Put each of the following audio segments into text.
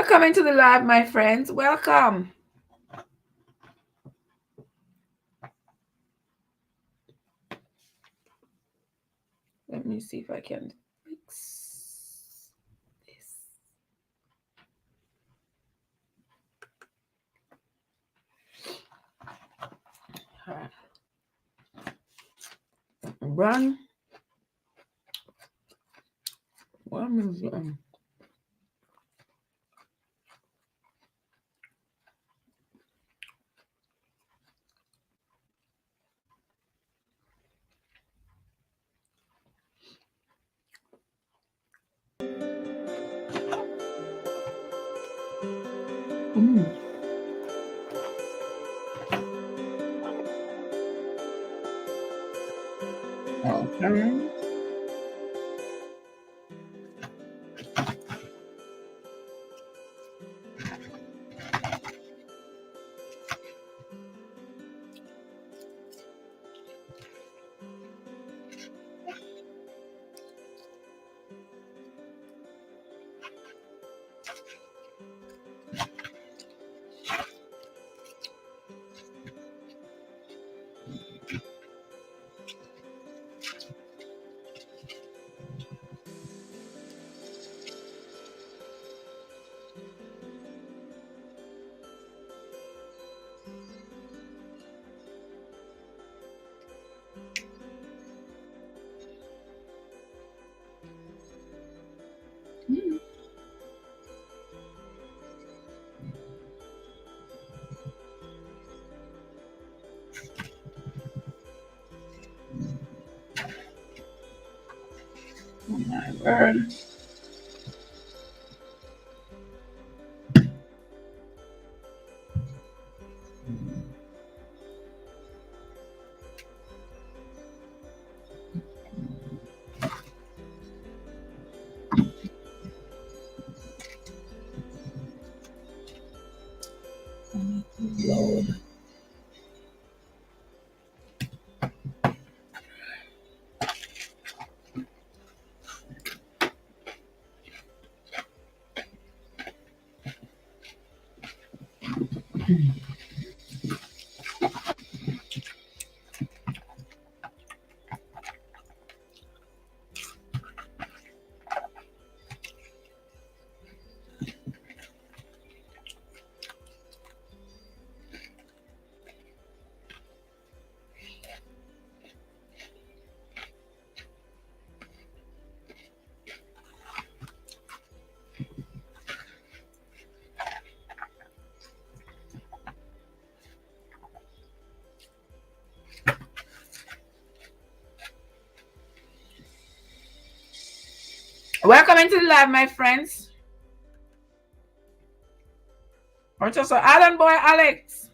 Welcome into the live, my friends. Welcome. Let me see if I can fix this. All right. Run. What is Okay. Oh my word. Load. Welcome into the live, my friends. Or just Alan boy, Alex.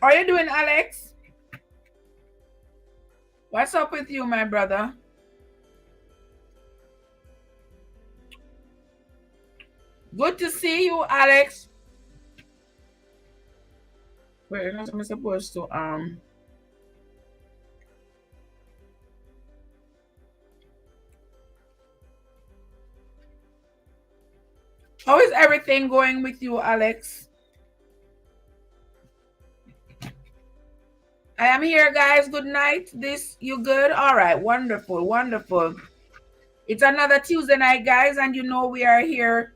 How are you doing, Alex? What's up with you, my brother? Good to see you, Alex. Wait, I'm not supposed to How is everything going with you, Alex? I am here, guys. Good night. You good? All right. Wonderful. Wonderful. It's another Tuesday night, guys. And you know we are here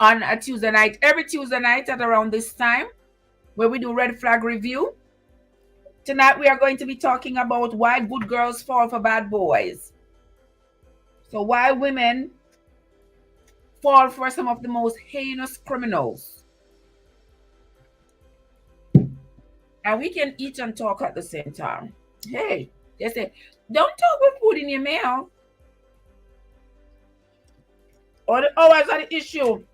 on a Tuesday night, every Tuesday night at around this time, where we do red flag review. Tonight, we are going to be talking about why good girls fall for bad boys. So why women fall for some of the most heinous criminals. And we can eat and talk at the same time. Hey, they say, don't talk with food in your mouth. Or the hours are the issue.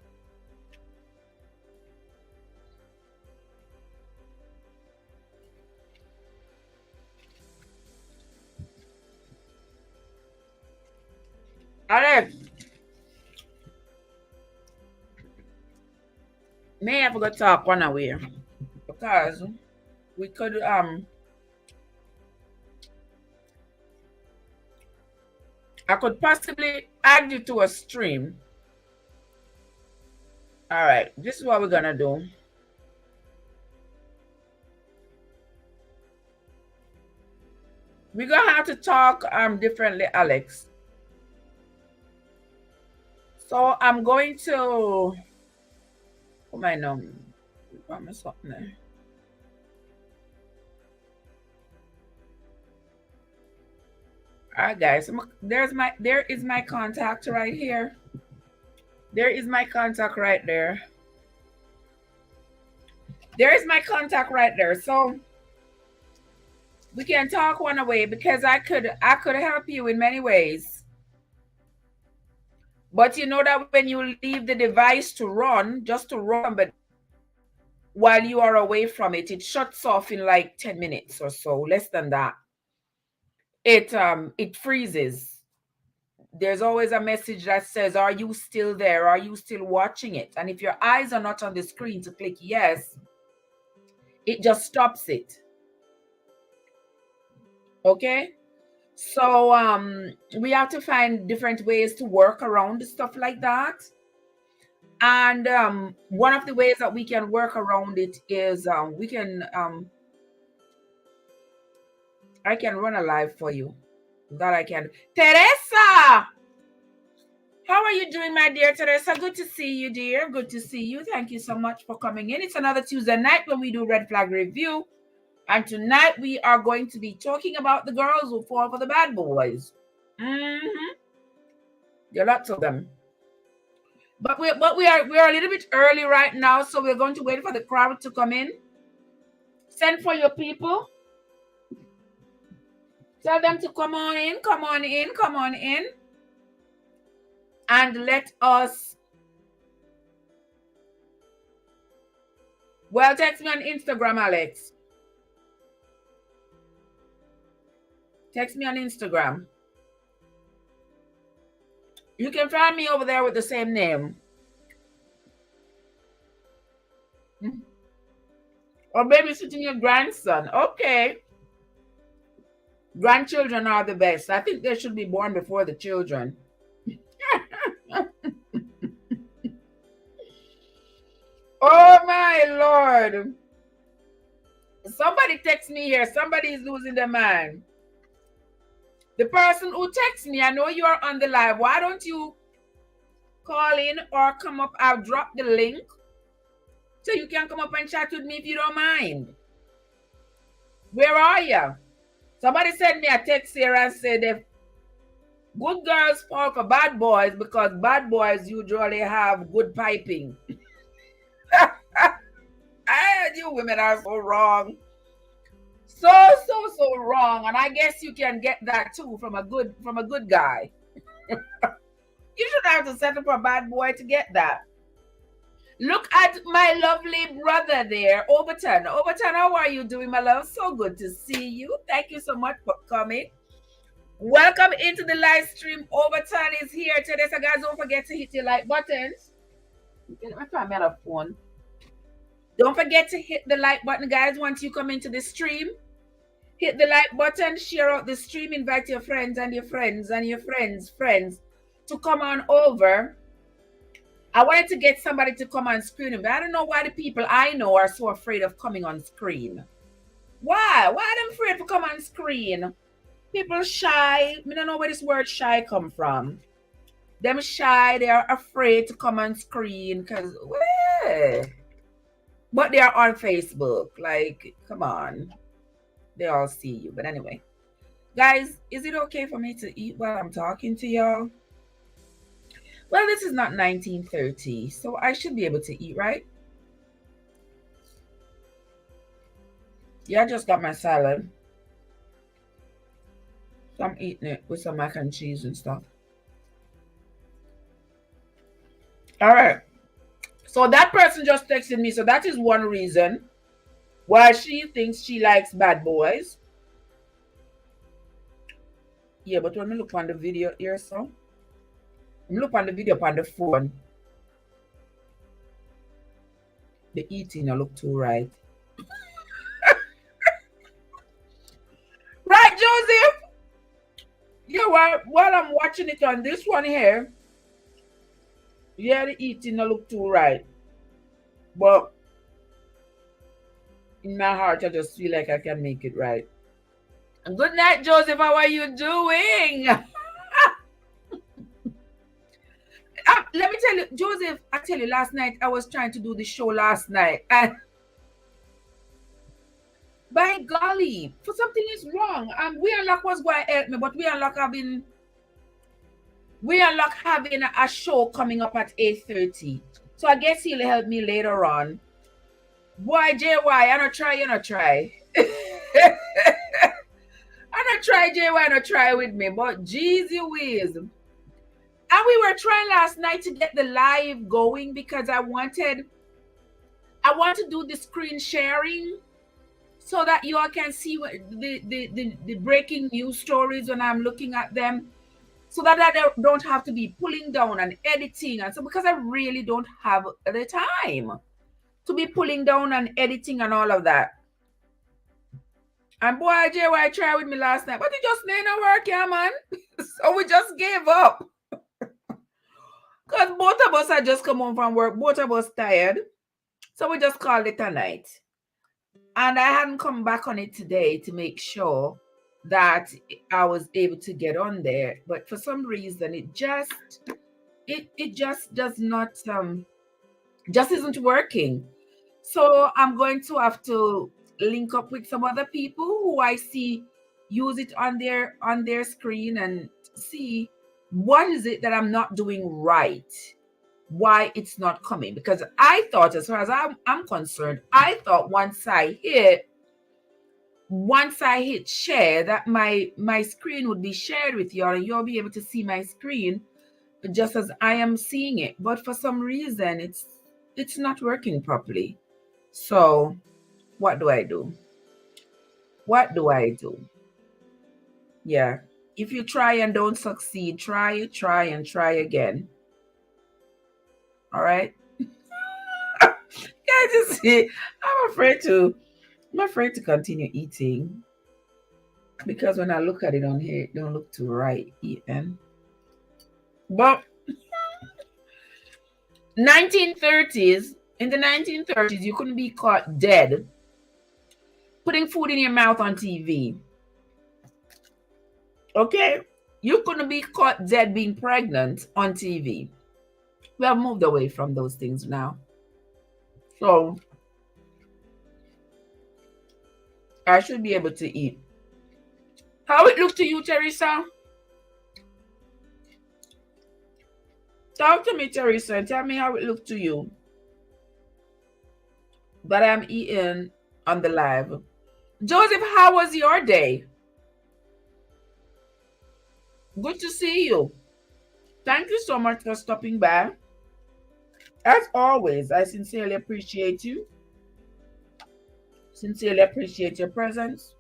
Alex, may I forgot to talk one away because we could I could possibly add you to a stream All right, this is what we're gonna do. We're gonna have to talk differently, Alex. So I'm going to put my number. Something there. All right, guys. There is my contact right here. There is my contact right there. There is my contact right there. So we can talk one away because I could help you in many ways. But you know that when you leave the device to run, just to run, but while you are away from it, it shuts off in like 10 minutes or so, less than that. It freezes. There's always a message that says, are you still there? Are you still watching it? And if your eyes are not on the screen to click yes, it just stops it. Okay? So we have to find different ways to work around stuff like that. And one of the ways that we can work around it is I can run a live for you. That I can. Teresa! How are you doing, my dear Teresa? Good to see you, dear. Good to see you. Thank you so much for coming in. It's another Tuesday night when we do Red Flag Review. And tonight we are going to be talking about the girls who fall for the bad boys. Mm-hmm. There are lots of them. But we are a little bit early right now, so we're going to wait for the crowd to come in. Send for your people. Tell them to come on in, come on in, come on in. And let us. Well, text me on Instagram, Alex. Text me on Instagram. You can find me over there with the same name. Or babysitting your grandson. Okay. Grandchildren are the best. I think they should be born before the children. Oh my Lord. Somebody text me here. Somebody is losing their mind. The person who texts me, I know you are on the live. Why don't you call in or come up? I'll drop the link so you can come up and chat with me if you don't mind. Where are you? Somebody sent me a text here and said if good girls fall for bad boys because bad boys usually have good piping. You women are so wrong. So wrong. And I guess you can get that too from a good guy. You should have to settle for a bad boy to get that. Look at my lovely brother there, Overton. Overton, how are you doing, my love? So good to see you. Thank you so much for coming. Welcome into the live stream. Overton is here today. So guys, don't forget to hit your like buttons. Let me find me on a phone. Don't forget to hit the like button, guys, once you come into the stream. Hit the like button, share out the stream, invite your friends and your friends and your friends' friends to come on over. I wanted to get somebody to come on screen, but I don't know why the people I know are so afraid of coming on screen. Why? Why are they afraid to come on screen? People shy. I don't know where this word shy come from. Them shy, they are afraid to come on screen because, but they are on Facebook. Like, come on. They all see you. But anyway, guys, is it okay for me to eat while I'm talking to y'all? Well, this is not 1930, so I should be able to eat, right? Yeah, I just got my salad. So I'm eating it with some mac and cheese and stuff. All right. So that person just texted me. So that is one reason why she thinks she likes bad boys. Yeah, but when I look on the video here, so I'm look on the video on the phone. The eating I look too right. Right, Joseph? Yeah, while I'm watching it on this one here, yeah, the eating I look too right. But in my heart, I just feel like I can make it right. Good night, Joseph. How are you doing? Let me tell you, Joseph, I tell you, last night I was trying to do the show last night. And by golly, for something is wrong. We unlock was going to help me, but we unlock having a show coming up at 8:30. So I guess he'll help me later on. Boy, JY, I not try, you not try. I not try, JY, not try with me, but Jeezy whiz. And we were trying last night to get the live going because I want to do the screen sharing so that you all can see what the breaking news stories when I'm looking at them, so that I don't have to be pulling down and editing. And so because I really don't have the time to be pulling down and editing and all of that. And boy, JY tried with me last night, but it just didn't work, yeah, man. So we just gave up. Because both of us had just come home from work. Both of us tired. So we just called it a night. And I hadn't come back on it today to make sure that I was able to get on there. But for some reason, it just does not, just isn't working. So I'm going to have to link up with some other people who I see use it on their screen and see what is it that I'm not doing right, why it's not coming. Because I thought, as far as I'm concerned, I thought once I hit share, that my screen would be shared with you all and you'll be able to see my screen just as I am seeing it. But for some reason, it's not working properly. So what do I do? What do I do? Yeah. If you try and don't succeed, try and try again. All right. Guys, you see, I'm afraid to continue eating because when I look at it on here, it don't look too right even. But 1930s, in the 1930s, you couldn't be caught dead putting food in your mouth on TV. Okay? You couldn't be caught dead being pregnant on TV. We have moved away from those things now. So I should be able to eat. How it look to you, Teresa? Talk to me, Teresa, and tell me how it look to you that I'm eating on the live. Joseph, how was your day? Good to see you. Thank you so much for stopping by. As always, I sincerely appreciate you. Sincerely appreciate your presence.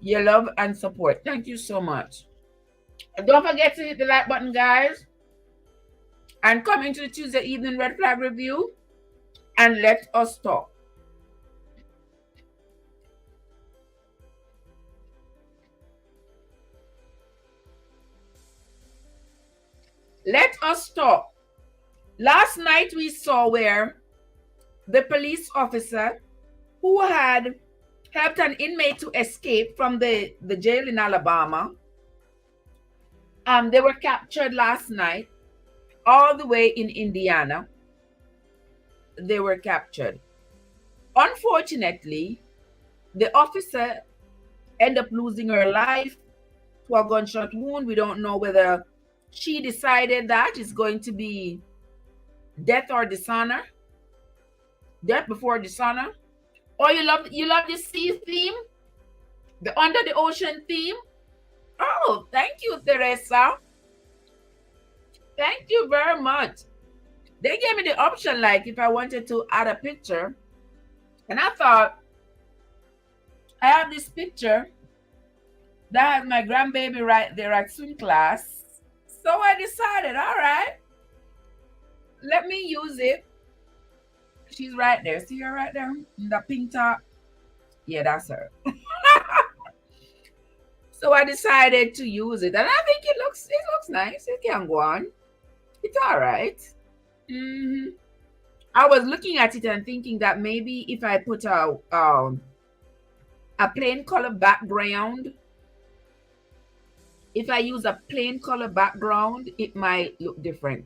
Your love and support. Thank you so much. And don't forget to hit the like button, guys. And come into the Tuesday evening red flag review and let us talk. Let us talk. Last night we saw where the police officer who had helped an inmate to escape from the jail in Alabama, they were captured last night all the way in Indiana. They were captured. Unfortunately, the officer ended up losing her life to a gunshot wound. We don't know whether she decided that it's going to be death or dishonor, death before dishonor. Or you love the sea theme, the under the ocean theme. Oh, thank you, Teresa. Thank you very much. They gave me the option, like if I wanted to add a picture, and I thought I have this picture that has my grandbaby right there at swim class. So I decided, all right, let me use it. She's right there. See her right there in the pink top? Yeah, that's her. So I decided to use it, and I think it looks nice. It can go on. It's all right. I was looking at it and thinking that maybe if I put a plain color background, if I use a plain color background, it might look different.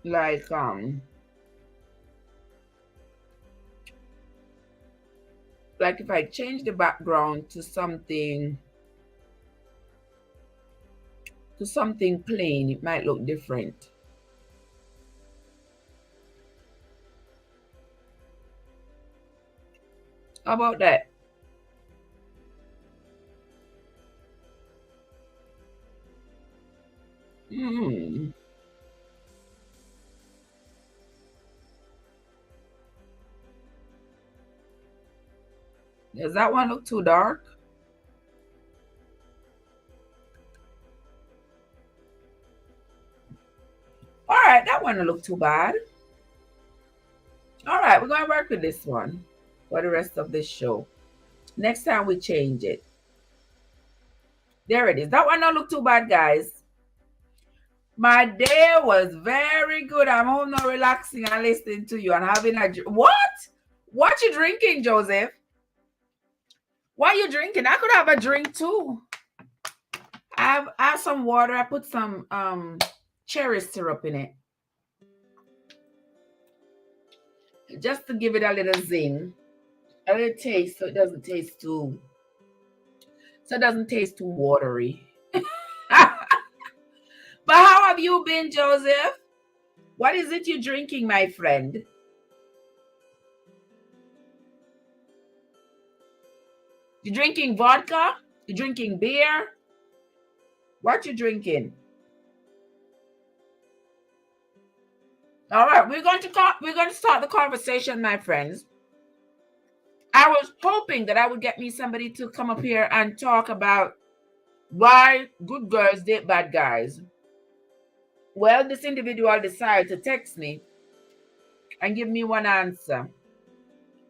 Like if I change the background to something plain, it might look different. How about that? Does that one look too dark? All right, that one don't look too bad. All right, we're going to work with this one for the rest of this show. Next time we change it. There it is. That one don't look too bad, guys. My day was very good. I'm home now relaxing and listening to you and having a... What? What you drinking, Joseph? What are you drinking? I could have a drink too. I have some water. I put some cherry syrup in it. Just to give it a little zing. A little taste so it doesn't taste too watery. But how have you been, Joseph? What is it you're drinking, my friend? You drinking vodka? You drinking beer? What you drinking? All right, we're going to start the conversation, my friends. I was hoping that I would get me somebody to come up here and talk about why good girls date bad guys. Well, this individual decided to text me and give me one answer.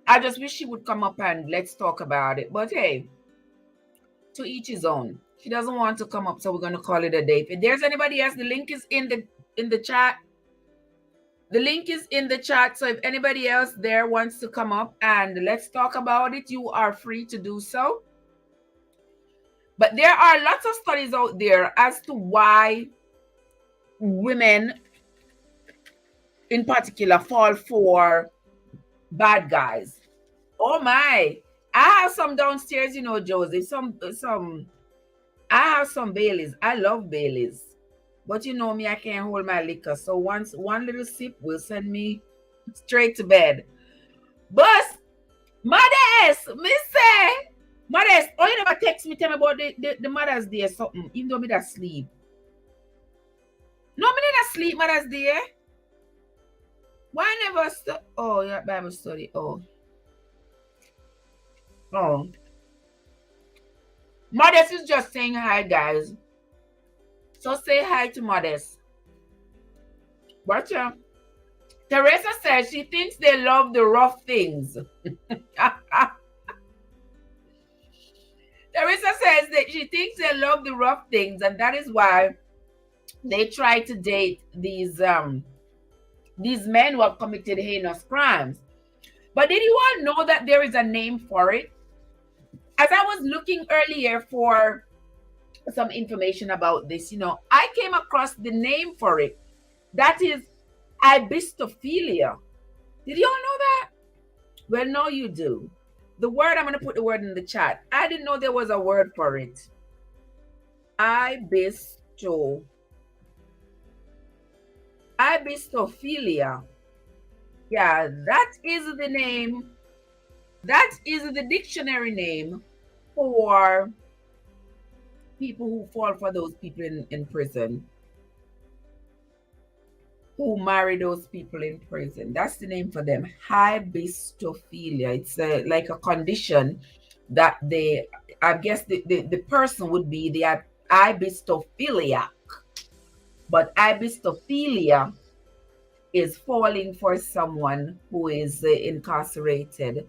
I just wish she would come up and let's talk about it. But hey, to each his own. She doesn't want to come up, so we're going to call it a day. If there's anybody else, the link is in the chat. The link is in the chat, so if anybody else there wants to come up and let's talk about it, you are free to do so. But there are lots of studies out there as to why women in particular fall for bad guys. Oh my. I have some downstairs, you know, Josie. I have some Baileys. I love Baileys. But you know me, I can't hold my liquor. So one little sip will send me straight to bed. But Modest, Modest, oh, you never text me, tell me about the Mother's Day or something, even though me that sleep. No, me didn't sleep Mother's Day. Why never oh, yeah, Bible study. Oh. Modest is just saying hi, guys. So say hi to Modest. Watcha. Teresa says she thinks they love the rough things. Teresa says that she thinks they love the rough things, and that is why they try to date these men who have committed heinous crimes. But did you all know that there is a name for it? As I was looking earlier for some information about this, you know, I came across the name for it. That is ibistophilia. Did you all know that? Well, no, you do. The word, I'm going to put the word in the chat. I didn't know there was a word for it. Ibistophilia. Yeah, that is the name. That is the dictionary name for people who fall for those people in prison, who marry those people in prison. That's the name for them. Ibistophilia. It's like a condition that I guess the person would be the ibistophiliac. But ibistophilia is falling for someone who is incarcerated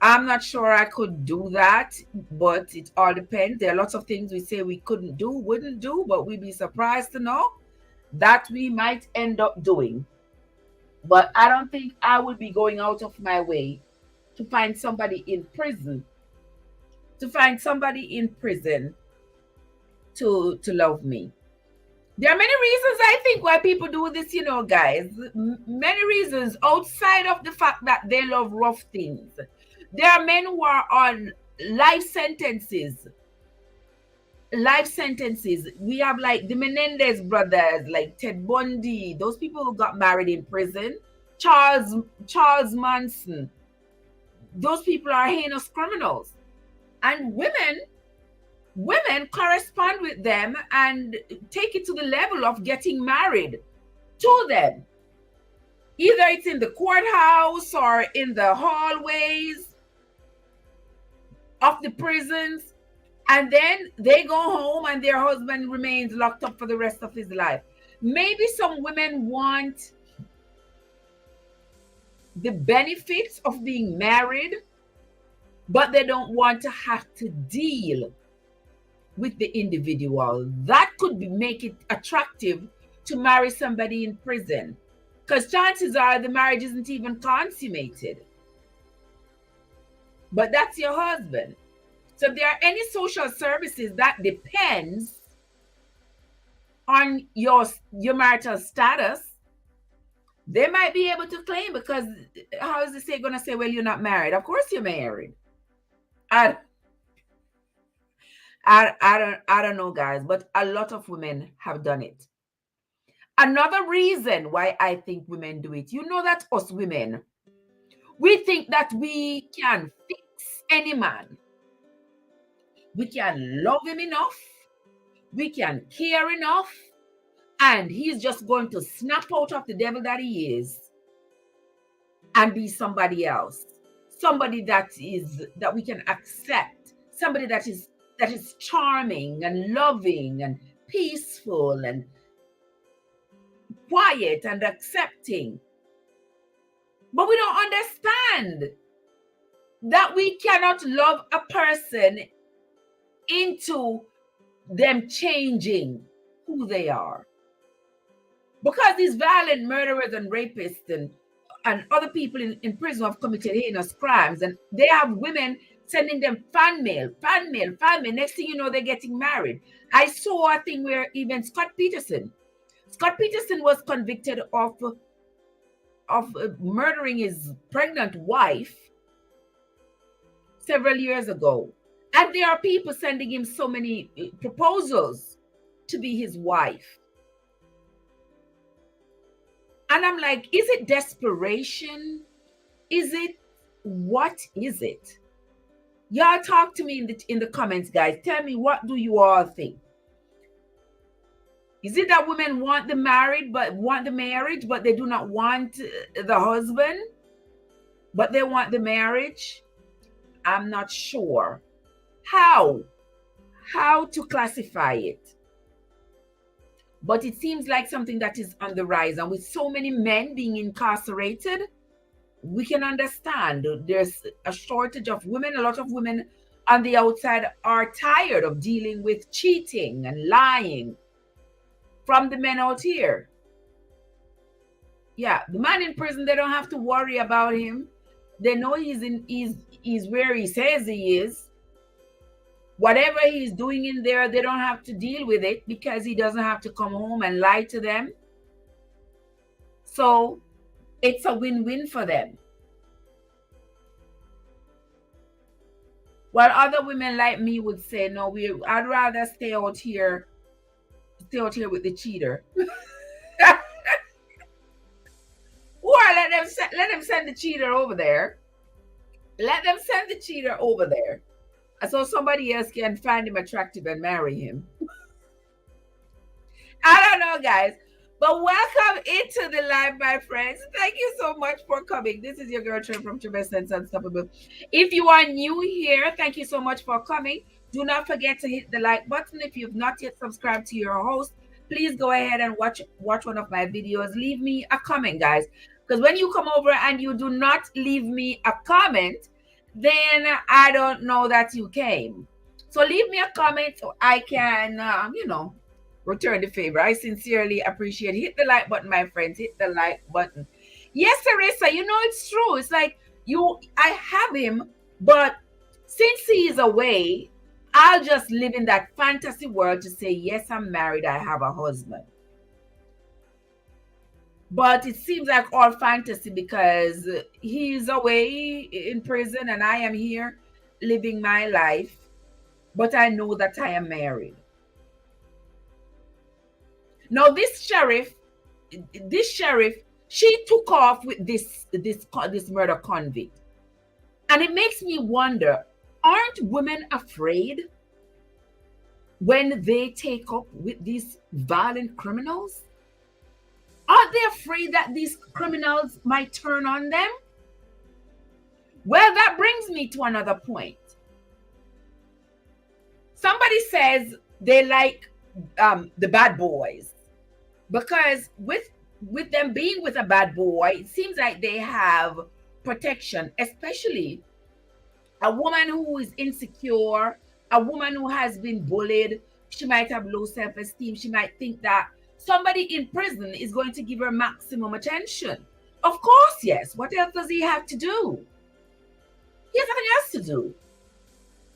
I'm not sure I could do that, but it all depends. There are lots of things we say we couldn't do, wouldn't do, but we'd be surprised to know that we might end up doing. But I don't think I would be going out of my way to find somebody in prison, to find somebody in prison to love me. There are many reasons I think why people do this, you know, guys. Many reasons outside of the fact that they love rough things. There are men who are on life sentences. Life sentences. We have like the Menendez brothers, like Ted Bundy, those people who got married in prison. Charles Manson. Those people are heinous criminals. And women correspond with them and take it to the level of getting married to them. Either it's in the courthouse or in the hallways of the prisons, and then they go home and their husband remains locked up for the rest of his life. Maybe some women want the benefits of being married, but they don't want to have to deal with the individual. That could make it attractive to marry somebody in prison, because chances are the marriage isn't even consummated, but that's your husband. So if there are any social services that depends on your marital status, they might be able to claim, because how is the state going to say, well, you're not married? Of course you're married. I don't know, guys, but a lot of women have done it. Another reason why I think women do it, you know, that us women, we think that we can fix any man. We can love him enough. We can care enough. And he's just going to snap out of the devil that he is and be somebody else. Somebody that we can accept. Somebody that is charming and loving and peaceful and quiet and accepting. But we don't understand that we cannot love a person into them changing who they are. Because these violent murderers and rapists and other people in prison have committed heinous crimes, and they have women sending them fan mail. Next thing you know, they're getting married. I saw a thing where even Scott Peterson was convicted of murdering his pregnant wife several years ago. And there are people sending him so many proposals to be his wife. And I'm like, is it desperation? What is it? Y'all talk to me in the comments, guys. Tell me, what do you all think? Is it that women want the marriage, but they do not want the husband, but they want the marriage? I'm not sure how to classify it. But it seems like something that is on the rise. And with so many men being incarcerated, we can understand there's a shortage of women. A lot of women on the outside are tired of dealing with cheating and lying from the men out here. Yeah, the man in prison, they don't have to worry about him. They know he's where he says he is. Whatever he's doing in there, they don't have to deal with it, because he doesn't have to come home and lie to them. So it's a win-win for them. While other women like me would say, no, I'd rather stay out here with the cheater. Or let them send the cheater over there. Let them send the cheater over there, so somebody else can find him attractive and marry him. I don't know, guys. But welcome into the live, my friends. Thank you so much for coming. This is your girl Trev from Trevessence Unstoppable. If you are new here, thank you so much for coming. Do not forget to hit the like button. If you've not yet subscribed to your host, please go ahead and watch one of my videos. Leave me a comment, guys. Because when you come over and you do not leave me a comment, then I don't know that you came. So leave me a comment so I can, return the favor. I sincerely appreciate it. Hit the like button, my friends. Hit the like button. Yes, Teresa, it's true. It's like I have him, but since he is away, I'll just live in that fantasy world to say, yes, I'm married, I have a husband. But it seems like all fantasy because he's away in prison and I am here living my life, but I know that I am married. Now this sheriff, she took off with this murder convict. And it makes me wonder, aren't women afraid when they take up with these violent criminals? Are they afraid that these criminals might turn on them? Well, that brings me to another point. Somebody says they like the bad boys because with them being with a bad boy, it seems like they have protection, especially a woman who is insecure, a woman who has been bullied. She might have low self-esteem. She might think that somebody in prison is going to give her maximum attention. Of course, yes. What else does he have to do? He has nothing else to do.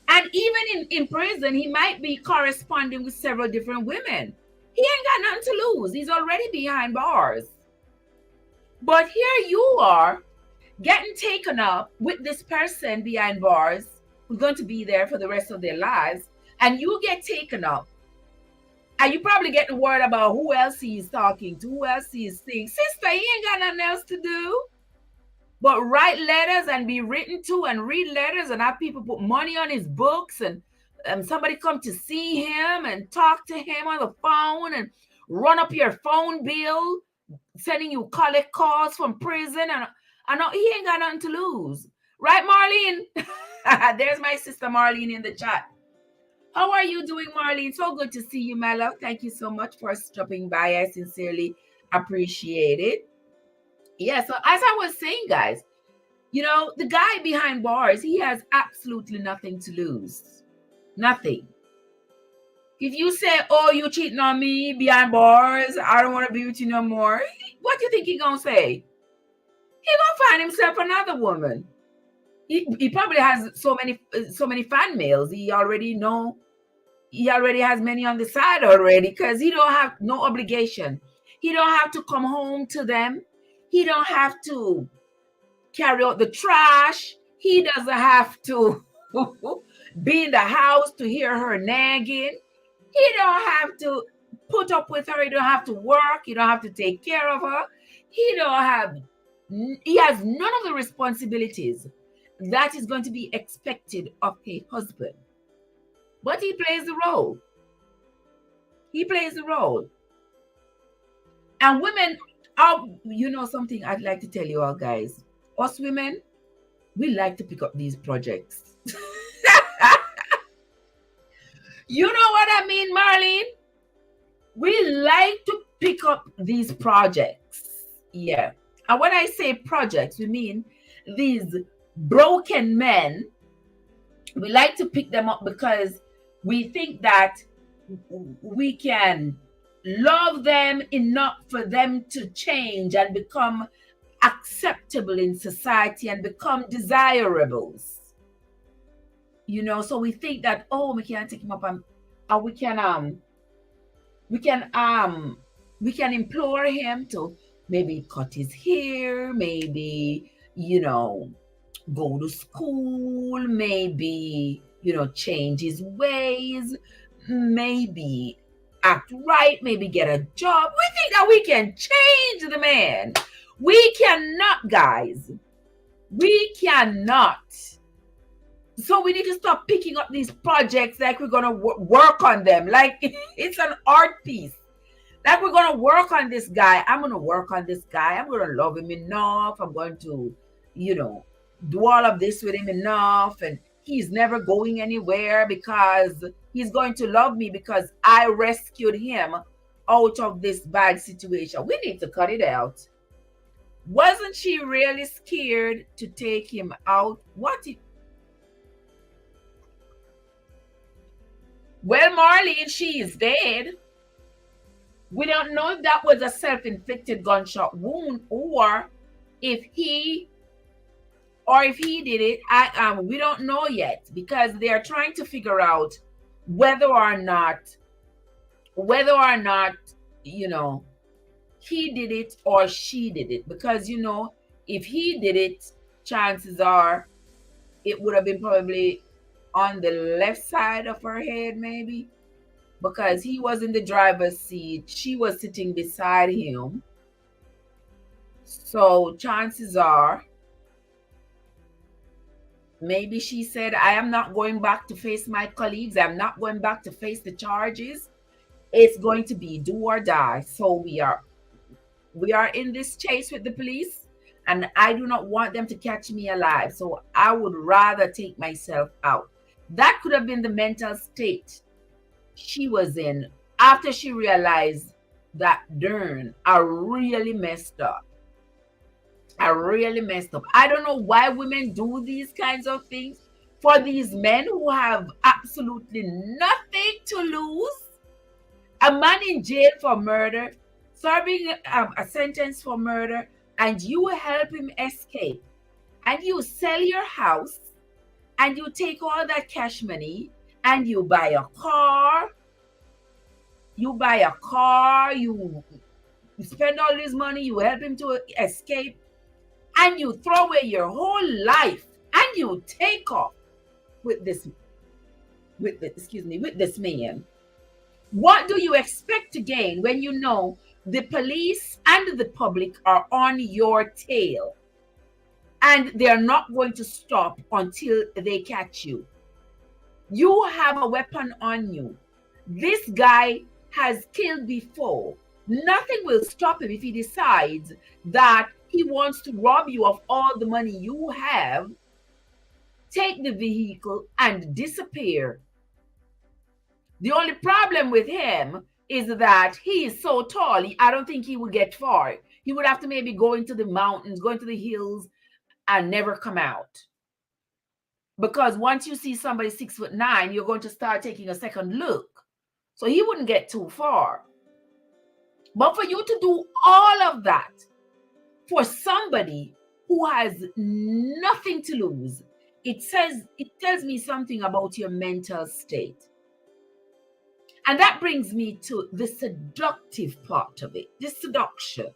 And even in prison, he might be corresponding with several different women. He ain't got nothing to lose. He's already behind bars. But here you are getting taken up with this person behind bars who's going to be there for the rest of their lives. And you get taken up. And you probably get the word about who else he's talking to, who else he's seeing. Sister, he ain't got nothing else to do but write letters and be written to and read letters and have people put money on his books and somebody come to see him and talk to him on the phone and run up your phone bill, sending you collect calls from prison. And I know he ain't got nothing to lose. Right, Marlene? There's my sister Marlene in the chat. How are you doing, Marlene? So good to see you, my love. Thank you so much for stopping by. I sincerely appreciate it. Yeah, so as I was saying, guys, the guy behind bars, he has absolutely nothing to lose. Nothing. If you say, oh, you cheating on me behind bars, I don't want to be with you no more, what do you think he gonna say? He gonna find himself another woman. He probably has so many fan mails. He already has many on the side already because he don't have no obligation. He don't have to come home to them. He don't have to carry out the trash. He doesn't have to be in the house to hear her nagging. He don't have to put up with her. He don't have to work. He don't have to take care of her. He has none of the responsibilities that is going to be expected of a husband. But he plays the role. He plays the role. And women, something I'd like to tell you all, guys. Us women, we like to pick up these projects. You know what I mean, Marlene? We like to pick up these projects. Yeah. And when I say projects, we mean these broken men. We like to pick them up because we think that we can love them enough for them to change and become acceptable in society and become desirables. So we think that, oh, we can take him up and we can implore him to maybe cut his hair, maybe go to school, maybe change his ways, maybe act right, maybe get a job. We think that we can change the man. We cannot, guys. We cannot. So we need to stop picking up these projects like we're going to work on them. Like it's an art piece. Like we're going to work on this guy. I'm going to work on this guy. I'm going to love him enough. I'm going to, do all of this with him enough. And he's never going anywhere because he's going to love me because I rescued him out of this bad situation. We need to cut it out. Wasn't she really scared to take him out? What if Well, Marlene, she is dead. We don't know if that was a self-inflicted gunshot wound if he if he did it. We don't know yet, because they are trying to figure out whether or not whether or not you know he did it or she did it, because if he did it, chances are it would have been probably on the left side of her head, maybe, because he was in the driver's seat, she was sitting beside him. So chances are, maybe she said, I am not going back to face my colleagues, I'm not going back to face the charges, it's going to be do or die. So we are in this chase with the police, and I do not want them to catch me alive, so I would rather take myself out. That could have been the mental state she was in after she realized that, darn, I really messed up. I don't know why women do these kinds of things for these men who have absolutely nothing to lose. A man in jail for murder, serving a sentence for murder, and you help him escape, and you sell your house, and you take all that cash money, and you buy a car, you spend all this money, you help him to escape, and you throw away your whole life, and you take off with this man. What do you expect to gain when you know the police and the public are on your tail, and they're not going to stop until they catch you? You have a weapon on you. This guy has killed before. Nothing will stop him if he decides that he wants to rob you of all the money you have, take the vehicle, and disappear. The only problem with him is that he is so tall, I don't think he would get far. He would have to maybe go into the mountains, go into the hills, and never come out. Because once you see somebody 6'9", you're going to start taking a second look. So he wouldn't get too far. But for you to do all of that for somebody who has nothing to lose, it tells me something about your mental state. And that brings me to the seductive part of it, the seduction.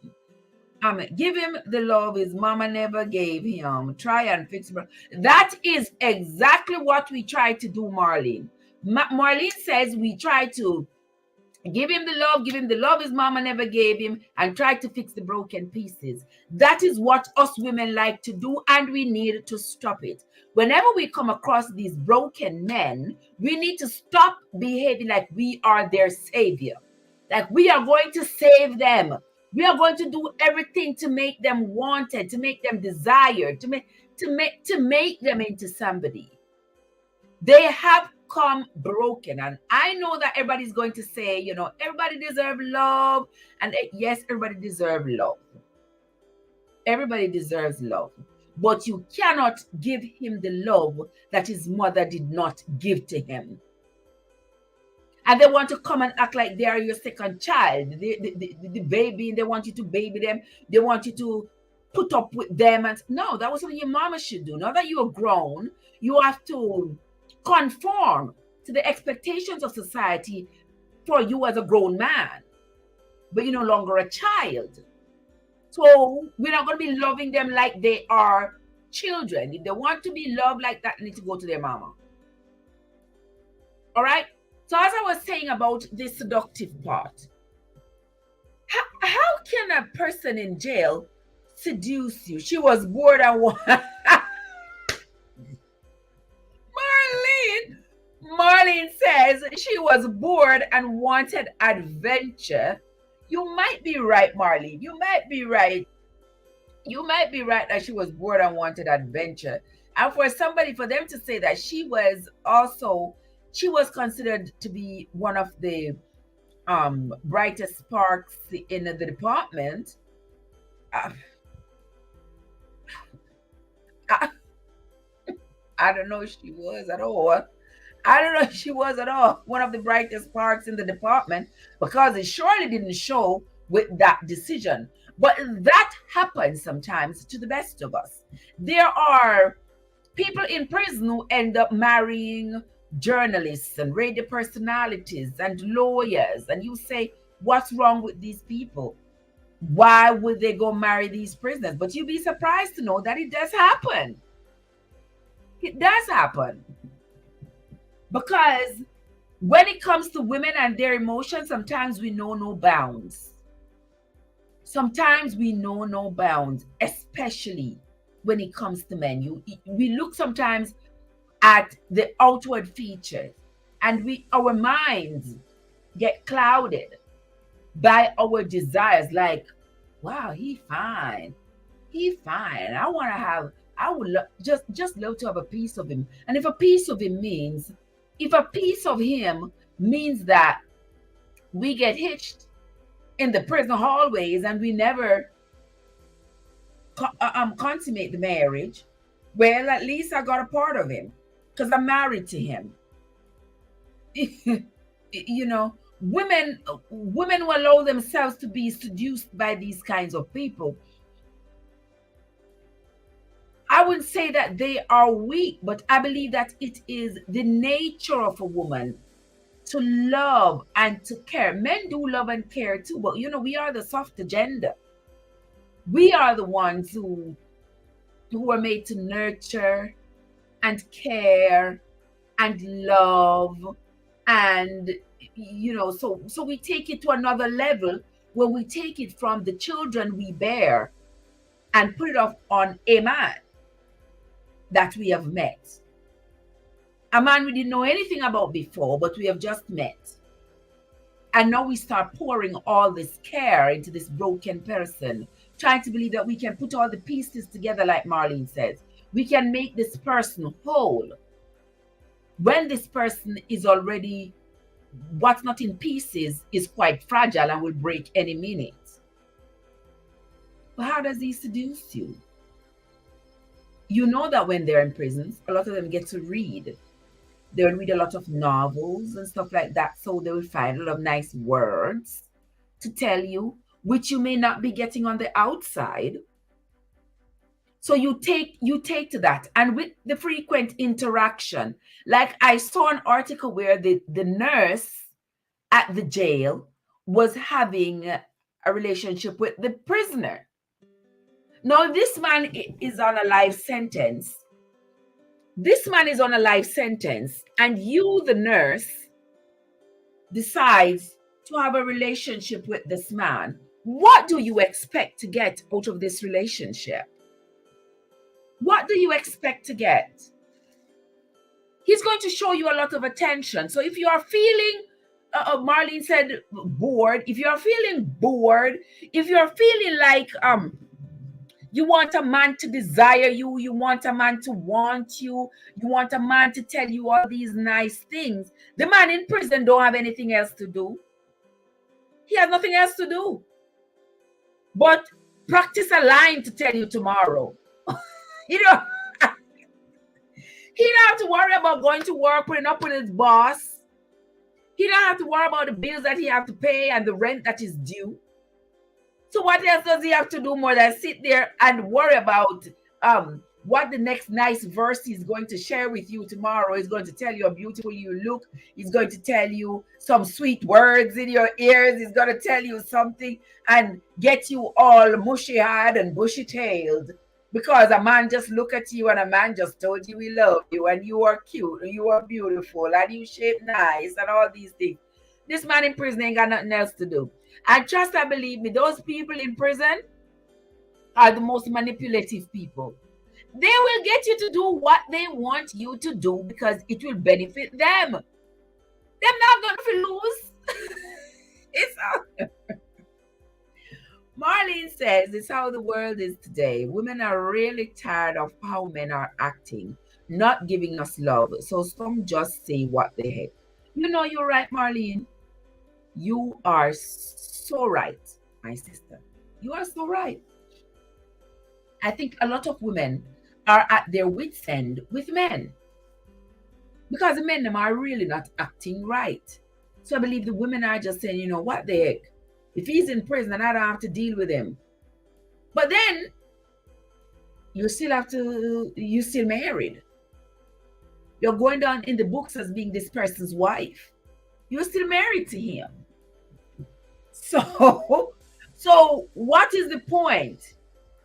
Give him the love his mama never gave him. Try and fix him. That is exactly what we try to do, Marlene. Marlene says we try to give him the love his mama never gave him, and try to fix the broken pieces. That is what us women like to do, and we need to stop it. Whenever we come across these broken men, we need to stop behaving like we are their savior, like we are going to save them. We are going to do everything to make them wanted, to make them desired, to make them into somebody. They have come broken, and I know that everybody's going to say, everybody deserves love, and yes, everybody deserves love. Everybody deserves love, but you cannot give him the love that his mother did not give to him. And they want to come and act like they are your second child, the baby, and they want you to baby them. They want you to put up with them. And no, that was what your mama should do. Now that you are grown, you have to conform to the expectations of society for you as a grown man, but you're no longer a child. So we're not going to be loving them like they are children. If they want to be loved like that, they need to go to their mama. All right? So as I was saying about the seductive part, how can a person in jail seduce you? She was bored and Marlene says she was bored and wanted adventure. You might be right, Marlene. You might be right. You might be right that she was bored and wanted adventure. And for them to say that she was considered to be one of the brightest sparks in the department. I don't know if she was at all. I don't know if she was at all one of the brightest sparks in the department, because it surely didn't show with that decision. But that happens sometimes to the best of us. There are people in prison who end up marrying journalists and radio personalities and lawyers. And you say, what's wrong with these people? Why would they go marry these prisoners? But you'd be surprised to know that it does happen. It does happen. Because when it comes to women and their emotions, sometimes we know no bounds. Sometimes we know no bounds, especially when it comes to men. We look sometimes at the outward features, and our minds get clouded by our desires. Like, wow, he fine. I would just love to have a piece of him. And if a piece of him means that we get hitched in the prison hallways and we never consummate the marriage, well, at least I got a part of him because I'm married to him. You know, women will allow themselves to be seduced by these kinds of people. I wouldn't say that they are weak, but I believe that it is the nature of a woman to love and to care. Men do love and care too, but we are the softer gender. We are the ones who are made to nurture and care and love, and so we take it to another level when we take it from the children we bear and put it off on a man that we have met. A man we didn't know anything about before, but we have just met. And now we start pouring all this care into this broken person, trying to believe that we can put all the pieces together, like Marlene says. We can make this person whole. When this person is already, what's not in pieces is quite fragile and will break any minute. But how does he seduce you? You know that when they're in prisons, a lot of them get to read. They'll read a lot of novels and stuff like that. So they will find a lot of nice words to tell you, which you may not be getting on the outside. So you take to that. And with the frequent interaction, like I saw an article where the nurse at the jail was having a relationship with the prisoner. Now, this man is on a life sentence. And you, the nurse, decides to have a relationship with this man. What do you expect to get out of this relationship? What do you expect to get? He's going to show you a lot of attention. So if you are feeling, Marlene said, bored, if you're feeling bored, if you're feeling like you want a man to desire you, you want a man to want you, you want a man to tell you all these nice things, the man in prison don't have anything else to do. He has nothing else to do but practice a line to tell you tomorrow. He don't have to worry about going to work, putting up with his boss. He don't have to worry about the bills that he have to pay and the rent that is due. So what else does he have to do more than sit there and worry about what the next nice verse he's going to share with you tomorrow? He's going to tell you how beautiful you look. He's going to tell you some sweet words in your ears. He's going to tell you something and get you all mushy-eyed and bushy-tailed because a man just look at you and a man just told you he loved you and you are cute and you are beautiful and you shape nice and all these things. This man in prison ain't got nothing else to do. And trust and believe me, those people in prison are the most manipulative people. They will get you to do what they want you to do because it will benefit them. They're not going to lose. It's how Marlene says it's how the world is today. Women are really tired of how men are acting, not giving us love. So some just say what they hate. You're right, Marlene. You are so right, my sister. You are so right. I think a lot of women are at their wits' end with men. Because the men them are really not acting right. So I believe the women are just saying, you know, what the heck? If he's in prison, I don't have to deal with him. But then you still married. You're going down in the books as being this person's wife. You're still married to him. So, so what is the point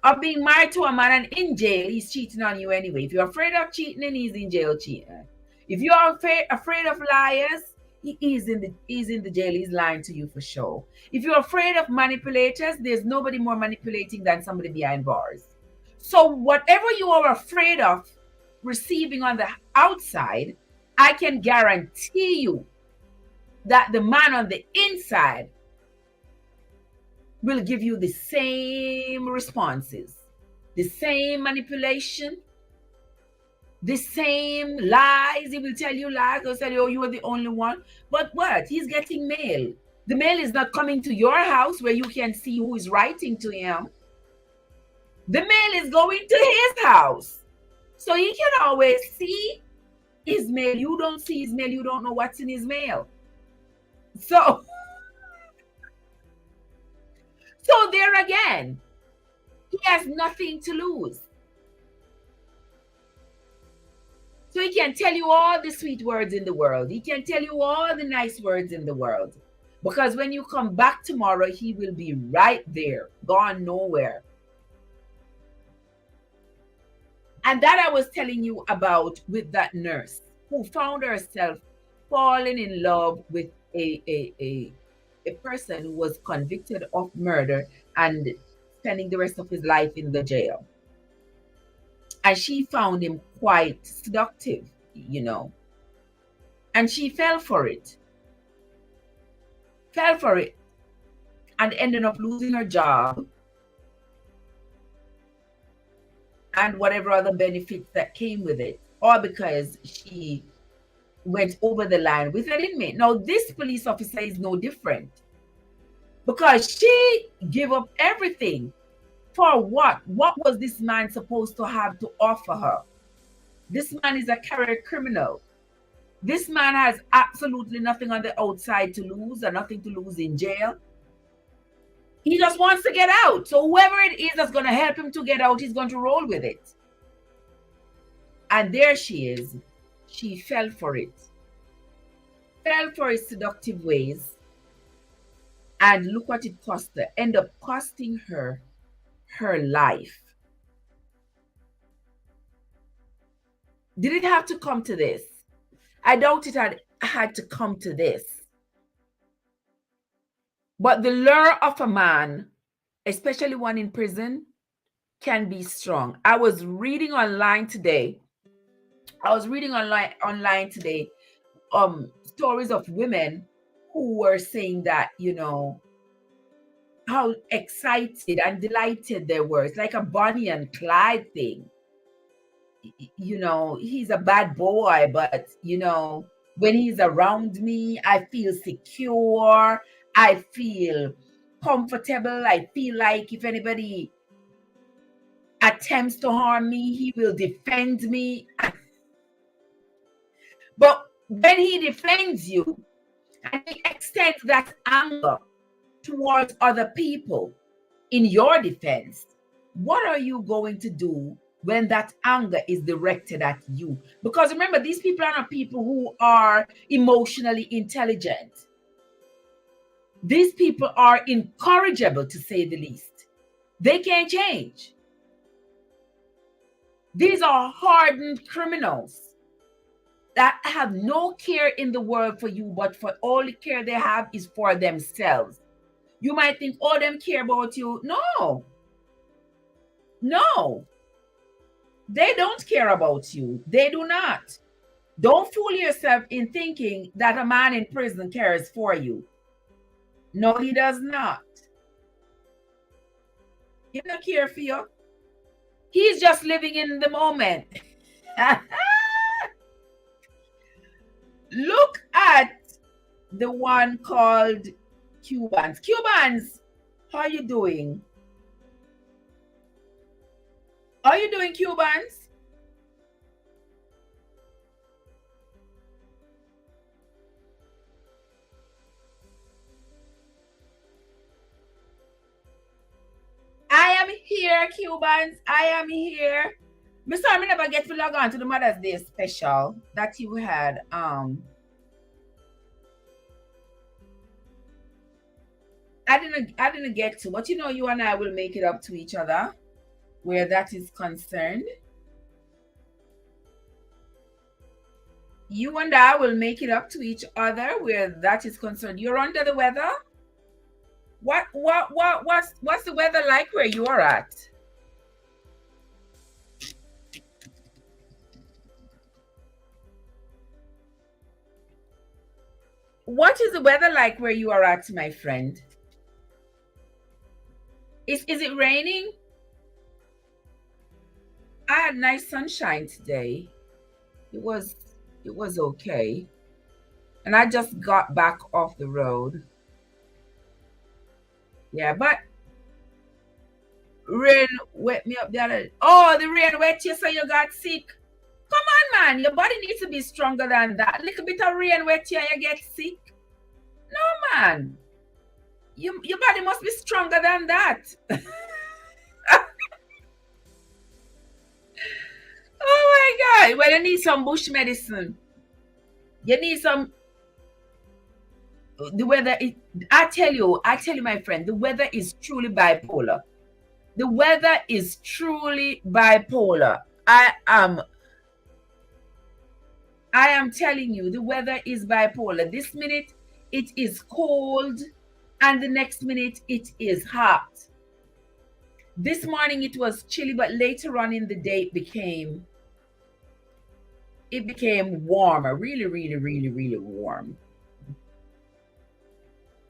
of being married to a man and in jail? He's cheating on you anyway. If you're afraid of cheating, then he's in jail cheating. If you're afraid of liars, he's in the jail. He's lying to you for sure. If you're afraid of manipulators, there's nobody more manipulating than somebody behind bars. So whatever you are afraid of receiving on the outside, I can guarantee you that the man on the inside will give you the same responses, the same manipulation, the same lies. He will tell you lies. He'll tell you, oh, you are the only one. But what? He's getting mail. The mail is not coming to your house where you can see who is writing to him. The mail is going to his house. So he can always see his mail. You don't see his mail. You don't know what's in his mail. So there again, he has nothing to lose. So he can tell you all the sweet words in the world. He can tell you all the nice words in the world. Because when you come back tomorrow, he will be right there, gone nowhere. And that I was telling you about with that nurse who found herself falling in love with a person who was convicted of murder and spending the rest of his life in the jail. And she found him quite seductive, you know. And she fell for it. And ended up losing her job and whatever other benefits that came with it, all because she went over the line with an inmate. Now, this police officer is no different, because she gave up everything. For what? What was this man supposed to have to offer her? This man is a career criminal. This man has absolutely nothing on the outside to lose and nothing to lose in jail. He just wants to get out. So whoever it is that's going to help him to get out, he's going to roll with it. And there she is. She fell for it. Fell for his seductive ways. And look what it cost her. End up costing her her life. Did it have to come to this? I doubt it had to come to this. But the lure of a man, especially one in prison, can be strong. I was reading online today. Stories of women who were saying that, you know, how excited and delighted they were. It's like a Bonnie and Clyde thing. You know, he's a bad boy, but, you know, when he's around me, I feel secure. I feel comfortable. I feel like if anybody attempts to harm me, he will defend me. But when he defends you and he extends that anger towards other people in your defense, what are you going to do when that anger is directed at you? Because remember, these people are not people who are emotionally intelligent. These people are incorrigible, to say the least. They can't change. These are hardened criminals that have no care in the world for you, but for all the care they have is for themselves. You might think, oh, them care about you. No. They don't care about you. They do not. Don't fool yourself in thinking that a man in prison cares for you. No, he does not. He doesn't care for you. He's just living in the moment. Look at the one called Cubans. Cubans, how are you doing? How are you doing, Cubans? here, Cubans. I am here. Miss sorry, I never get to log on to the Mother's Day special that you had. I didn't get to, but you know, you and I will make it up to each other where that is concerned. You and I will make it up to each other where that is concerned. You're under the weather? What's the weather like where you are at? What is the weather like where you are at, my friend? Is it raining? I had nice sunshine today. It was okay. And I just got back off the road. Yeah, but rain wet me up the other. Oh, the rain wet you so you got sick. Come on, man. Your body needs to be stronger than that. A little bit of rain wet you and you get sick. No, man. Your body must be stronger than that. Oh my God. Well, you need some bush medicine. You need some. The weather is, I tell you, my friend, the weather is truly bipolar. The weather is truly bipolar. I am telling you, the weather is bipolar. This minute it is cold, and the next minute it is hot. This morning it was chilly, but later on in the day it became warmer, really, really, really, really warm.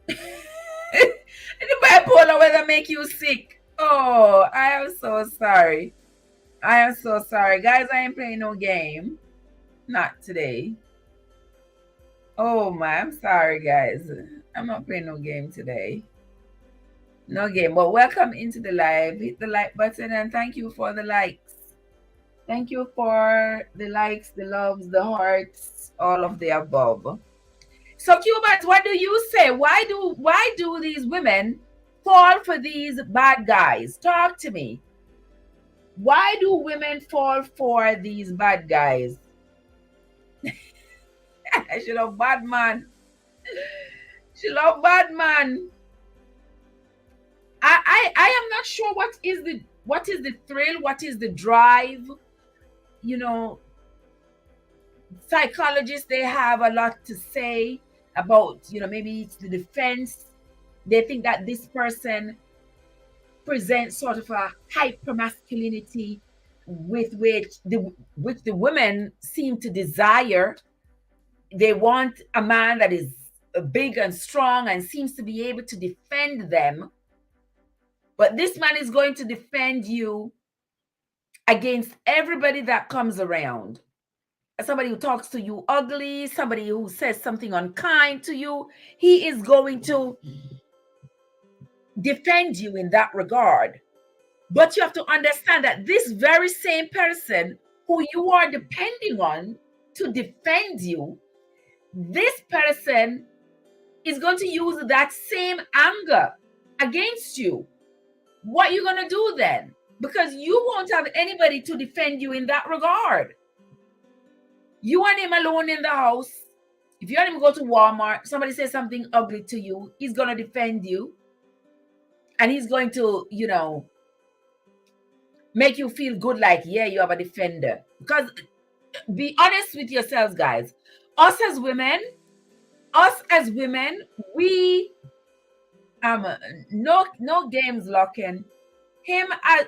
The bipolar weather make you sick. Oh, I am so sorry. I am so sorry. Guys, I ain't playing no game. Not today. Oh my, I'm sorry, guys. I'm not playing no game today. No game. But welcome into the live. Hit the like button and thank you for the likes. Thank you for the likes, the loves, the hearts, all of the above. So Cubans, what do you say? Why do these women fall for these bad guys? Talk to me. Why do women fall for these bad guys? She love bad man. She love bad man. I am not sure what is the thrill, what is the drive. You know, psychologists, they have a lot to say about, you know, maybe it's the defense. They think that this person presents sort of a hyper masculinity with which the women seem to desire. They want a man that is big and strong and seems to be able to defend them. But this man is going to defend you against everybody that comes around. Somebody who talks to you ugly, somebody who says something unkind to you, he is going to defend you in that regard. But you have to understand that this very same person who you are depending on to defend you, this person is going to use that same anger against you. What are you going to do then? Because you won't have anybody to defend you in that regard. You and him alone in the house. If you and him go to Walmart, somebody says something ugly to you, he's going to defend you. And he's going to, you know, make you feel good like, yeah, you have a defender. Because be honest with yourselves, guys. Us as women, we no games locking.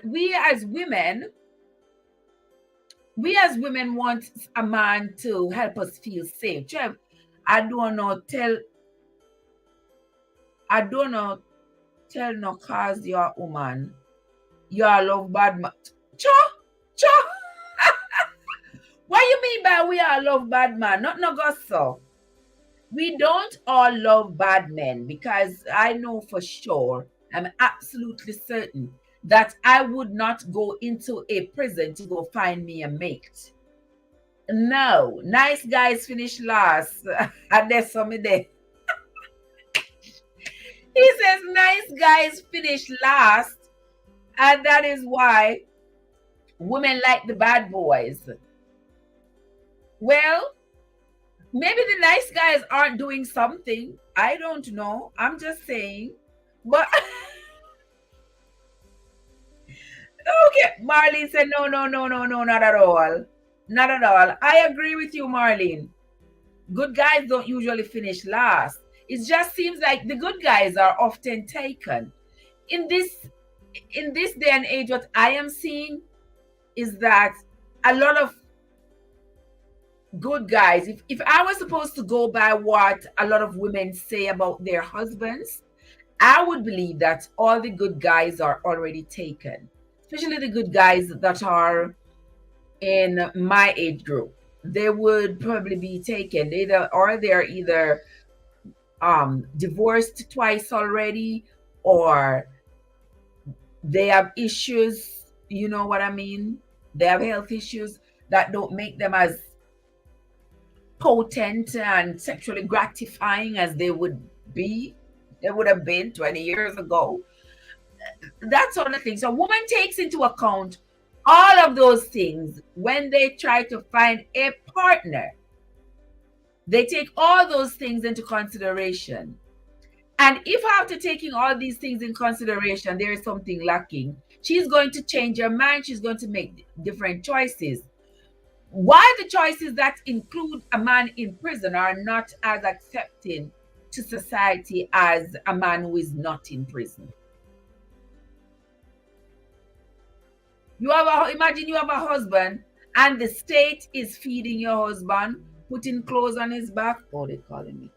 We as women want a man to help us feel safe. Trev, I don't know tell no cause you're a woman. You are love bad man. Cho. What you mean by we are love bad man? Not no gossip. We don't all love bad men, because I know for sure, I'm absolutely certain that I would not go into a prison to go find me a mate. No, nice guys finish last. And there's somebody there. He says nice guys finish last, And that is why women like the bad boys. Well, maybe the nice guys aren't doing something. I don't know. I'm just saying. But okay, Marlene said, no, no, no, no, no, not at all. Not at all. I agree with you, Marlene. Good guys don't usually finish last. It just seems like the good guys are often taken. In this day and age, what I am seeing is that a lot of good guys, if I was supposed to go by what a lot of women say about their husbands, I would believe that all the good guys are already taken, especially the good guys that are in my age group. They would probably be taken. They're either divorced twice already, or they have issues, you know what I mean? They have health issues that don't make them as potent and sexually gratifying as they would have been 20 years ago. That sort of thing. So a woman takes into account all of those things when they try to find a partner. They take all those things into consideration. And if after taking all these things in consideration, there is something lacking, she's going to change her mind. She's going to make different choices. Why the choices that include a man in prison are not as accepting to society as a man who is not in prison? Imagine you have a husband and the state is feeding your husband, putting clothes on his back. Oh, they're calling me.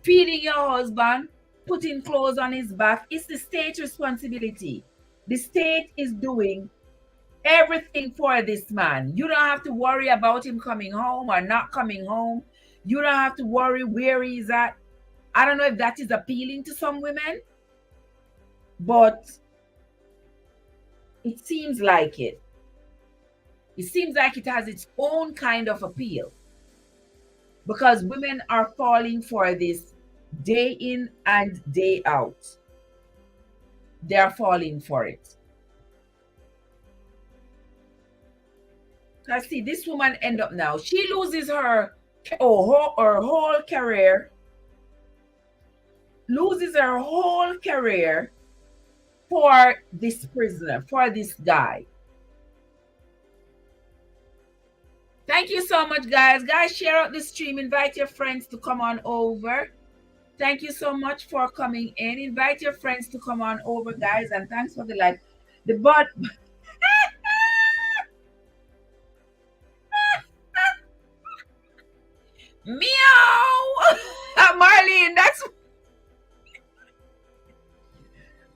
Feeding your husband, putting clothes on his back. It's the state's responsibility. The state is doing everything for this man. You don't have to worry about him coming home or not coming home. You don't have to worry where he's at. I don't know if that is appealing to some women, but it seems like it. It seems like it has its own kind of appeal, because women are falling for this day in and day out. They're falling for it. I see this woman end up now. She loses her whole career. Loses her whole career for this prisoner, for this guy. Thank you so much, guys. Guys, share out the stream. Invite your friends to come on over. Thank you so much for coming in. Invite your friends to come on over, guys. And thanks for the like. The bot. Meow. Marlene, that's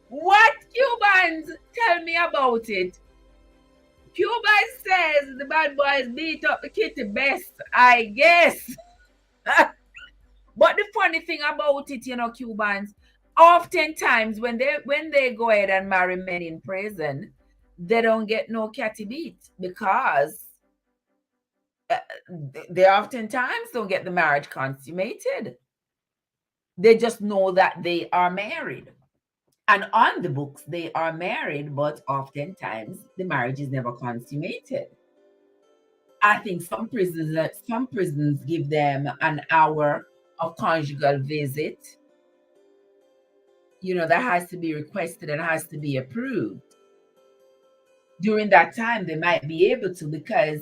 what Cubans tell me about it. Cuban says the bad boys beat up the kitty best, I guess. But the funny thing about it, you know, Cubans, oftentimes when they go ahead and marry men in prison, they don't get no catty beat, because they oftentimes don't get the marriage consummated. They just know that they are married. And on the books, they are married, but oftentimes the marriage is never consummated. I think some prisons give them an hour of conjugal visit. You know, that has to be requested and has to be approved. During that time, they might be able to, because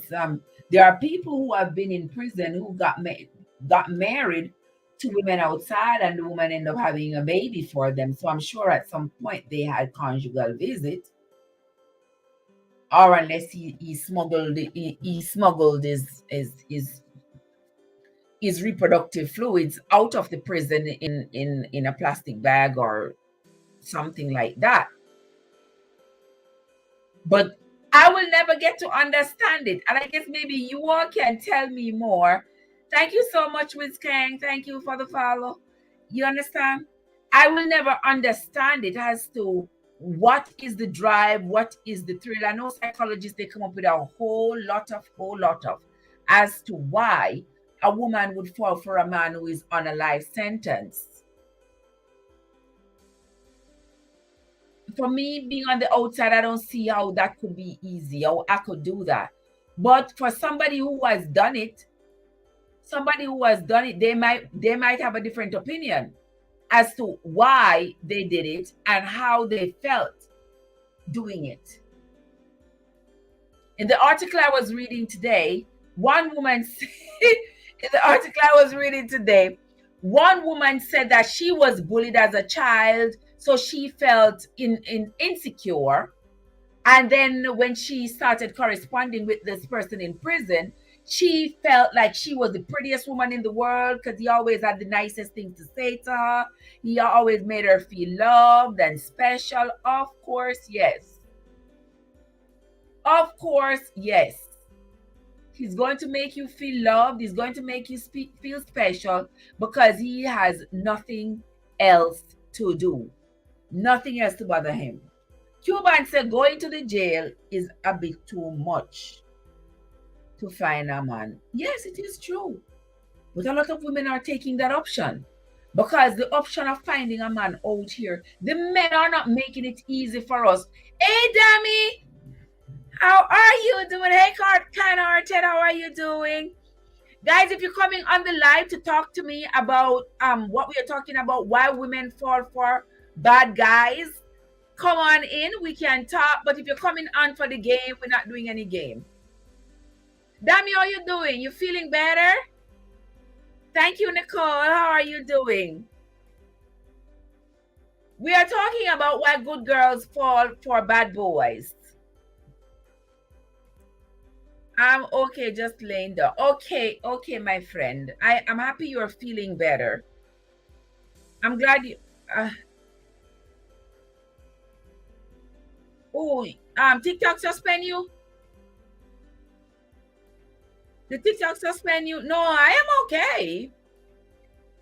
there are people who have been in prison who got married to women outside, and the woman ended up having a baby for them. So I'm sure at some point they had conjugal visit, or unless he smuggled his reproductive fluids out of the prison in a plastic bag or something like that. But I will never get to understand it, and I guess maybe you all can tell me more. Thank you so much, Wiz Kang. Thank you for the follow. You understand? I will never understand it as to what is the drive, what is the thrill. I know psychologists, they come up with a whole lot of as to why a woman would fall for a man who is on a life sentence. for me, being on the outside, I don't see how that could be easy, how I could do that. But for somebody who has done it, they might have a different opinion as to why they did it and how they felt doing it. In the article I was reading today, one woman one woman said that she was bullied as a child, so she felt insecure. And then when she started corresponding with this person in prison, she felt like she was the prettiest woman in the world because he always had the nicest things to say to her. He always made her feel loved and special. Of course, yes. Of course, yes. He's going to make you feel loved. He's going to make you feel special because he has nothing else to do. Nothing else to bother him. Cuban said going to the jail is a bit too much to find a man. Yes, it is true. But a lot of women are taking that option because the option of finding a man out here, the men are not making it easy for us. Hey, Dammy, how are you doing? Hey, Kind Hearted, how are you doing? Guys, if you're coming on the live to talk to me about what we are talking about, why women fall for bad guys, come on in, we can talk. But if you're coming on for the game, we're not doing any game. Dami, how are you doing? You feeling better? Thank you, Nicole. How are you doing? We are talking about why good girls fall for bad boys. I'm okay, just laying down. Okay, my friend. I'm happy you're feeling better. I'm glad you... TikTok suspend you? The TikTok suspend you? No, I am okay.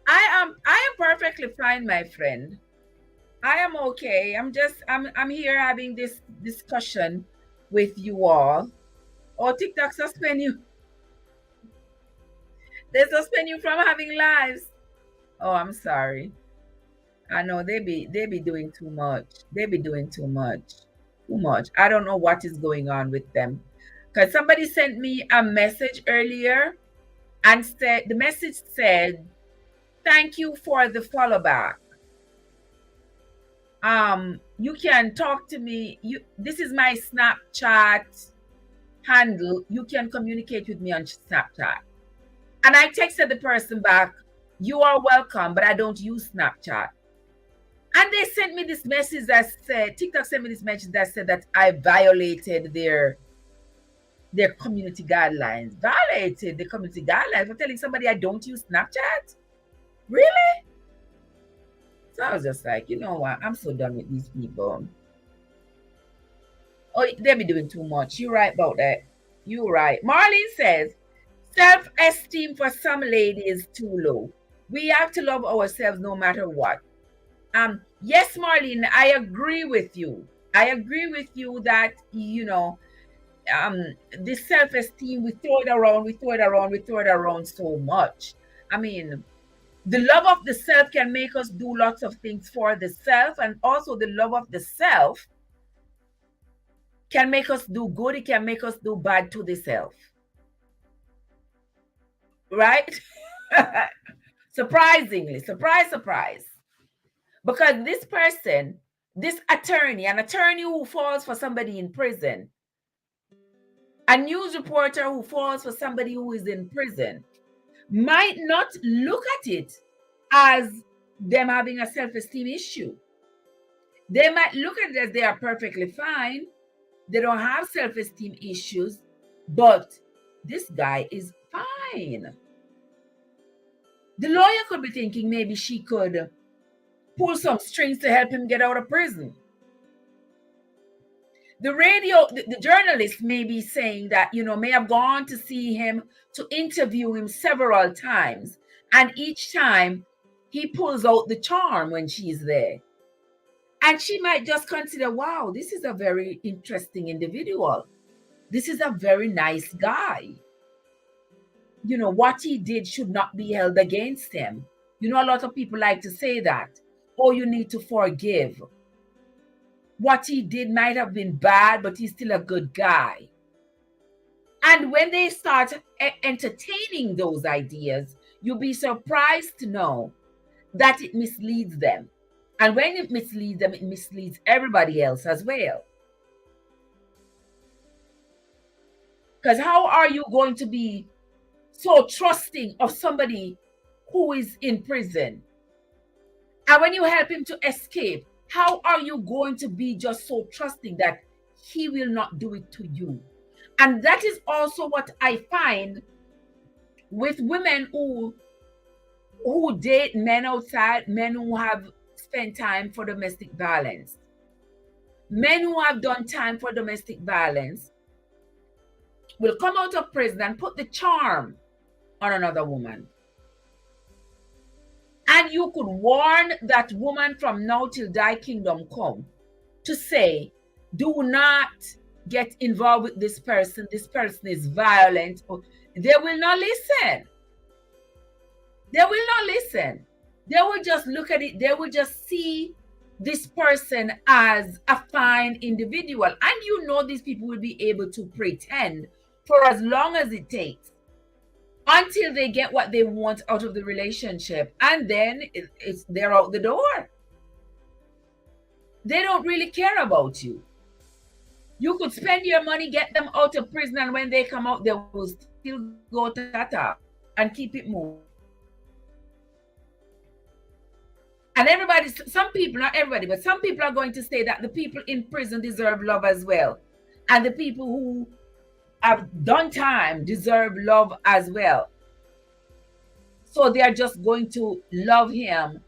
I am perfectly fine, my friend. I am okay. I'm here having this discussion with you all. Or TikTok suspend you? They suspend you from having lives. Oh, I'm sorry. I know they be doing too much. They be doing too much. Too much. I don't know what is going on with them. Because somebody sent me a message earlier and said the message said, "Thank you for the follow back. You can talk to me. This is my Snapchat handle. You can communicate with me on Snapchat." And I texted the person back, "You are welcome, but I don't use Snapchat." And they sent me this message that said, TikTok sent me this message that said that I violated their community guidelines. Violated the community guidelines for telling somebody I don't use Snapchat? Really? So I was just like, you know what? I'm so done with these people. Oh, they be doing too much. You're right about that. You're right. Marlene says, self-esteem for some ladies too low. We have to love ourselves no matter what. Yes, Marlene, I agree with you. I agree with you that, this self-esteem, we throw it around so much. I mean, the love of the self can make us do lots of things for the self, and also the love of the self can make us do good, it can make us do bad to the self. Right? Surprisingly, surprise. Because this person, this attorney, an attorney who falls for somebody in prison, a news reporter who falls for somebody who is in prison, might not look at it as them having a self-esteem issue. They might look at it as they are perfectly fine. They don't have self-esteem issues, but this guy is fine. The lawyer could be thinking maybe she could pull some strings to help him get out of prison. The journalist may be saying that, may have gone to see him, to interview him several times. And each time he pulls out the charm when she's there. And she might just consider, wow, this is a very interesting individual. This is a very nice guy. What he did should not be held against him. A lot of people like to say that. Oh, you need to forgive. what he did might have been bad, but he's still a good guy. And when they start entertaining those ideas, you'll be surprised to know that it misleads them. And when it misleads them, it misleads everybody else as well. Because how are you going to be so trusting of somebody who is in prison? And when you help him to escape, how are you going to be just so trusting that he will not do it to you? And that is also what I find with women who date men outside, men who have spent time for domestic violence. Men who have done time for domestic violence will come out of prison and put the charm on another woman. And you could warn that woman from now till thy kingdom come to say, do not get involved with this person. This person is violent. They will not listen. They will not listen. They will just look at it. They will just see this person as a fine individual. And you know these people will be able to pretend for as long as it takes until they get what they want out of the relationship. And then they're out the door. They don't really care about you. You could spend your money, get them out of prison, and when they come out, they will still go to Tata and keep it moving. And everybody, some people, not everybody, but some people are going to say that the people in prison deserve love as well. And the people who have done time deserve love as well. So they are just going to love him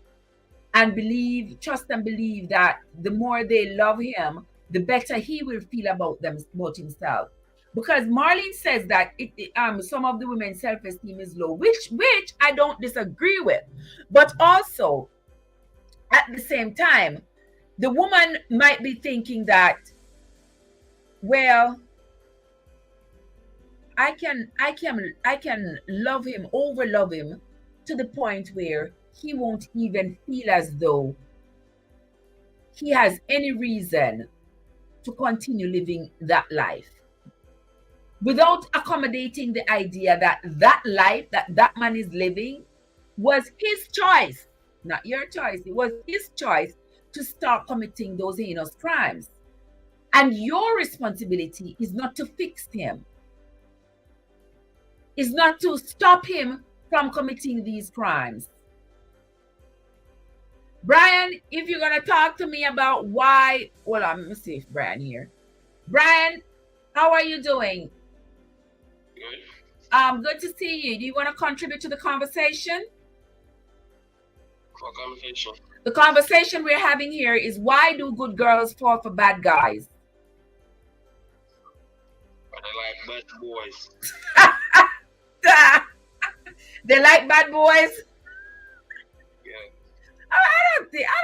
and believe, trust and believe that the more they love him, the better he will feel about himself. Because Marlene says that some of the women's self-esteem is low, which I don't disagree with. But also, at the same time, the woman might be thinking that, well, I can love him, over love him, to the point where he won't even feel as though he has any reason to continue living that life, without accommodating the idea that that life that man is living was his choice, not your choice. It was his choice to start committing those heinous crimes. And your responsibility is not to fix him, is not to stop him from committing these crimes. Brian, if you're going to talk to me about why, well, let me see if Brian here. Brian, how are you doing? Good. Good to see you. Do you want to contribute to the conversation? What conversation? The conversation we're having here is, why do good girls fall for bad guys? But I like bad boys. They like bad boys? Yeah. I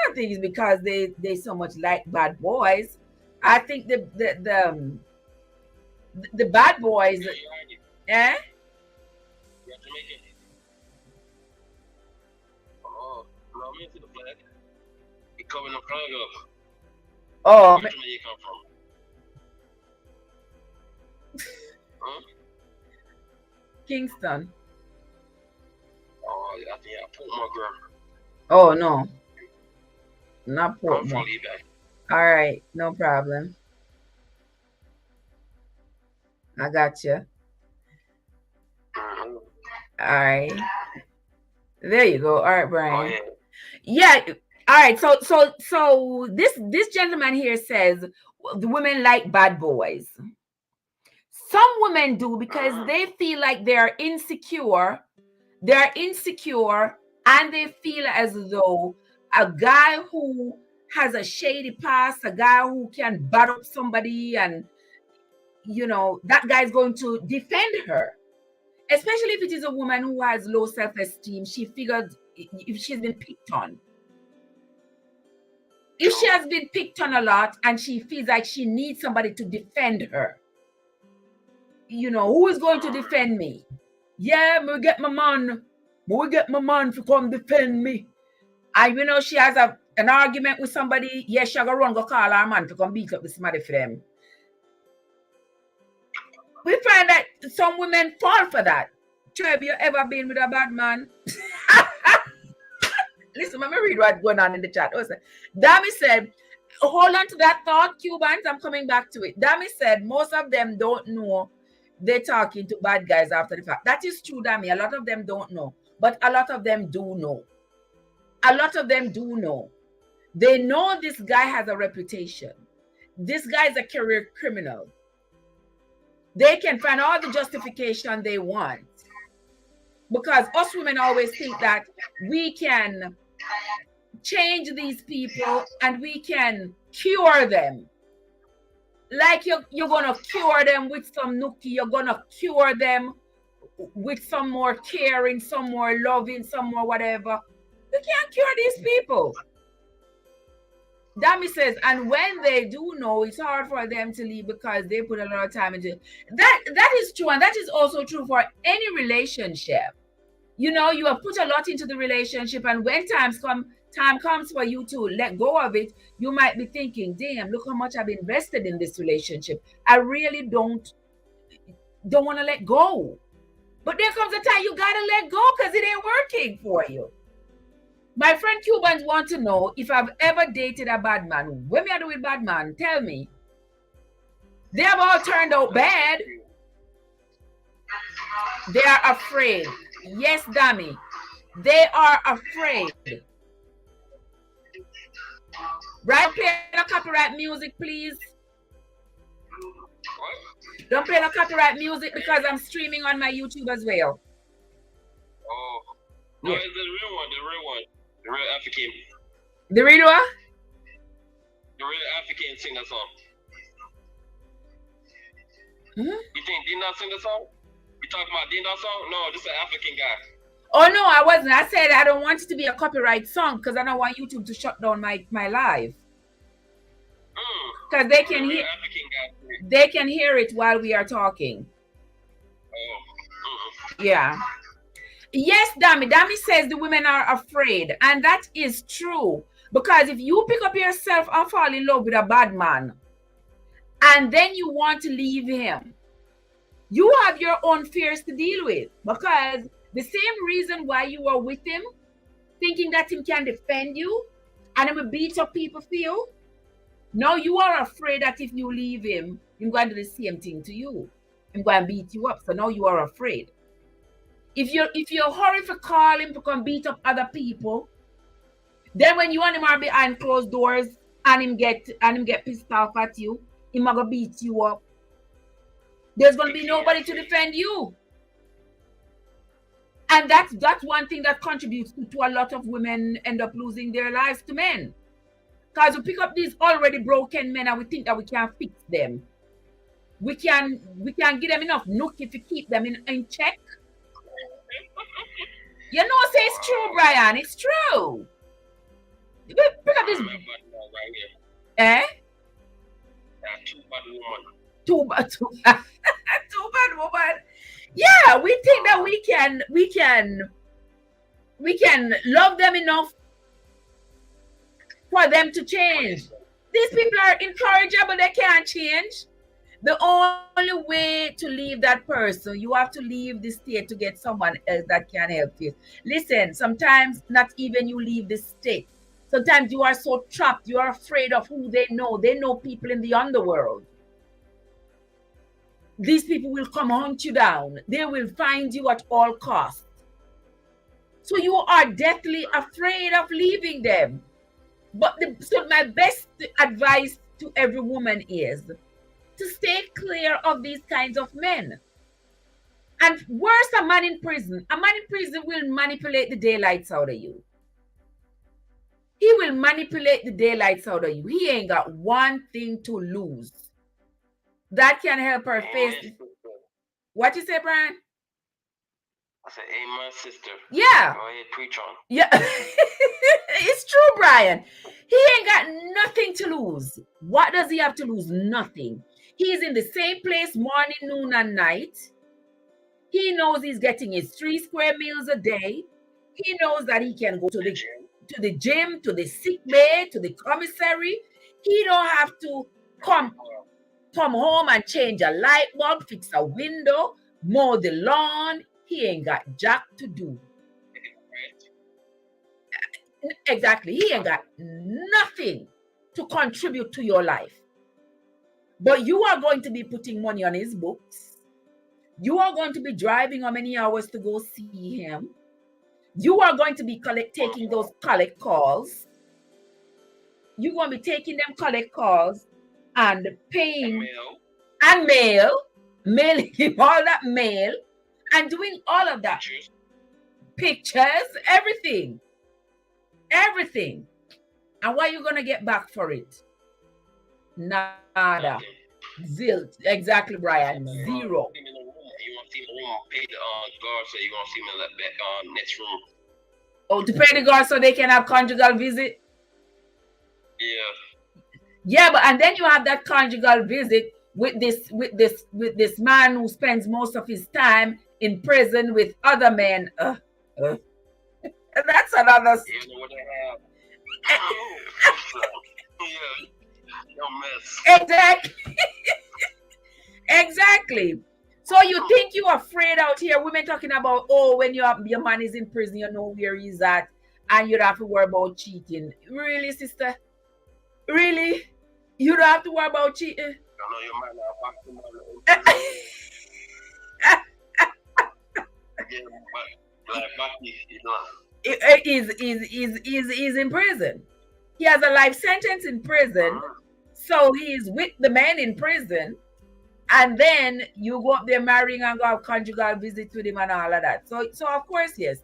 don't think it's because they so much like bad boys. I think the bad boys. Yeah, Eh? you have to make it. Oh, no, I'm into the flag. You covering the flag up. Oh, Where you come from? Huh? Kingston. Oh, I think I put my girl. Oh no, not I'm from Portmore. Levi. All right, no problem. I got you. Mm-hmm. All right, there you go. All right, Oh Brian. yeah. Yeah. All right. So this gentleman here says the women like bad boys. Some women do because they feel like they're insecure. They're insecure and they feel as though a guy who has a shady past, a guy who can butt up somebody, and that guy's going to defend her. Especially if it is a woman who has low self-esteem. She figures if she's been picked on. If she has been picked on a lot and she feels like she needs somebody to defend her, who is going to defend me? Yeah, me get my man to come defend me. And she has an argument with somebody. Yes, she go run, go call her man to come beat up the somebody for them. We find that some women fall for that. Trev, you ever been with a bad man? Listen, let me read what's going on in the chat. Dami said, hold on to that thought, Cubans. I'm coming back to it. Dami said, most of them don't know they're talking to bad guys after the fact. That is true, Dami. A lot of them don't know. But a lot of them do know. A lot of them do know. They know this guy has a reputation. This guy is a career criminal. They can find all the justification they want. Because us women always think that we can change these people and we can cure them. Like you're going to cure them with some nookie. You're going to cure them with some more caring, some more loving, some more whatever. You can't cure these people. Dami says, and when they do know, it's hard for them to leave because they put a lot of time into it. That is true, and that is also true for any relationship. You have put a lot into the relationship, and when time comes for you to let go of it, you might be thinking, damn, look how much I've invested in this relationship. I really don't want to let go. But there comes a time you got to let go because it ain't working for you. My friend Cubans want to know if I've ever dated a bad man. When me I do with bad man, tell me. They have all turned out bad. They are afraid. Yes, Dami. They are afraid. Right? Play no copyright music, please. What? Don't play no copyright music because I'm streaming on my YouTube as well. Oh. No, yeah. It's the real one. The real African. The real what? The real African sing the song. Hmm? You think Dina sing the song? You talking about Dina song? No, this is an African guy. Oh no, I wasn't. I said I don't want it to be a copyright song because I don't want YouTube to shut down my live. Because they can hear. They can hear it while we are talking. Oh. Yeah. Yes, Dami. Dami says the women are afraid. And that is true. Because if you pick up yourself and fall in love with a bad man, and then you want to leave him, you have your own fears to deal with. Because the same reason why you are with him, thinking that him can defend you, and he will beat up people for you, now you are afraid that if you leave him, he's going to do the same thing to you. He's going to beat you up. So now you are afraid. If you're hurry to call him to come beat up other people, then when you and him are behind closed doors and him get pissed off at you, he might go beat you up. There's gonna be nobody to defend you. And that's one thing that contributes to a lot of women end up losing their lives to men. Because we pick up these already broken men and we think that we can fix them. We can give them enough nookie to keep them in check. You know, say it's true, Brian. It's true. We pick up this. Eh? Too bad woman. Yeah, we think that we can love them enough for them to change. These people are incorrigible, they can't change. The only way to leave that person, you have to leave the state to get someone else that can help you. Listen, sometimes not even you leave the state. Sometimes you are so trapped, you are afraid of who they know. They know people in the underworld. These people will come hunt you down. They will find you at all costs. So you are deathly afraid of leaving them. But so my best advice to every woman is to stay clear of these kinds of men. And worse, a man in prison. A man in prison will manipulate the daylights out of you. He will manipulate the daylights out of you. He ain't got one thing to lose. That can help her face. What you say, Brian? I said, amen, sister. Yeah. Go ahead, preach on. Yeah. It's true, Brian. He ain't got nothing to lose. What does he have to lose? Nothing. He's in the same place morning, noon, and night. He knows he's getting his 3 square meals a day. He knows that he can go to the to the gym, to the sick bay, to the commissary. He don't have to come home and change a light bulb, fix a window, mow the lawn. He ain't got jack to do. Exactly. He ain't got nothing to contribute to your life. But you are going to be putting money on his books. You are going to be driving how many hours to go see him. You are going to be taking those collect calls. You're going to be taking them collect calls and paying and mailing him all that mail and doing all of that. Pictures, everything. Everything. And what are you going to get back for it? Nada. Zilch. Exactly, Brian. Zero. You want to see the room, pay the guard, so you want to see me in that next room. Oh, to pay the guard so they can have conjugal visit? Yeah. Yeah, but and then you have that conjugal visit with this man who spends most of his time in prison with other men. And that's another. You know what they have? Yeah, no mess. Exactly. Exactly. So you think you're afraid out here? Women talking about, oh, when your man is in prison, you know where he's at, and you don't have to worry about cheating. Really, sister? Really? You don't have to worry about cheating? I know your man now. He's in prison. He has a life sentence in prison. So he's with the man in prison. And then you go up there marrying and go have conjugal visit with him and all of that. So of course, yes.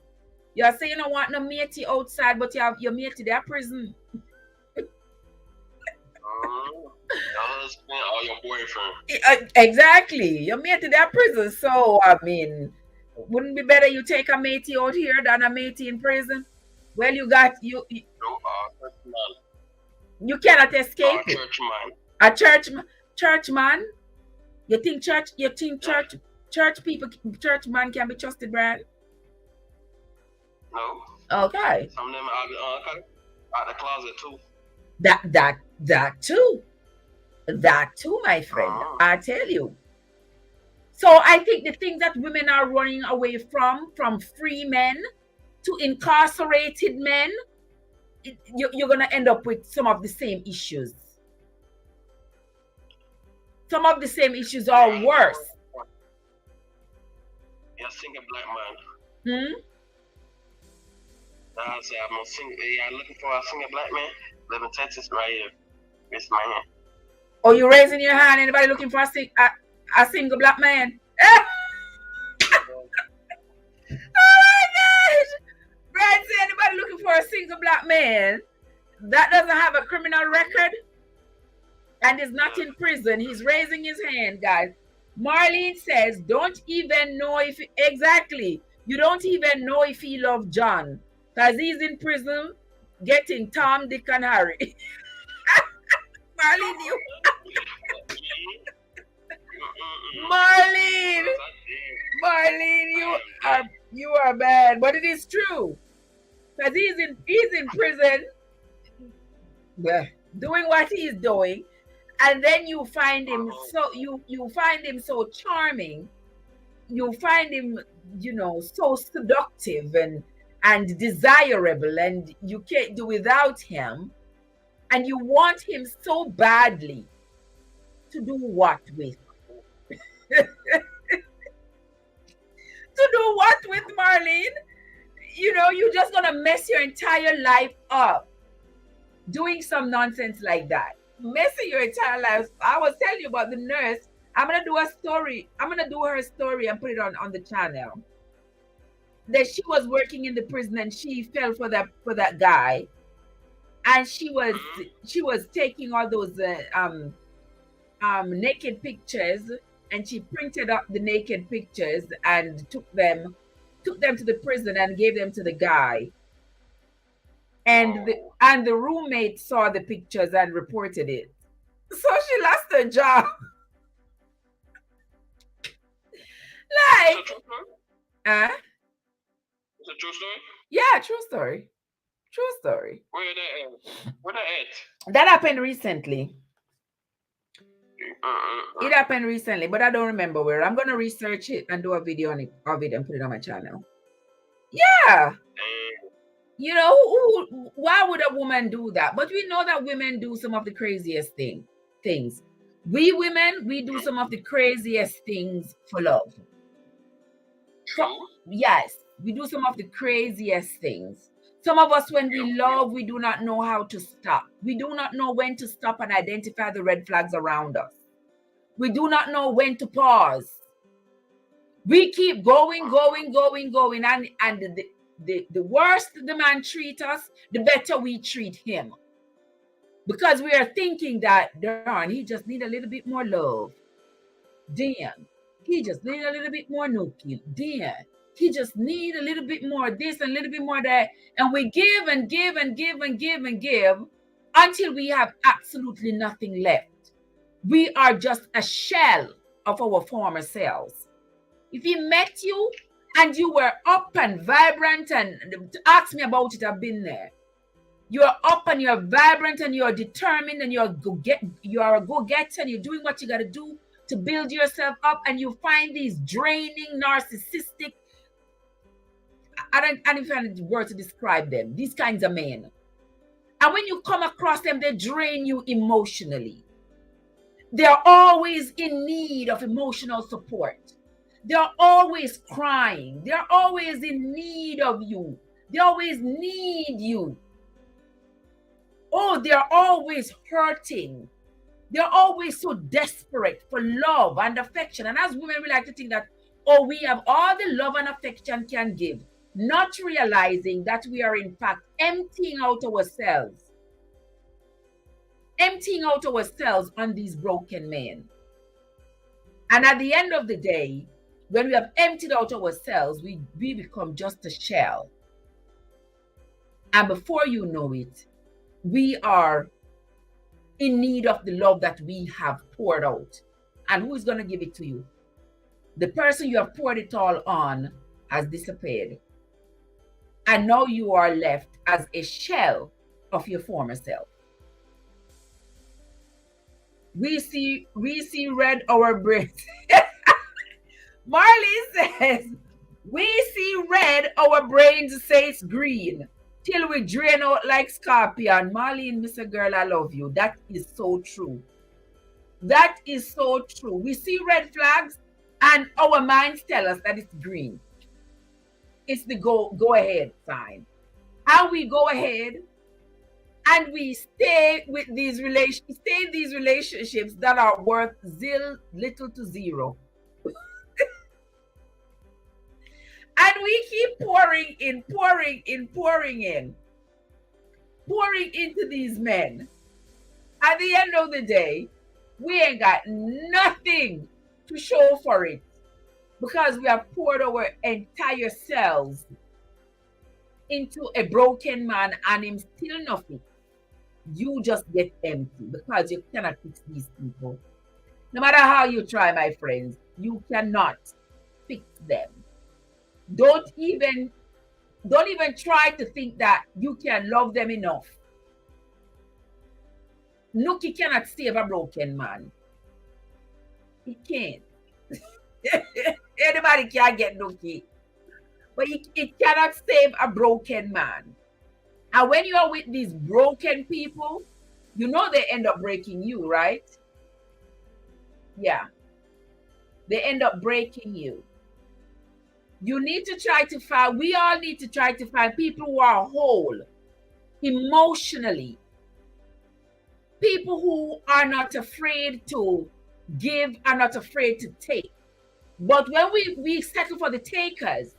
You're saying you don't want no matey outside, but you have your matey there prison. Your husband or your boyfriend. Exactly. Your matey there prison. So, I mean, wouldn't it be better you take a matey out here than a matey in prison? Well, you got you you cannot escape it. A church man. You think church people, church man can be trusted, Brad? No. Okay. Some of them out the closet too. That too, my friend. I tell you. So I think the things that women are running away from free men to incarcerated men, you're gonna end up with some of the same issues. Some of the same issues are worse. You're a single black man. I say I'm a single. Yeah, looking for a single black man. Live in Texas, right here. It's my hand. Oh, you raising your hand? Anybody looking for a single black man? Oh my gosh! Brad said, anybody looking for a single black man that doesn't have a criminal record and is not in prison? He's raising his hand, guys. Marlene says, don't even know if exactly. You don't even know if he loved John because he's in prison getting Tom, Dick, and Harry. Marlene, you are bad, but it is true because he's in prison, doing what he's doing, and then you find him you find him so charming, you find him so seductive and desirable, and you can't do without him, and you want him so badly to do what with? To do what with, Marlene? You're just gonna mess your entire life up doing some nonsense like that. Messing your entire life. I was telling you about the nurse. I'm gonna do a story. I'm gonna do her story and put it on the channel. That she was working in the prison and she fell for that guy, and she was taking all those naked pictures, and she printed up the naked pictures and took them to the prison and gave them to the guy. And the roommate saw the pictures and reported it. So she lost her job. Like, It's a true story? Yeah, true story. True story. Where that at? Where that at? That happened recently. Uh-uh. It happened recently, but I don't remember where. I'm gonna research it and do a video on it of it and put it on my channel. Yeah. Damn. You know, why would a woman do that? But we know that women do some of the craziest things. We women, we do some of the craziest things for love. True. Yes, we do some of the craziest things. Some of us, when we love, we do not know how to stop. We do not know when to stop and identify the red flags around us. We do not know when to pause. We keep going, and the worse the man treats us, the better we treat him. Because we are thinking that, darn, he just need a little bit more love. Damn, he just need a little bit more nookie. Damn, he just need a little bit more this and a little bit more that. And we give and give and give and give and give until we have absolutely nothing left. We are just a shell of our former selves. If he met you and you were up and vibrant, and ask me about it, I've been there. You're up and you're vibrant and you're determined and you are a go-getter and you're doing what you got to do to build yourself up, and you find these draining, narcissistic, I don't even find the word to describe them, these kinds of men. And when you come across them, they drain you emotionally. They're always in need of emotional support. They're always crying. They're always in need of you. They always need you. Oh, they're always hurting. They're always so desperate for love and affection. And as women, we like to think that, oh, we have all the love and affection can give, not realizing that we are in fact emptying out ourselves. Emptying out ourselves on these broken men. And at the end of the day, when we have emptied out ourselves, we become just a shell. And before you know it, we are in need of the love that we have poured out. And who is going to give it to you? The person you have poured it all on has disappeared. And now you are left as a shell of your former self. We see red our brains. Marley says, we see red, our brains say it's green, till we drain out like scorpion. Marlene, Mr. Girl, I love you. That is so true. That is so true. We see red flags and our minds tell us that it's green. It's the go ahead sign. And we go ahead and we stay with these relationships that are worth little to zero. And we keep pouring into these men. At the end of the day, we ain't got nothing to show for it, because we have poured our entire selves into a broken man and him still nothing. You just get empty because you cannot fix these people. No matter how you try, my friends, you cannot fix them. Don't even try to think that you can love them enough. Nookie cannot save a broken man. He can't. Anybody can get Nookie, but it cannot save a broken man. And when you are with these broken people, you know they end up breaking you, right? Yeah. They end up breaking you. You need to try to find, we all need to try to find people who are whole emotionally. People who are not afraid to give, are not afraid to take. But when we settle for the takers,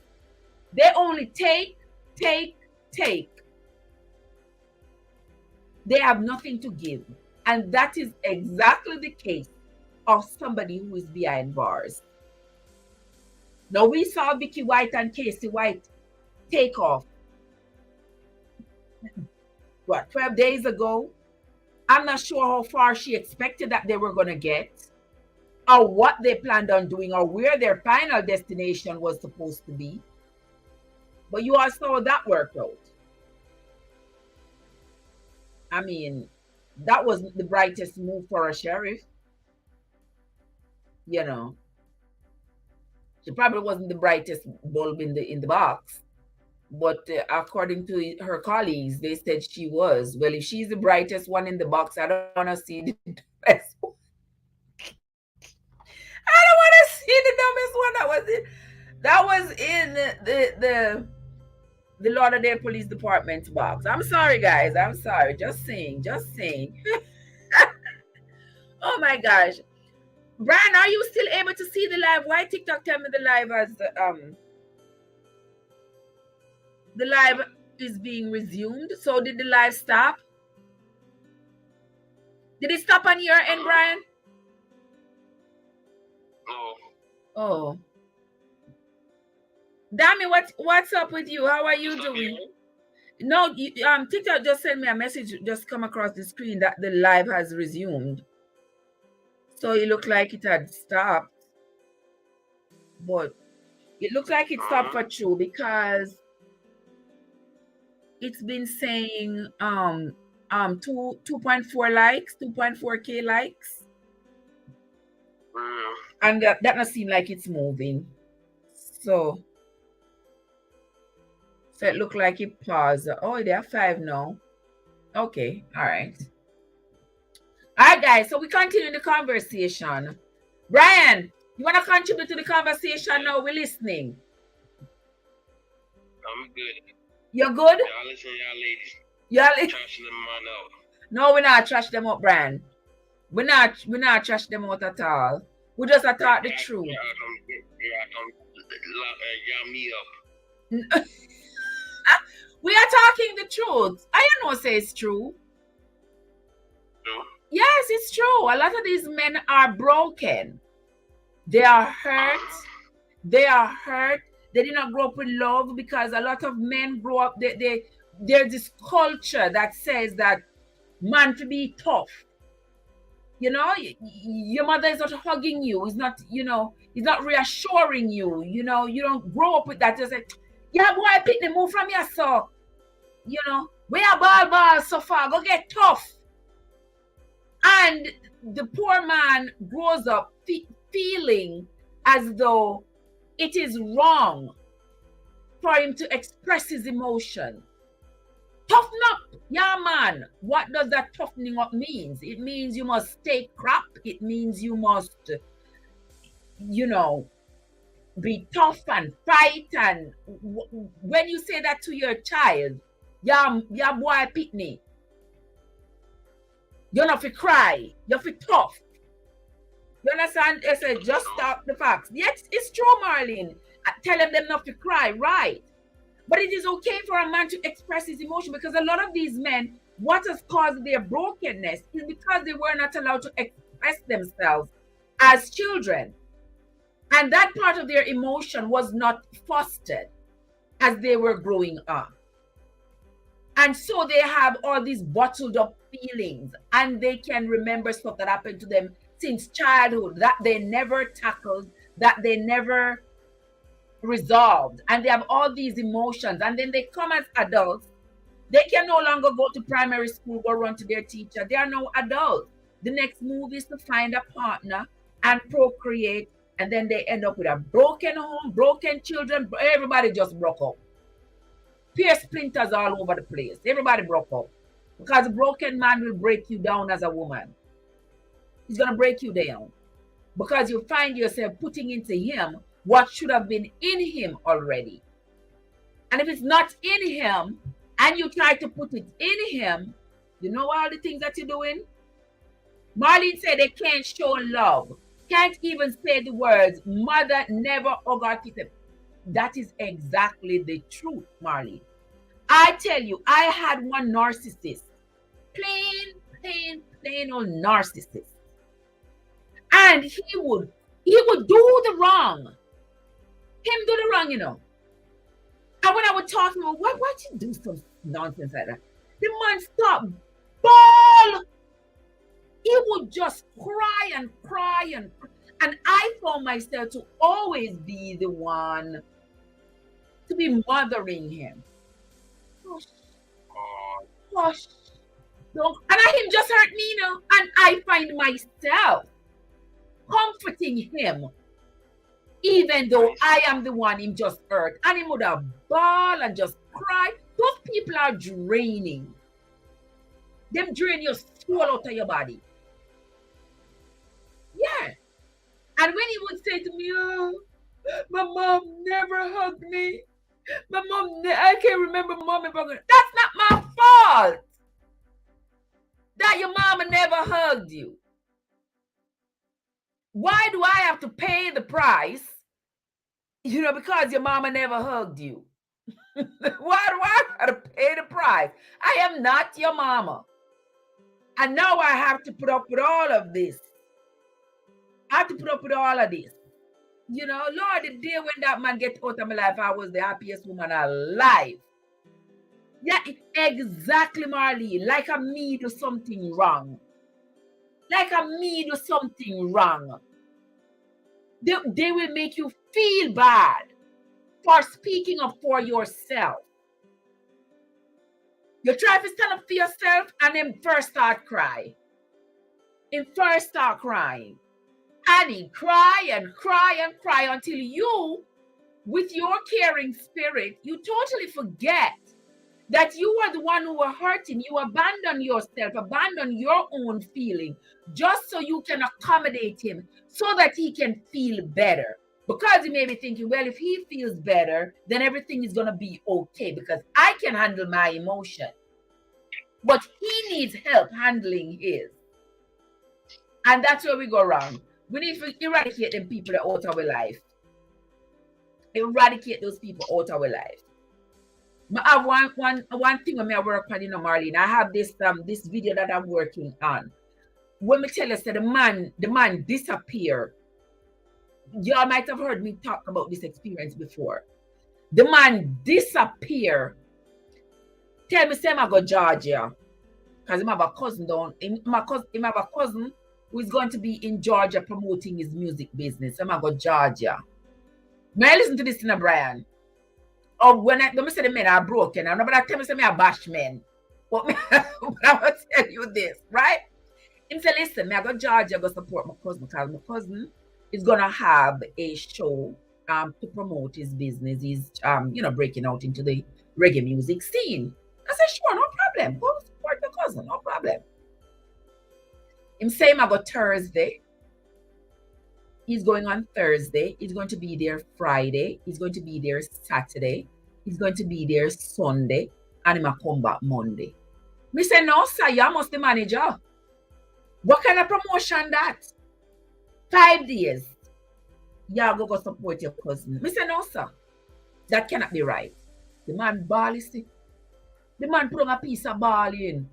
they only take. They have nothing to give. And that is exactly the case of somebody who is behind bars. Now, we saw Vicky White and Casey White take off, 12 days ago. I'm not sure how far she expected that they were going to get, or what they planned on doing, or where their final destination was supposed to be. But you all saw that worked out. I mean, that wasn't the brightest move for a sheriff. You know, she probably wasn't the brightest bulb in the box. But according to her colleagues, they said she was. Well, if she's the brightest one in the box, I don't want to see the best one. I don't want to see the dumbest one that was in the Lauderdale Police Department box. I'm sorry, guys. I'm sorry. Just saying. Just saying. Oh my gosh. Brian, are you still able to see the live? Why TikTok tell me the live is being resumed? So did the live stop? Did it stop on your end, Brian? No. Oh. Dami, what's up with you? How are you doing? No, TikTok just sent me a message, just come across the screen that the live has resumed. So it looked like it had stopped. But it looks like it stopped for true because it's been saying 2.4 likes, 2.4K likes. And that doesn't seem like it's moving. So it looked like it paused. Oh, there are 5 now. Okay, all right. All right, guys, so we continue the conversation. Brian, you want to contribute to the conversation now? We're listening. I'm good. You're good? Y'all listen, y'all ladies. Y'all trash them on out. No, we're not trash them up, Brian. We're not trash them out at all. We just talk the truth. Y'all me up. We are talking the truth. I don't know say it's true. True? Yes, it's true. A lot of these men are broken. They are hurt. They are hurt. They did not grow up with love because a lot of men grow up, there's this culture that says that man to be tough. You know, your mother is not hugging you. It's not, it's not reassuring you. You know, you don't grow up with that. Just like, yeah, boy, pick the move from here, so, we are ball so far. Go get tough. And the poor man grows up feeling as though it is wrong for him to express his emotion. Toughen up, yeah, man. What does that toughening up means? It means you must stay crap. It means you must, be tough and fight. And when you say that to your child, yeah, boy, pitney. You're not for cry. You're for tough. You understand? I said, just stop the facts. Yes, it's true, Marlene. Tell them not to cry, right? But it is okay for a man to express his emotion because a lot of these men, what has caused their brokenness is because they were not allowed to express themselves as children. And that part of their emotion was not fostered as they were growing up. And so they have all these bottled up feelings and they can remember stuff that happened to them since childhood that they never tackled, that they never resolved. And they have all these emotions. And then they come as adults. They can no longer go to primary school, go run to their teacher. They are now adults. The next move is to find a partner and procreate. And then they end up with a broken home, broken children. Everybody just broke up. Pear splinters all over the place. Everybody broke up. Because a broken man will break you down as a woman. He's going to break you down. Because you find yourself putting into him what should have been in him already. And if it's not in him, and you try to put it in him, you know all the things that you're doing? Marlene said they can't show love. Can't even say the words, mother never hug or kiss him. That is exactly the truth, Marlene. I tell you, I had one narcissist. Plain old narcissist. And he would do the wrong. Him do the wrong, And when I would talk to him, why'd you do some nonsense like that? The man stopped, bawl. He would just cry and cry and cry. And I found myself to always be the one to be mothering him. Hush. Hush. Don't, and him just hurt me now. And I find myself comforting him, even though I am the one him just hurt. And he would have bawl and just cry. Those people are draining. Them drain your soul out of your body. Yeah. And when he would say to me, oh, my mom never hugged me. My mom, I can't remember mom ever hugged. That's not my fault. That your mama never hugged you. Why do I have to pay the price? You know, because your mama never hugged you. Why do I have to pay the price? I am not your mama. And now I have to put up with all of this. I have to put up with all of this. You know, Lord, the day when that man get out of my life, I was the happiest woman alive. Yeah, exactly, Marlene. Like I me do something wrong. Like I me do something wrong. They will make you feel bad for speaking up for yourself. You try to stand up for yourself and then first start crying. And first start crying. And he cry and cry and cry until you, with your caring spirit, you totally forget that you are the one who were hurting. You abandon yourself, abandon your own feeling, just so you can accommodate him, so that he can feel better. Because he may be thinking, well, if he feels better, then everything is going to be okay because I can handle my emotion. But he needs help handling his. And that's where we go wrong. We need to eradicate them people out of our life. Eradicate those people out of our life. I have one thing when I work on, you know, Marlene. I have this video that I'm working on. When me tell you, say the man disappear. Y'all might have heard me talk about this experience before. The man disappear. Tell me, say I go Georgia, because I have a cousin down. I have a cousin who is going to be in Georgia promoting his music business. I go Georgia. May I listen to this, Brian? Or when I say the men are broken, I'm not going to tell me say I bash men. But I will tell you this, right? Him say, listen, I go Georgia, go support my cousin, because my cousin is gonna have a show to promote his business. He's you know, breaking out into the reggae music scene. I said, sure, no problem. Go support your cousin, no problem. Him say I go Thursday. He's going on Thursday. He's going to be there Friday. He's going to be there Saturday. He's going to be there Sunday. And he'll come back Monday. Me say, no, sir, you must the manager. What kind of promotion that? 5 days. Y'all go support your cousin. Me say, no, sir. That cannot be right. The man ball is sick. The man put on a piece of ball in.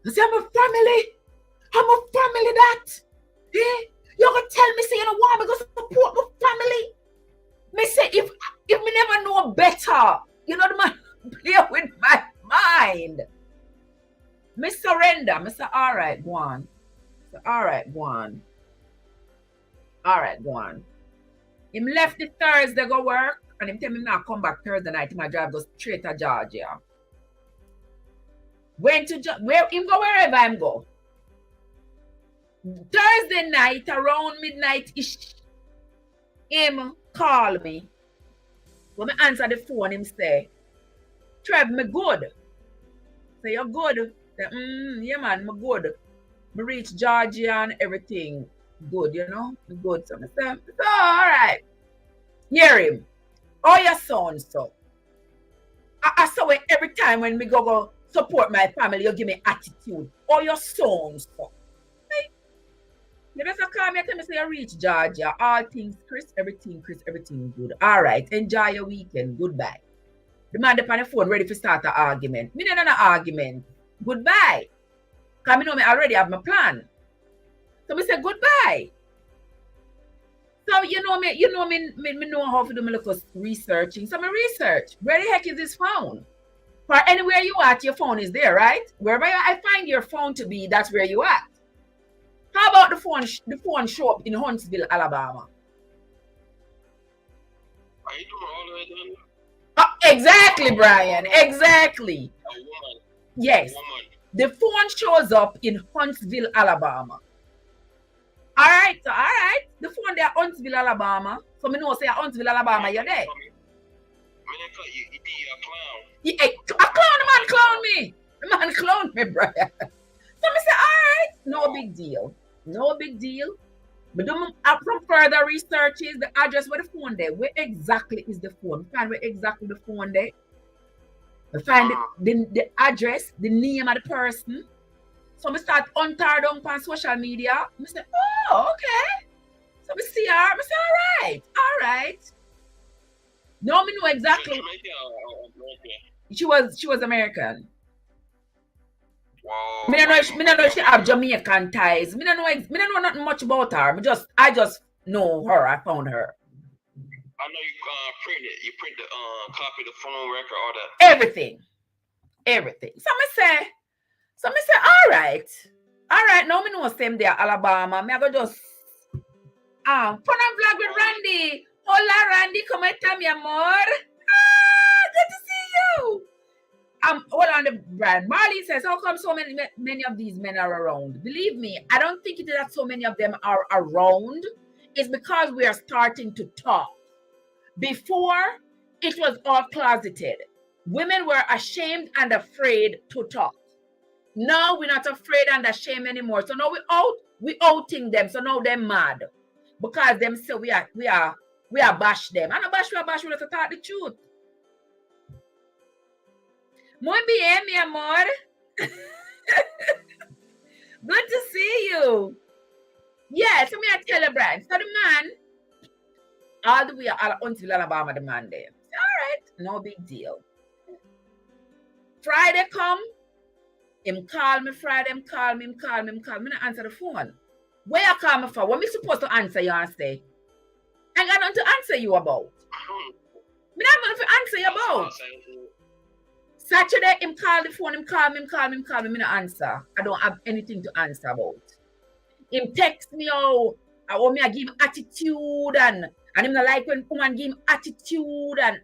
I say, I'm a family. I'm a family that. Eh? You're going to tell me, say, you don't want me to support my family? Me say, if me never know better, you know, the man play with my mind. Me surrender. Me say, all right, go on. So, all right, go on. All right, go on. Him left the Thursday go work, and him tell me now come back Thursday night. Him drive go straight to Georgia. Went to where him go wherever him go. Thursday night around midnight-ish, him call me. When I answer the phone, him say, Trev, me good. Say, you're good? Say, yeah man, me good. Me reach Georgia and everything good, you know? Me good. So I say, so, all right. Hear him. Oh, your son, so. I saw it every time when me go support my family, you give me attitude. Oh, your son, so. You just call me and tell me say you reach Georgia. All things Chris, everything good. All right, enjoy your weekend. Goodbye. The man on the phone ready to start an argument. Me not an argument. Goodbye. Because I know me already have my plan. So me say goodbye. So you know me know how to do my little researching. So my research. Where the heck is this phone? For anywhere you at, your phone is there, right? Wherever I find your phone to be, that's where you at. How about the phone show up in Huntsville, Alabama? Are you doing all the way down Exactly, Brian. Exactly. A woman. Yes. A woman. The phone shows up in Huntsville, Alabama. All right. The phone there, Huntsville, Alabama. So me know say Huntsville, Alabama, you're there. You A clown man clown me. The man clown me, Brian. So me say, all right, no big deal. No big deal. But from further researches, the address where the phone there, where exactly is the phone? Find where exactly the phone there. Find the address, the name of the person. So I start untar down on social media. I say, oh, okay. So I see her. I say, all right. No, me know exactly. She was American. Wow. Me don't know she have Jamaican ties. Me don't know nothing much about her. I just know her. I found her. I know you print the copy the phone record, all that. Everything. So me say, all right. Now me know same there, Alabama. Me I go just fun and vlog with Randy. Hola, Randy, come and tell me amor. Good to see you. Hold on the brand. Marley says, how come so many of these men are around? Believe me, I don't think it is that so many of them are around. It's because we are starting to talk. Before, it was all closeted. Women were ashamed and afraid to talk. Now we're not afraid and ashamed anymore. So now we outing them. So now they're mad because them say we are bash them. I don't bash we have to talk the truth. Muy bien, mi amor. Good to see you. Yeah, so me I tell you, Brian. So the man, all the way until Alabama, the man there. All right, no big deal. Friday come, him call me Friday, him call me. Me not answer the phone. Where you call me for? What me supposed to answer you and say? I got nothing to answer you about. Me not going to answer you about. Saturday, him call the phone, him call me, me not answer. I don't have anything to answer about. Him text me, I want me to give him attitude and him not like when woman give him attitude and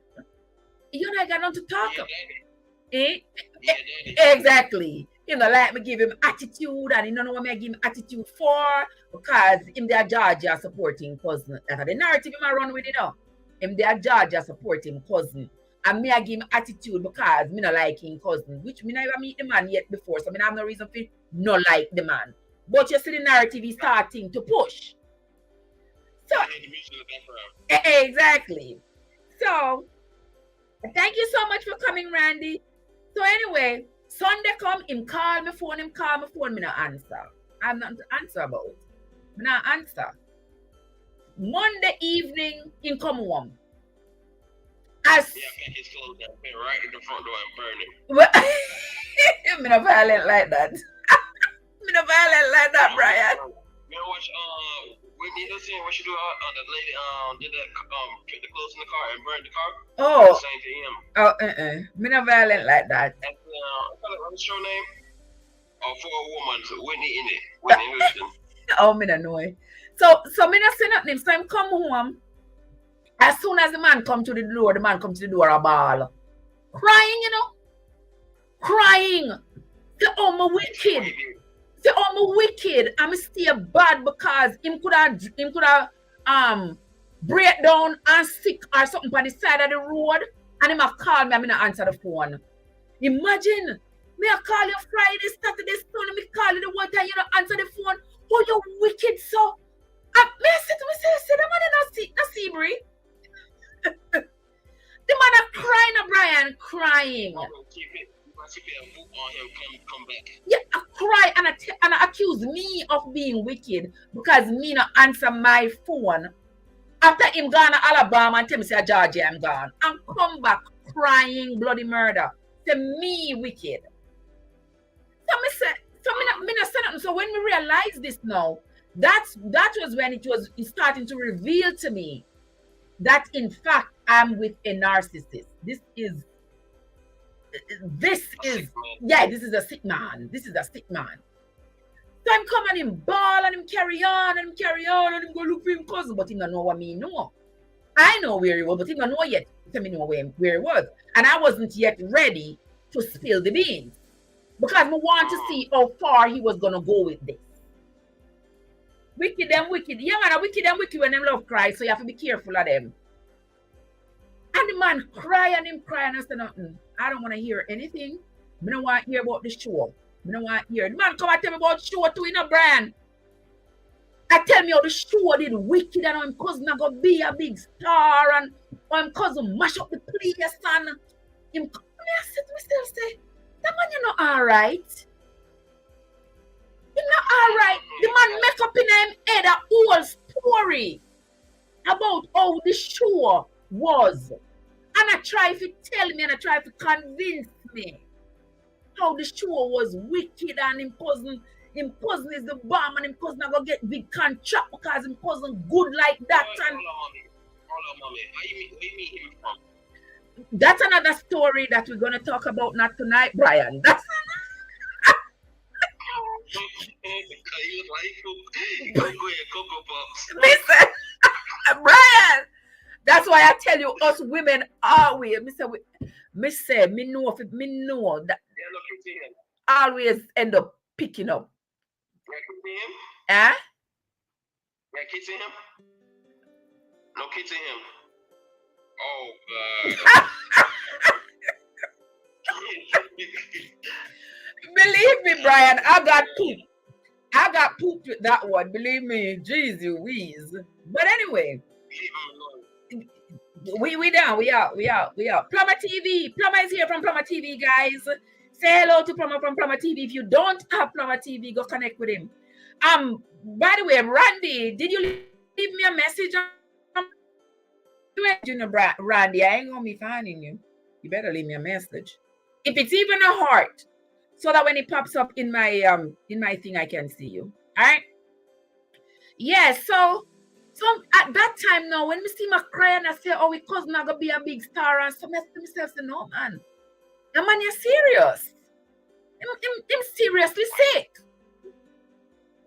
you know I got nothing to talk about. Exactly. Him not like me give him attitude and he don't know what me give him attitude for because him there Georgia supporting cousin. That's the narrative him run with it now. Him there Georgia supporting cousin. And me I give him attitude because me not like him cousin, which me never meet the man yet before, so me have no reason for not like the man. But you see the narrative is starting to push. So exactly. So thank you so much for coming, Randy. So anyway, Sunday come, him call me phone, me not answer. I'm not to answer about. Me not answer. Monday evening, him come home. His clothes that been right in the front door and burning. I'm not violent like that. I'm not violent like that, Brian. You know what? Whitney Houston, what she do? The lady did that put the clothes in the car and burned the car. Oh. Same to him. I'm not violent like that. That's what's your name? For a woman, so Whitney in it. Whitney Houston. Oh, me don't know. So me not say nothing. So I come home. As soon as the man come to the door, a ball. Crying, you know? Crying. Say, oh, my wicked. Say, oh, my wicked. I'm still bad because him could have break down and sick or something on the side of the road and him have called me and me not answer the phone. Imagine, me I call you Friday, Saturday, Sunday, me call you the one time you don't answer the phone. Oh, you wicked, so. Me say to myself, say, the man not see, Brie. The man are crying, Brian, crying. Yeah, I cry and I accuse me of being wicked because me not answer my phone after him gone to Alabama and tell me say Georgia I'm gone and come back crying bloody murder. Say me wicked. So me not say nothing. So when we realize this now, that was when it starting to reveal to me that in fact I'm with a narcissist. This is a sick man. This is a sick man. So I'm coming him ball and him carry on and him go look for him cousin, but he don't know what me know. I know where he was, but he don't know yet. Tell me know where he was. And I wasn't yet ready to spill the beans. Because I want to see how far he was gonna go with this. Wicked them wicked. Yeah, man, wicked them wicked when them love cry, so you have to be careful of them. And the man cry and him cry and I said nothing. I don't want to hear anything. I don't want to hear about the show. I don't want to hear. The man come and tell me about the show too in a brand. I tell me how the show did wicked and how him cousin gonna be a big star and how him cousin mash up the place and him. I said to myself, say, that man you not alright. You're not alright. The man make up in him head a whole story about how the show was. And I try to tell me and I try to convince me how the show was wicked and him cousin is the bomb and him cousin gonna get big contract because him cousin good like that. And Hold on, mommy. Where you meet him from? that's another story that we're gonna talk about not tonight, Brian. That's listen, Brian. That's why I tell you, us women are we. Me say, me know that always end up picking up. Eh? Yeah, kissing him? No kissing him. Oh, Believe me, Brian, I got pooped. I got pooped with that one. Believe me, jeez, Louise. But anyway, we down. We out. Plumber TV. Plumber is here from Plumber TV, guys. Say hello to Plumber from Plumber TV. If you don't have Plumber TV, go connect with him. By the way, Randy, did you leave me a message? Randy, I ain't gonna be finding you. You better leave me a message. If it's even a heart, so that when it pops up in my thing, I can see you. All right. Yeah. So at that time now, when me see my crying, I say, "Oh, his cousin not gonna be a big star," and so I to myself, say, "No, man, the man, you're serious. Him seriously sick."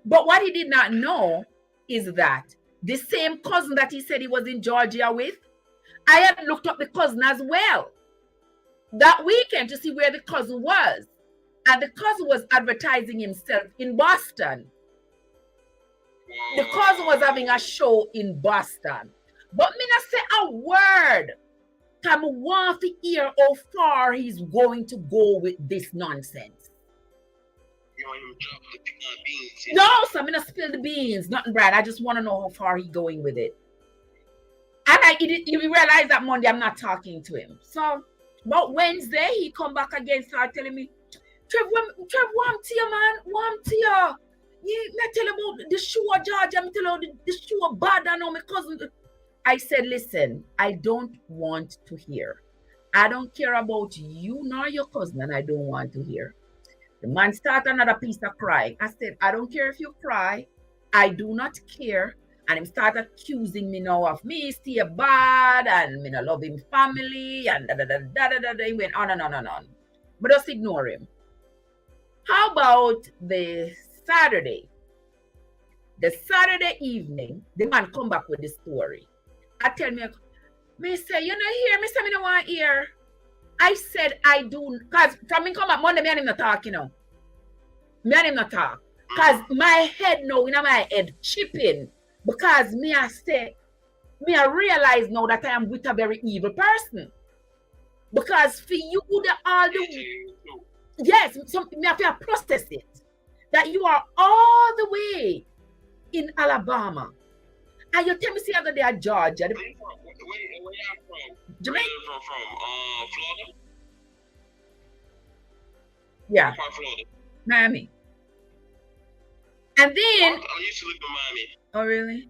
But what he did not know is that the same cousin that he said he was in Georgia with, I had looked up the cousin as well that weekend to see where the cousin was. And the cousin was advertising himself in Boston. The cousin was having a show in Boston. But me not say a word. Come want to hear how far he's going to go with this nonsense. You want him to drop the beans? No, so I'm gonna spill the beans. Nothing, Brad. I just want to know how far he's going with it. And you realize that Monday I'm not talking to him. So, but Wednesday he come back again, start telling me, Trev, warm to you, man. Warm to you. Me tell you about the show, George. I'm telling you the show bad. I know my cousin. I said, listen, I don't want to hear. I don't care about you nor your cousin, and I don't want to hear. The man start another piece of crying. I said, I don't care if you cry. I do not care. And him start accusing me now of me stay bad and me not love him family and da. He went on and on and on. But just ignore him. How about the Saturday? The Saturday evening, the man come back with the story. I tell me say, you know here, me say me don't want to hear. I said I do, because from me come back Monday, me and him not talk, you know. Me and him not talk. Because my head now, you know, my head chipping. Because me I realize now that I am with a very evil person. Because for you, yes, so me have to process it. That you are all the way in Alabama. And you tell me the other day at Georgia. Where you from? Jamaica. From Florida? Yeah. From Florida. Miami. And then I used to live in Miami. Oh really?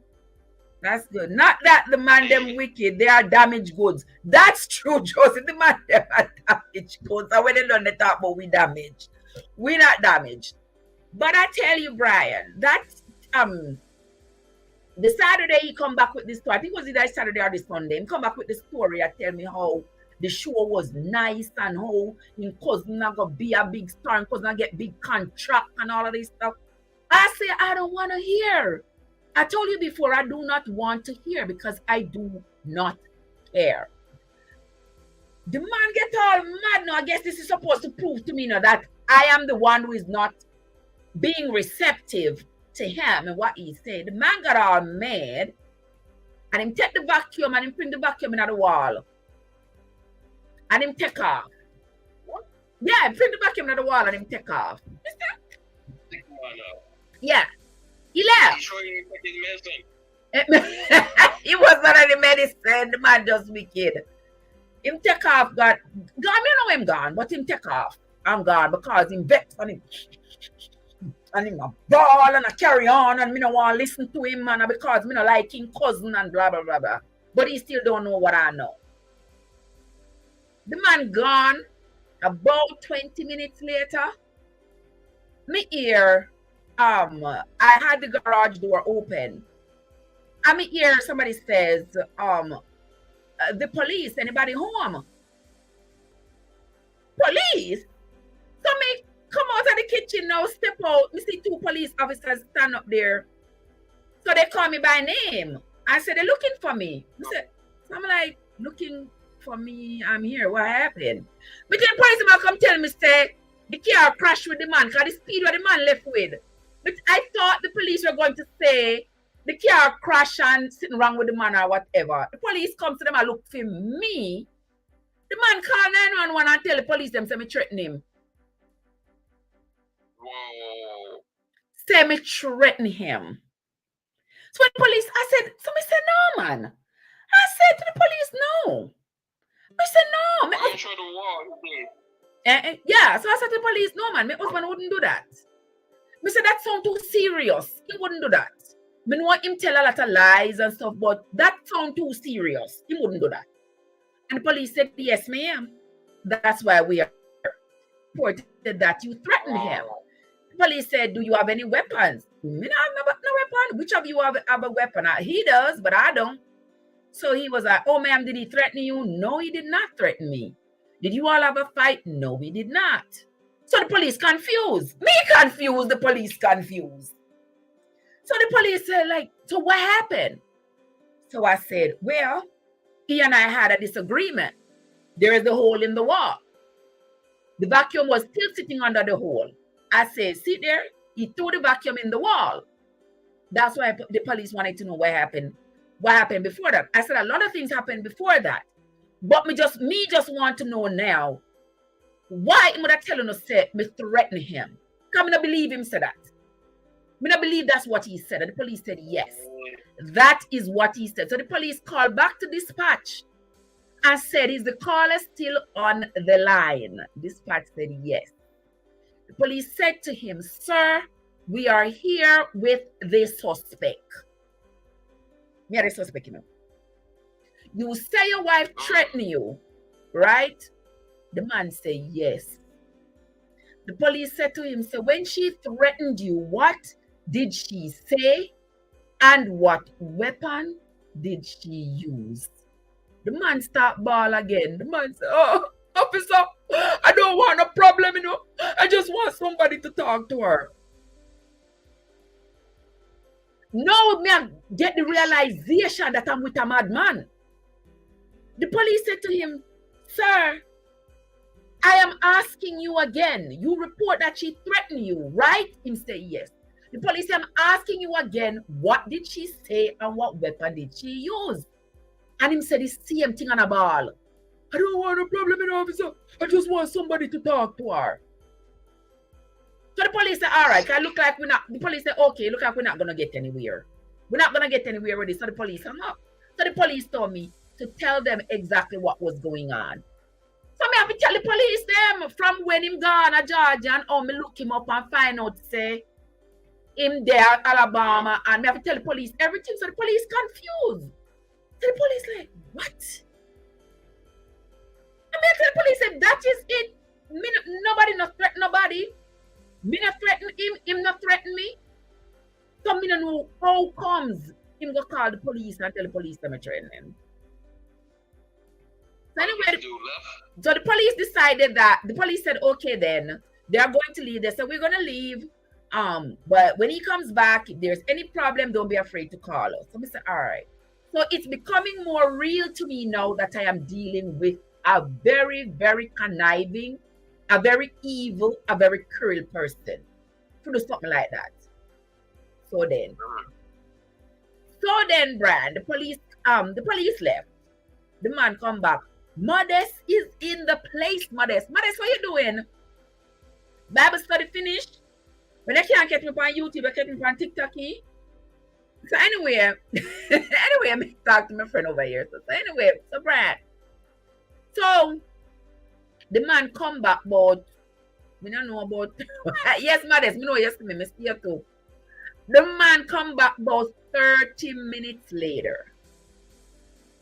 That's good. Not that the man them wicked, they are damaged goods. That's true, Joseph. The man them are damaged goods. And when they done the talk about we damaged. We're not damaged. But I tell you, Brian, that the Saturday he come back with this story. I think it was either Saturday or the Sunday. He come back with the story and tell me how the show was nice and how his cousin not gonna be a big star and cousin get big contract and all of this stuff. I say I don't want to hear. I told you before, I do not want to hear because I do not care. The man get all mad now. I guess this is supposed to prove to me now that I am the one who is not being receptive to him and what he said. The man got all mad and him take the vacuum and him bring the vacuum in the wall. And him take off. What? Yeah, him bring the vacuum in the wall and him take off. Yeah. He left. You sure you take his medicine? He was not any medicine. The man just wicked. Him take off, gone. Gone, me know him gone, but him take off. I'm gone because him vex on him. And him a ball and a carry on and me no want to listen to him, man, because me no like him cousin and blah blah blah blah. But he still don't know what I know. The man gone. About 20 minutes later, me hear I had the garage door open. And me hear somebody says, the police, anybody home? Police? So me come out of the kitchen now, step out. Me see two police officers stand up there. So they call me by name. I said, they're looking for me. I said, so I'm like, looking for me, I'm here. What happened? But then police man come tell me, say, the car crashed with the man, because the speed where the man left with. But I thought the police were going to say, the car crashed and sitting wrong with the man or whatever. The police come to them and look for me. The man call 911 and tell the police them, say me threaten him. Whoa. Say me threaten him. So when the police, I said, so me say, no, man. I said to the police, no. I said, no. I'm sure the wall. Yeah, so I said to the police, no, man, my husband wouldn't do that. Me said, that sound too serious. He wouldn't do that. Me know him tell a lot of lies and stuff, but that sound too serious. He wouldn't do that. And the police said, yes, ma'am. That's why we are reported that you threatened him. The police said, do you have any weapons? Me not have no weapon. Which of you have a weapon? He does, but I don't. So he was like, oh, ma'am, did he threaten you? No, he did not threaten me. Did you all have a fight? No, we did not. So the police confused. Me confused, the police confused. So the police said, like, so what happened? So I said, well, he and I had a disagreement. There is a hole in the wall. The vacuum was still sitting under the hole. I said, sit there. He threw the vacuum in the wall. That's why the police wanted to know what happened. What happened before that? I said a lot of things happened before that. But me just want to know now why him would have telling us say me threaten him. Because I don't believe him said that. I don't believe that's what he said. And the police said yes. That is what he said. So the police called back to dispatch and said, is the caller still on the line? Dispatch said yes. The police said to him, sir, we are here with the suspect. Me are the suspect, you know. You say your wife threatened you, right? The man said yes. The police said to him, so when she threatened you, what did she say? And what weapon did she use? The man start bawl again. The man said, oh, officer, I don't want a problem, you know. I just want somebody to talk to her. Now, man, get the realization that I'm with a madman. The police said to him, sir, I am asking you again. You report that she threatened you, right? Him say yes. The police said, I'm asking you again, what did she say and what weapon did she use? And him said the same thing on a ball. I don't want a problem, officer. I just want somebody to talk to her. So the police said, all right, look like we're not, the police said, okay, look like we're not going to get anywhere. We're not going to get anywhere with this. So the police hung up. So the police told me to tell them exactly what was going on. So me have to tell the police them from when him gone to Georgia and how me look him up and find out, say, him there at Alabama, and me have to tell the police everything. So the police confused. So the police like, what? And me tell the police, say, that is it. Me, nobody not threaten nobody. Me not threaten him not threaten me. So me don't know how comes him go call the police and tell the police that me threaten him. So anyway, so the police decided that, the police said, okay then, they are going to leave. They said, we're going to leave. But when he comes back, if there's any problem, don't be afraid to call us. So we said, all right. So it's becoming more real to me now that I am dealing with a very, very conniving a very evil, a very cruel person to do something like that. So then, Brand, the police left. The man come back. Modest is in the place. Modest, what you doing? Bible study finished. When I can't get me on YouTube, I get me on Tictok. So anyway, I'm talk to my friend over here. So anyway, so Brad. So the man come back, but we don't know about yes, Modest, me know yesterday, me see you too. The man come back about 30 minutes later.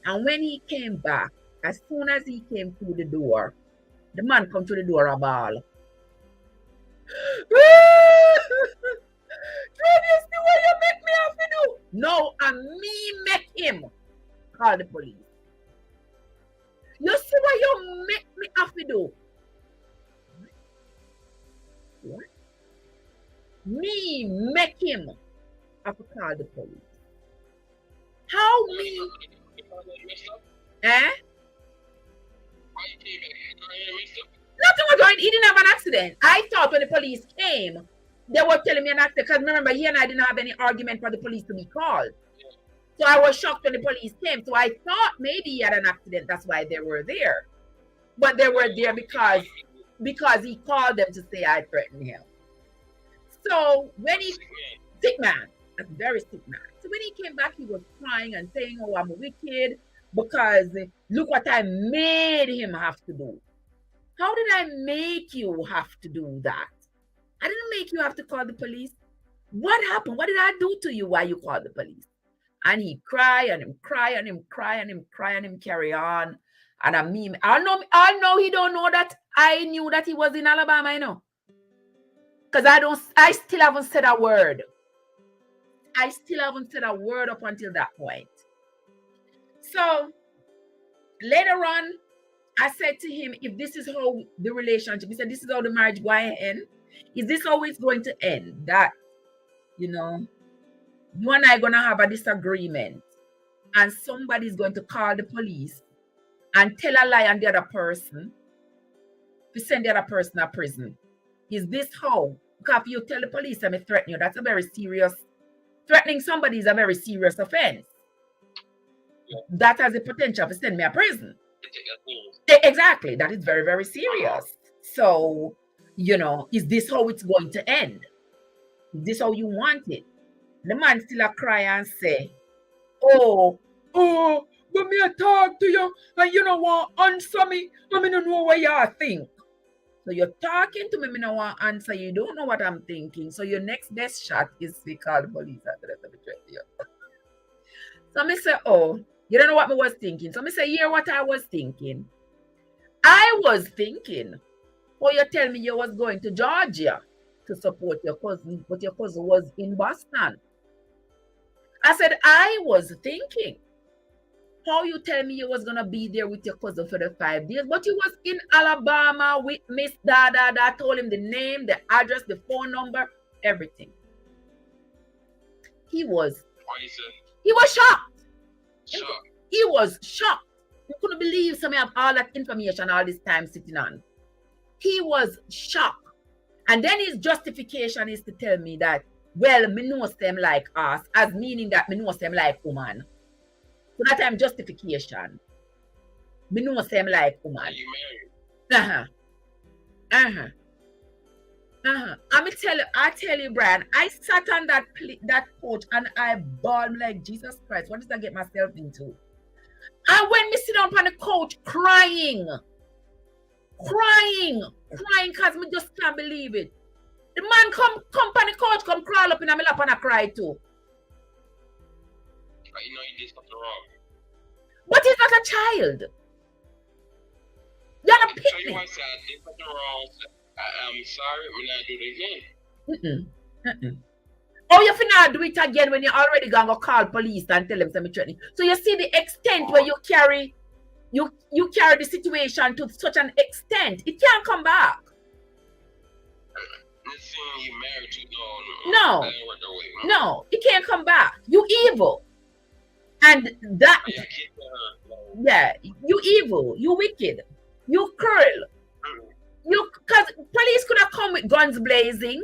And when he came back, as soon as he came through the door, the man come to the door a ball. Trev, you see what you make me have to do? No, and me make him call the police. You see what you make me have to do? What? Me make him have to call the police. How me? Eh? Nothing was going. He didn't have an accident. I thought when the police came, they were telling me an accident. Because remember, he and I didn't have any argument for the police to be called. So I was shocked when the police came. So I thought maybe he had an accident. That's why they were there. But they were there because he called them to say I threatened him. So when he sick man, a very sick man. So when he came back, he was crying and saying, "Oh, I'm wicked because look what I made him have to do." How did I make you have to do that? I didn't make you have to call the police. What happened? What did I do to you while you called the police? And he cry and him cry and him cry and him cry and him carry on. And I know he don't know that I knew that he was in Alabama, you know. Because I still haven't said a word. I still haven't said a word up until that point. So later on, I said to him, if this is how the relationship, he said, this is how the marriage going to end. Is this how it's going to end? That, you know, you and I are going to have a disagreement and somebody's going to call the police and tell a lie on the other person to send the other person to prison. Is this how? Because if you tell the police I'm threatening you, that's a very serious, threatening somebody is a very serious offense. Yeah. That has the potential to send me to prison. Exactly. That is very, very serious. So, you know, is this how it's going to end? Is this how you want it? The man still a cry and say, oh, but me I talk to you and you don't want to answer me. I don't know what you think. So you're talking to me, I don't want to answer. You don't know what I'm thinking. So your next best shot is to call the police after that. So I say, oh, you don't know what I was thinking. So I say, hear what I was thinking. I was thinking, oh, you tell me you was going to Georgia to support your cousin, but your cousin was in Boston. I said, I was thinking, how you tell me you was going to be there with your cousin for the 5 days, but you was in Alabama with Miss Dada. I told him the name, the address, the phone number, everything. He was shocked. He was shocked. He couldn't believe somebody have all that information all this time sitting on. He was shocked. And then his justification is to tell me that, well, me know them like us, as meaning that me know them like woman. So that time justification. Me know them like woman. Are you married? I tell you, Brian, I sat on that couch and I bawled like, Jesus Christ, what did I get myself into? And when me sit down on the couch crying, because me just can't believe it. The man come on the couch, come crawl up in my lap and I cry too. But you know you did something wrong. But he's not a child. You're not picking. So you might say I did something wrong. I'm sorry, I'm not doing it again. Oh, you finna do it again when you're already gonna call police and tell them something threatening. So you see the extent where you carry the situation to such an extent, it can't come back. You married to no, it can't come back. You evil. And that you evil, you wicked, you cruel. Because police could have come with guns blazing.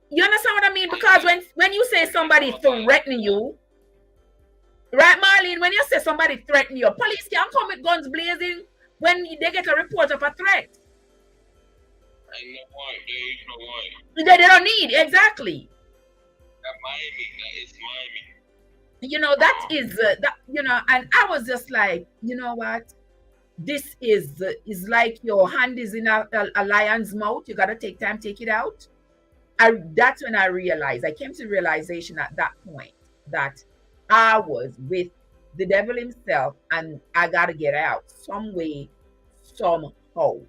You understand what I mean? Because when you say somebody threatening you, right, Marlene, when you say somebody threatening you, police can't come with guns blazing when they get a report of a threat. They don't need, exactly. You know, that is, that, you know, and I was just like, you know what? This is like your hand is in a lion's mouth. You got to take time, take it out. That's when I realized, I came to the realization at that point that I was with the devil himself and I got to get out some way, somehow.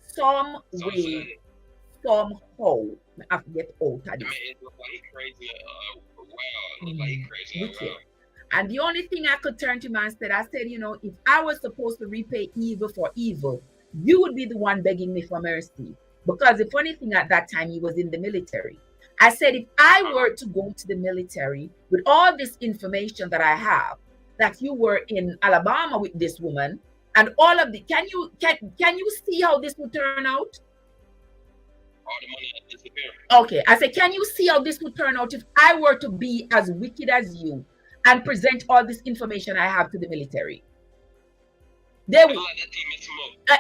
Some way, somehow. I have to get out of this. Wicked. And the only thing I could turn to him and said, I said, you know, if I was supposed to repay evil for evil, you would be the one begging me for mercy. Because the funny thing at that time, he was in the military. I said, if I were to go to the military with all this information that I have, that you were in Alabama with this woman, and all of the, can you see how this would turn out? All the money had disappeared. Okay, I said, can you see how this would turn out if I were to be as wicked as you and present all this information I have to the military? They would,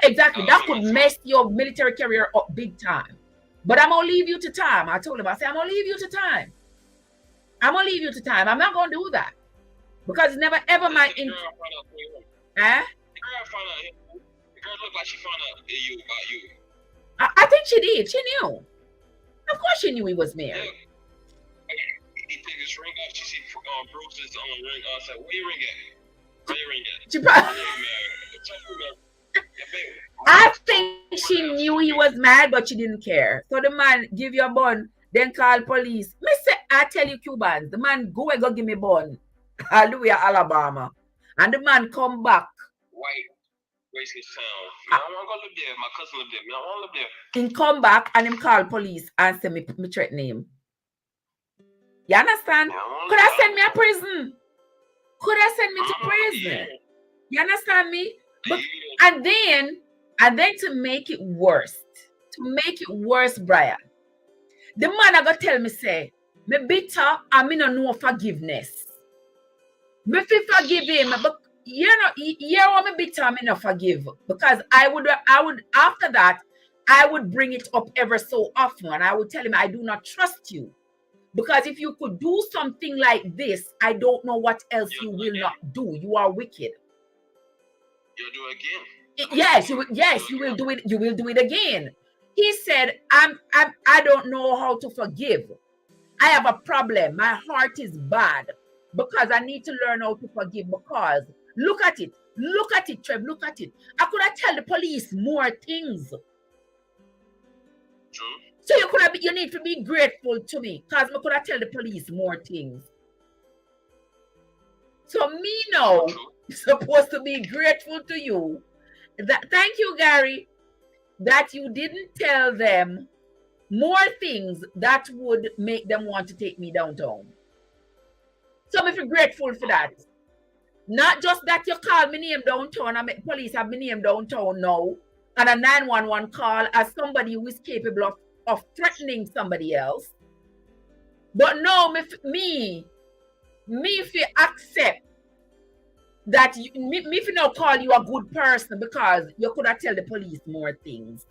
exactly, that could mess your military career up big time. But I'm gonna leave you to time. I told him, I said, I'm gonna leave you to time. I'm gonna leave you to time. I'm not gonna do that because it's never ever my The girl looked like she found out about you. I think she did. She knew. Of course, she knew he was married. Yeah. He took his ring off. She see Bruce's ring. I said, "Where your ring at? Where your ring at?" She probably. I think she knew he was mad, but she didn't care. So the man give you a bun, then call police. Me say, I tell you, Cubans, the man go and go give me bun. Hallelujah, Alabama, and the man come back. White. Racist town. I want to go live there. My cousin lived there. I want to live there. Him come back and him call police and say me threaten him. You understand? Could I send me to prison? Could I send me to prison? You understand me? But, and then to make it worse, Brian, the man I got tell me say, me bitter and me no know forgiveness. Me fi forgive him, but you know me bitter and me no forgive because I would after that I would bring it up ever so often and I would tell him I do not trust you because if you could do something like this, I don't know what else you will not do. You are wicked. You'll do it again. Yes, you will do it. You will do it again. He said, I don't know how to forgive. I have a problem. My heart is bad because I need to learn how to forgive because look at it, Trev, look at it. I could have tell the police more things. True. So you need to be grateful to me because I could have tell the police more things. So me now supposed to be grateful to you. Thank you, Gary, that you didn't tell them more things that would make them want to take me downtown. So I'm grateful for that. Not just that you call me name downtown and make police have me name downtown now and a 911 call as somebody who is capable of threatening somebody else. But no, me if you accept that me if you now call you a good person because you could have tell the police more things,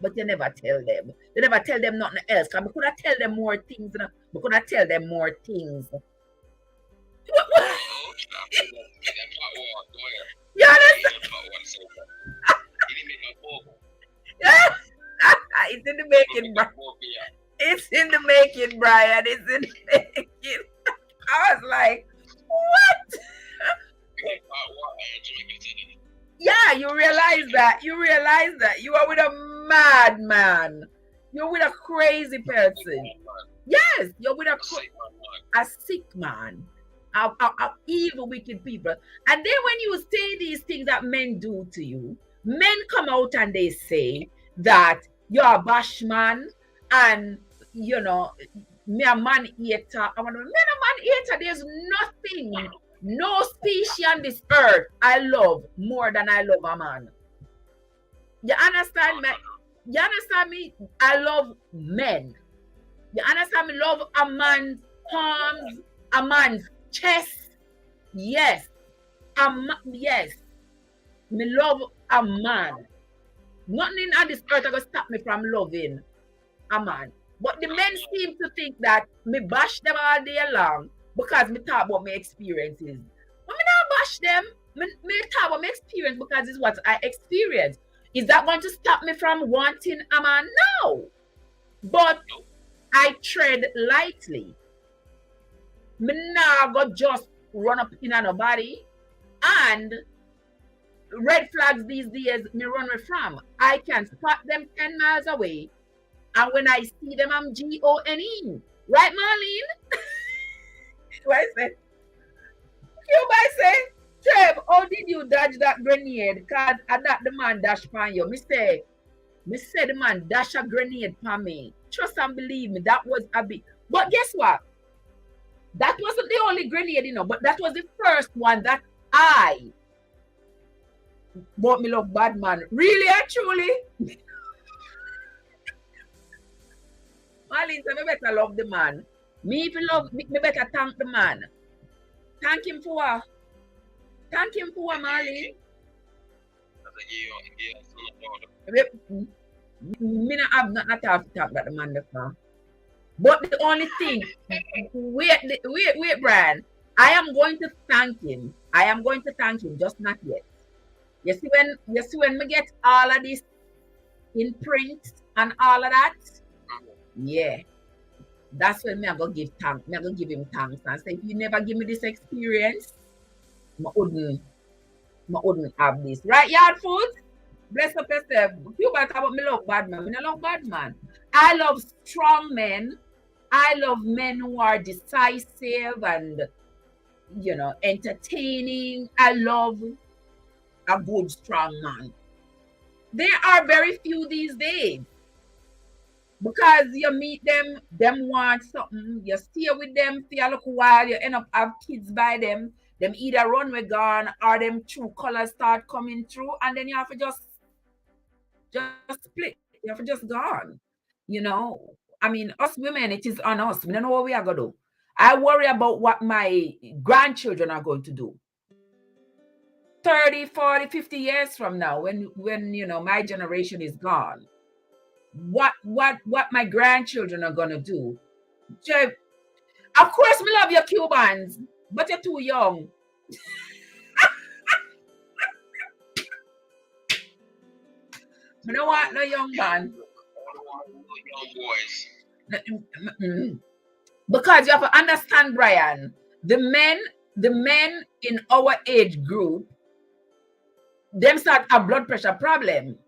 but you never tell them. You never tell them nothing else. Because we could have tell them more things. We could have tell them more things. You understand? It's in the making, Brian. It's in the making, Brian. It's in the making. I was like, what? Yeah, you realize that. You are with a madman. You're with a crazy person. Yes, you're with a sick man. Evil, wicked people. And then when you say these things that men do to you, men come out and they say that you're a bashman and, you know, me a man eater. I want to, man a man eater. There's nothing, no species on this earth I love more than I love a man. You understand me? You understand me? I love men. You understand me? Love a man's palms, a man's chest. Yes. Yes. Me love a man. Nothing on this earth gonna stop me from loving a man. But the men seem to think that me bash them all day long because me talk about my experiences. But me not bash them. Me talk about my experience because it's what I experience. Is that going to stop me from wanting a man? No. But I tread lightly. Me nah go just run up in on nobody. And red flags these days, me run away from. I can spot them 10 miles away. And when I see them, I'm Gone. Right, Marlene? What I say? You might say, Trev, how did you dodge that grenade? Because I that the man dash upon you. Me say the man dash a grenade upon me. Trust and believe me, that was a bit. But guess what? That wasn't the only grenade, but that was the first one that I bought me love bad man. Really and truly. Marlene said, me better love the man. Me if you love me better thank the man. Thank him for what? Thank him for what, Marlene? Me not have nothing to talk about the man before. But the only thing, wait, Brian. I am going to thank him. I am going to thank him, just not yet. You see when we get all of this in print and all of that, yeah. That's when me I go give thanks. Me I go give him thanks and say, if you never give me this experience, I wouldn't have this. Right, yard food? Bless up yourself. You better talk about me love bad man. I love bad man. I love strong men. I love men who are decisive and entertaining. I love a good strong man. There are very few these days. Because you meet them want something, you stay with them for a little while, you end up have kids by them either run with gone or them true colors start coming through, and then you have to just split. You have to just gone. I mean, us women, it is on us. We don't know what we are gonna do. I worry about what my grandchildren are going to do 30, 40, 50 years from now when my generation is gone. What my grandchildren are gonna do. Of course, me love your Cubans, but you're too young. I don't want no young man. Because you have to understand, Brian, the men in our age group, them start a blood pressure problem.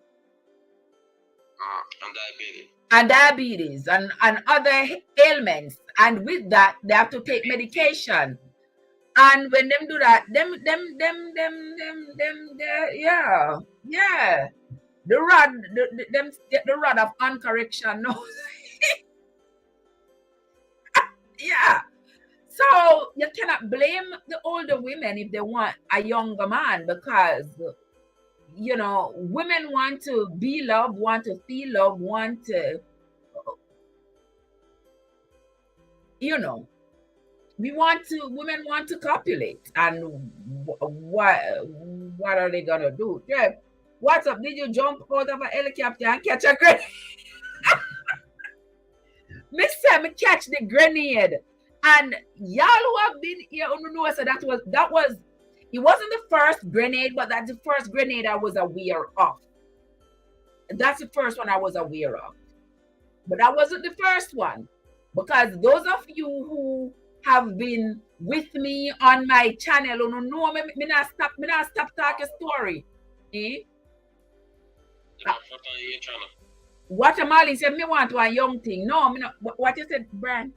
And diabetes and other ailments, and with that they have to take medication, and when them do that, them yeah, the rod of uncorrection. No. Yeah, so you cannot blame the older women if they want a younger man, because women want to be loved, want to feel loved, want to, women want to copulate. And what are they gonna do? Yeah. What's up? Did you jump out of a helicopter and catch a grenade? Me catch the grenade. And y'all who have been here know, so that was it wasn't the first grenade, but that's the first grenade I was aware of. That's the first one I was aware of. But that wasn't the first one. Because those of you who have been with me on my channel, who know me not stop talking story. Eh? What Amali said, me want one young thing. No, me not, what you said, Brian?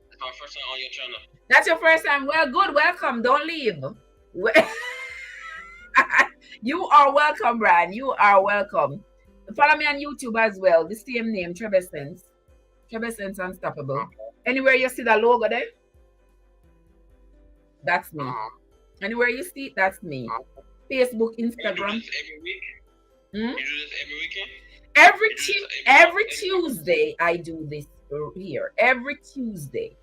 That's my first time on your channel. That's your first time. Well, good. Welcome. Don't leave. You are welcome, Brian. You are welcome. Follow me on YouTube as well. The same name, Trevessence Unstoppable. Okay. Anywhere you see the logo there, that's me. Anywhere you see it, that's me. Facebook, Instagram. Every week? Hmm? You do this every weekend? Every Tuesday I do this here. Every Tuesday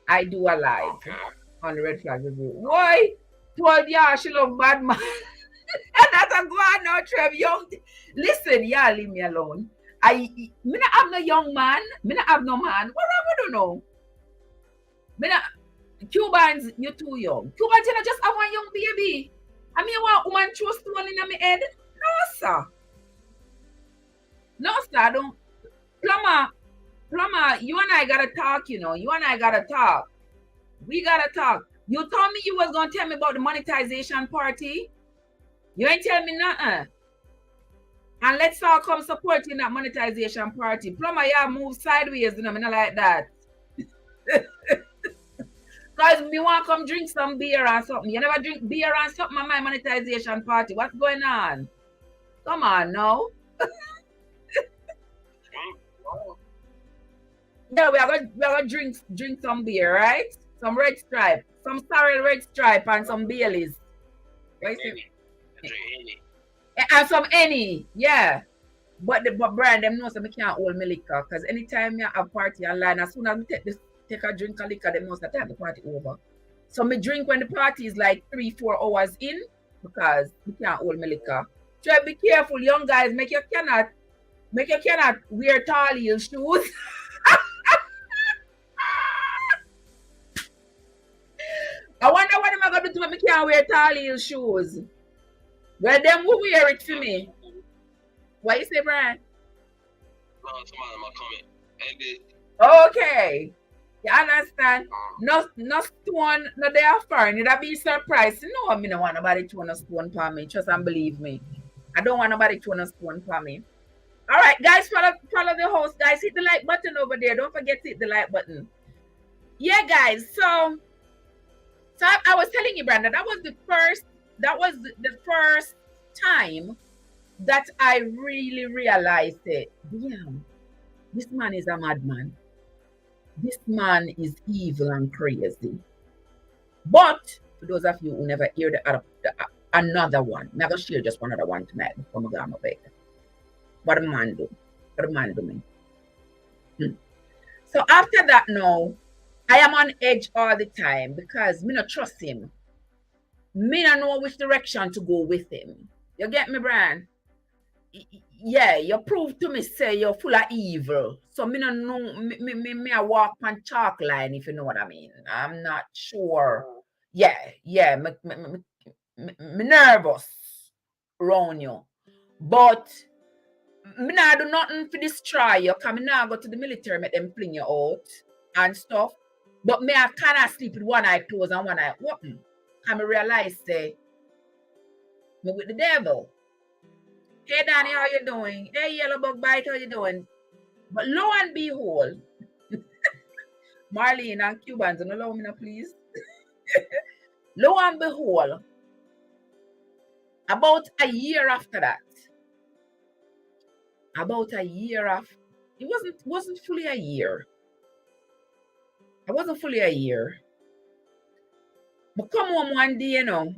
I do a live on the Red Flag Review. Why? Told ya she love bad man. And that's a go on now, Trev. Young. Listen, yeah, leave me alone. Me not have no young man. Me not have no man. What I don't know. Me not, Cubans, you're too young. Cubans, you know, just have one young baby. I mean, want woman throw stone in my head? No, sir. No, sir. Don't. Plumber, you and I gotta talk, you know. You and I gotta talk. We gotta talk. You told me you was gonna tell me about the monetization party. You ain't tell me nothing. And let's all come supporting that monetization party. Plumber, yeah, move sideways, you know, me not like that. Because me want to come drink some beer or something. You never drink beer and something at my monetization party. What's going on? Come on now. Yeah, we are gonna drink some beer, right? Some Red Stripe, some sorrel Red Stripe, and some Baileys. Right? And some any, yeah. But brand them know so me can't hold me liquor. Because anytime you have a party online, as soon as we take a drink of liquor, them know the time the party over. So me drink when the party is like 3-4 hours in, because we can't hold me liquor. Try be careful, young guys, make you cannot wear tall heel shoes. I wonder what am I gonna do to make me can't wear tall heel shoes. Well, them who wear it for me. What you say, Brian? Somebody might comment. Okay. You understand? No stone, no they are foreign. You'd be surprised. No, I don't want nobody throwing a stone for me. Trust and believe me. I don't want nobody throwing a stone for me. All right, guys, follow the host, guys. Hit the like button over there. Don't forget to hit the like button. Yeah, guys. So I was telling you, Brandon, that was the first time that I really realized it. Damn, this man is a madman. This man is evil and crazy. But for those of you who never hear another one, I'm going to share just one other one tonight before I go on bed. What a man do. What a man do me. So after that now, I am on edge all the time because me not trust him. Me not know which direction to go with him. You get me, Brian? Yeah, you prove to me say you're full of evil. So me no know me I walk on chalk line, if you know what I mean. I'm not sure. Yeah, me nervous around you. But me not do nothing to destroy you, because me now go to the military, make them fling you out and stuff. But me I cannot sleep with one eye closed and one eye open. Can me realize say me with the devil. Hey Danny, how you doing? Hey Yellow Bug Bite, how you doing? But lo and behold, Marlene and Cubans, don't allow me now, please. Lo and behold, about a year after that, it wasn't fully a year. It wasn't fully a year. But come home one day, you know,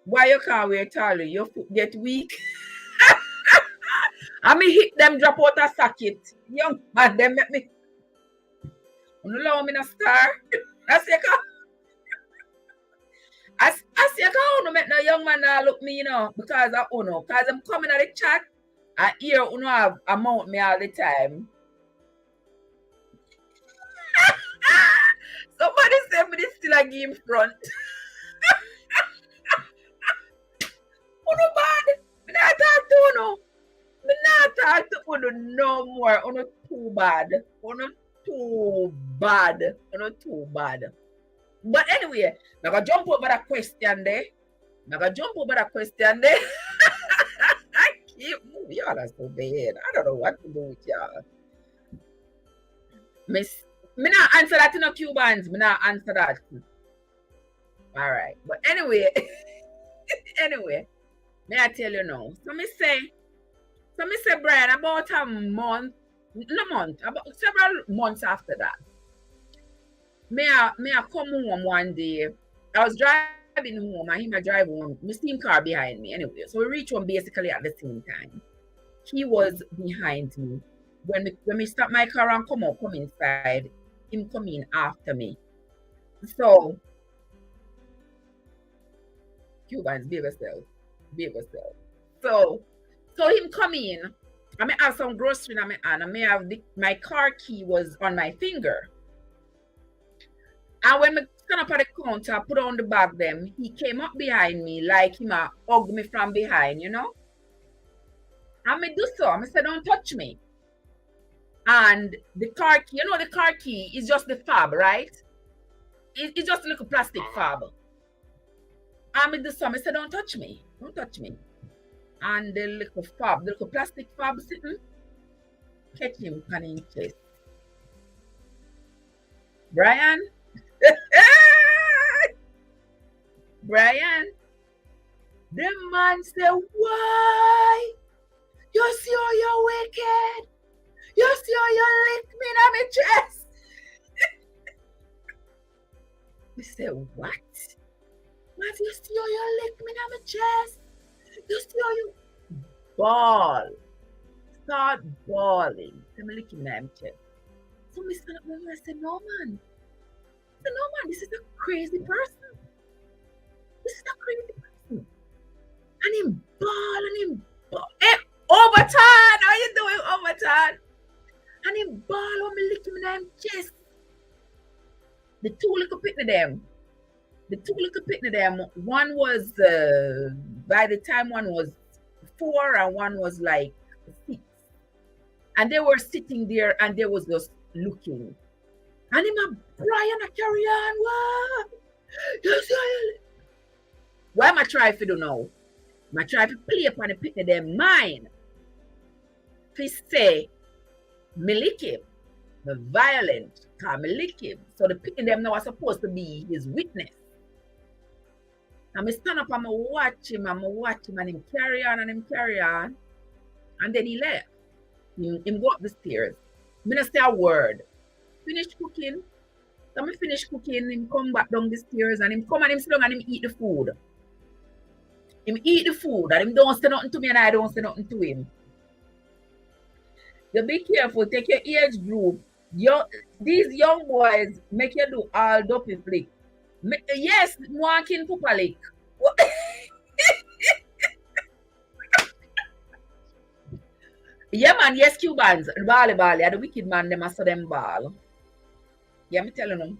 why you can't wear tally? Your foot get weak. I me hit them drop out a socket. Young man, them make me. You allow me to star. That's it. As you can't make no young man look me, you know, because I know. Because I'm coming at the chat and here you know have amount me all the time. Somebody said me this still a game front. Uno bad. Me not talk to uno. Me not talk to uno no more. Uno too bad. Uno too bad. But anyway, I'm gonna jump over that question there. I keep moving. Y'all are so bad. I don't know what to do with y'all. Me not answer that to no Cubans. Me not answer that. All right. But anyway, may I tell you now. So me say, Brian, about about several months after that, me I come home one day. I was driving home and him a drive home. My steam car behind me anyway. So we reach home basically at the same time. he was behind me. When we stop my car and come inside, him come in after me. So, Cubans, behave yourself. So him come in. I may have some grocery in my hand. I may have my car key was on my finger. And when I stand up at the counter, put on the bag them, he came up behind me like him hug me from behind, you know. And me do so. I said, don't touch me. And the car key, you know, the car key is just the fob, right? It's just a little plastic fob. And me do so. I said, don't touch me. Don't touch me. And the little fob, the little plastic fob sitting, catch him on his chest. Brian? Brian? The man said, why? You see how you're wicked? You see how you lick me in my chest? We said, what? What? You see how you lick me in my chest? You see how you bawl? Start bawling. I'm licking my chest. So I stand up and I said, no man. I said, no man, this is a crazy person. This is a crazy person. And him ball. Hey, Overton! How you doing, Overton? And him ball when me lick him in my chest. The two little pitney them. One was, by the time one was 4 and one was like 6. And they were sitting there and they was just looking. And him a Brian a carry on. What? You see, why am I trying to do now? I try to play upon the pitney them mind. To say, me lick him. Me violent. Cause me lick him. So the pitney them now are supposed to be his witness. And I stand up and I watch him and him carry on. And then he left. Him go up the stairs. Me not say a word. Finish cooking. So I finish cooking, him come back down the stairs and him come and him sit down and him eat the food. Him eat the food and him don't say nothing to me and I don't say nothing to him. You be careful, take your age group. These young boys make you do all dopey flick. Yes, walking pupalik. Yeah, man, yes, Cubans. Bali, the wicked man, them saw them ball. Yeah, me telling them.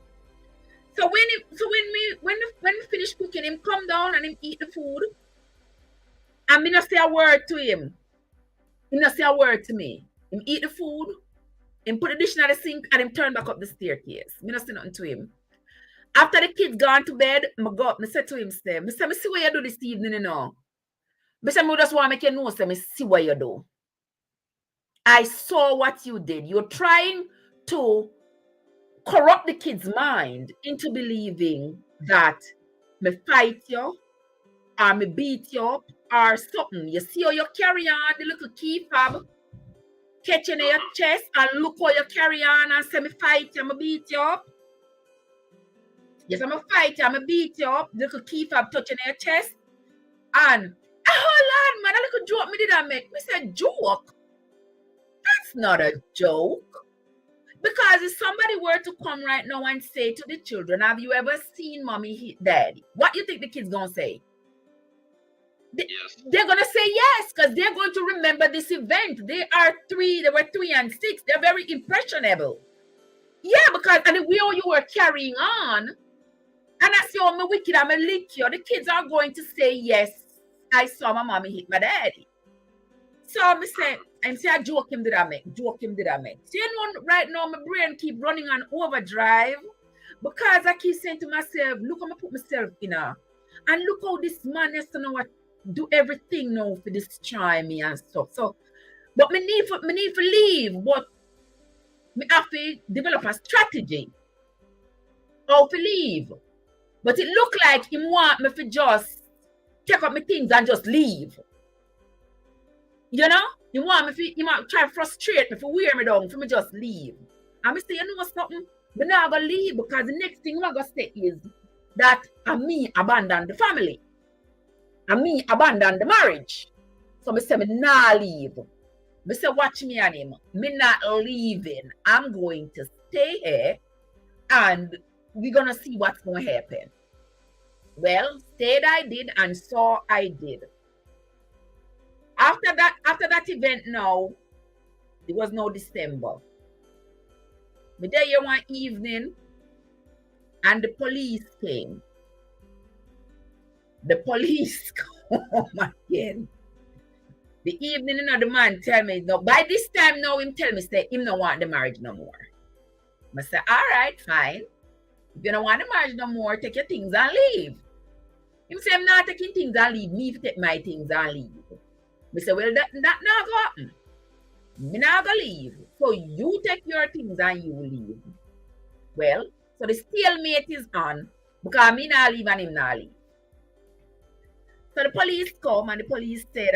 So when we finish cooking, him come down and him eat the food. And me not say a word to him. He not say a word to me. Him eat the food, him put the dish in the sink, and him turn back up the staircase. Me not say nothing to him. After the kids gone to bed, I go up, I say to him, I say, see what you do this evening, you know. I say, I just want to make you know, I see what you do. I saw what you did. You're trying to corrupt the kids' mind into believing that me fight you, or me beat you up, or something. You see how you carry on the little key fob, catching in your chest, and look how you carry on and say me fight you, me beat you up. Yes, I'm a fight you, I'm a beat you up, the little key fob touching in your chest. And, hold on, man, a little joke me did I make. Me said, joke? That's not a joke. Because if somebody were to come right now and say to the children, have you ever seen mommy hit daddy? What you think the kids gonna say? Yes. They're gonna say yes, because they're going to remember this event. They were 3 and 6. They're very impressionable. Yeah, because and the way you were carrying on, and I say, oh, my wicked, I'm a lick you. The kids are going to say, yes, I saw my mommy hit my daddy. So I say, I joke him did I make. So you know, right now, my brain keep running on overdrive because I keep saying to myself, look, I'm going to put myself in her. And look how this man has to know what do everything now for destroy me and stuff. So, but me need to leave, but me have to develop a strategy how to leave. But it look like him want me to just take up my things and just leave. You know? He want me he might try to frustrate me, for wear me down, for me just leave. And me say, you know something? But now I'm going to leave because the next thing I'm going to say is that me abandon the family. And me abandon the marriage. So I say, me nah leave. Me say, watch me and him. Me not leaving. I'm going to stay here and we're going to see what's going to happen. Well, stayed I did and saw I did. After that event now, it was no December. Me there here one evening and the police came. The police come again. The evening, you know, the man tell me, no, by this time now, him tell me, say, him no want the marriage no more. I say, all right, fine. If you don't want the marriage no more, take your things and leave. Him say, I'm not taking things and leave. Me take my things and leave. I say, well, that not go happen. Me not go leave. So you take your things and you leave. Well, so the stalemate is on because me not leave and him not leave. So the police come and the police said,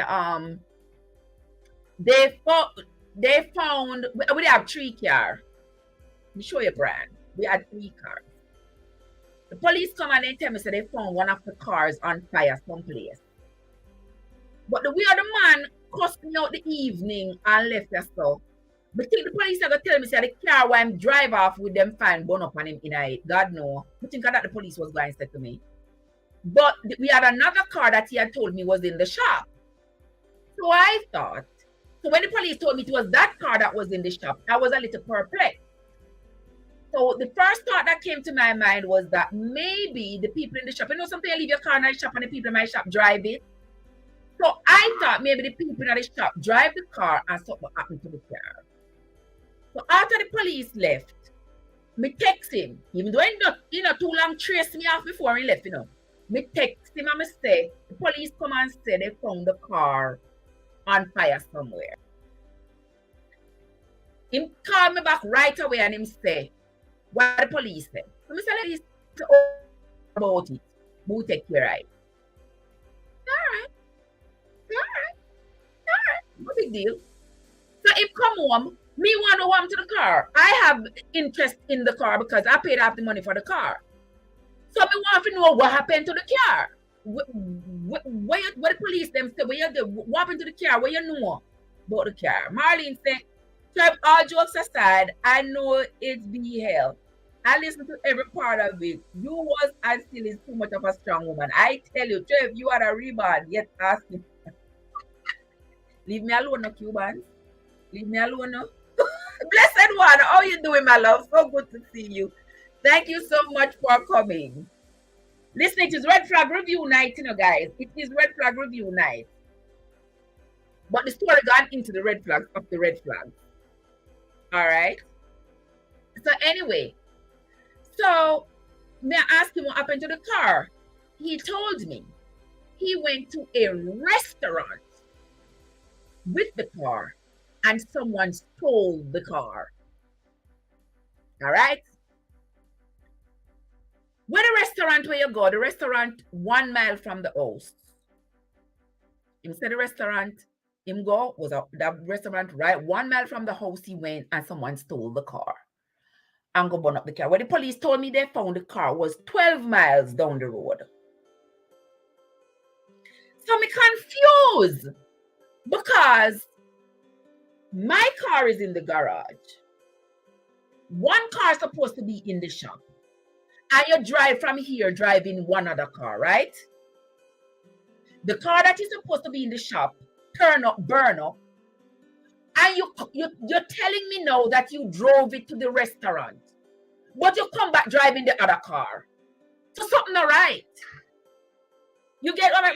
they found, we have 3 cars. Let me show you brand. We had 3 cars. The police come and they tell me, so they found one of the cars on fire someplace. But the way the man cussed me out the evening and left us so. But think the police are going to tell me, say the car where I'm drive off with them fine burn up on him in it. God no. I think that the police was going to say to me. But we had another car that he had told me was in the shop. So I thought, so when the police told me it was that car that was in the shop, I was a little perplexed. So the first thought that came to my mind was that maybe the people in the shop, you know, sometimes you leave your car in the shop and the people in my shop drive it. So I thought maybe the people in the shop drive the car and something happened to the car. So after the police left, me text him, even though he not too long trace me off before he left, you know. Me text him and me say, the police come and say they found the car on fire somewhere. Him call me back right away and him say, what the police said. So me say, the police about it. Who take care of it? Alright. No big deal. So him come home, me want to go home to the car. I have interest in the car because I paid off the money for the car. So me want to know what happened to the car. What the police them say, what happened to the car? What you know about the car? Marlene said, Trev, all jokes aside, I know it's be hell. I listened to every part of it. You was and still is too much of a strong woman. I tell you, Trev, you are a rebound, yet asking. Leave me alone, no Cubans. Leave me alone, no. Blessed one, how you doing, my love? So good to see you. Thank you so much for coming. Listen, it is Red Flag Review night, you know, guys. It is Red Flag Review night. But the story gone into the red flags of the red flags. All right. So anyway, so may I ask him what happened to the car? He told me he went to a restaurant with the car and someone stole the car. All right. Where the restaurant where you go, the restaurant 1 mile from the house. Him said the restaurant him go was that restaurant right 1 mile from the house he went and someone stole the car and go burn up the car. Where the police told me they found the car was 12 miles down the road. So me confused because my car is in the garage. One car is supposed to be in the shop. And you drive from here, driving one other car, right? The car that is supposed to be in the shop, turn up, burn up. And you're telling me now that you drove it to the restaurant. But you come back driving the other car. So something not right. You get all right?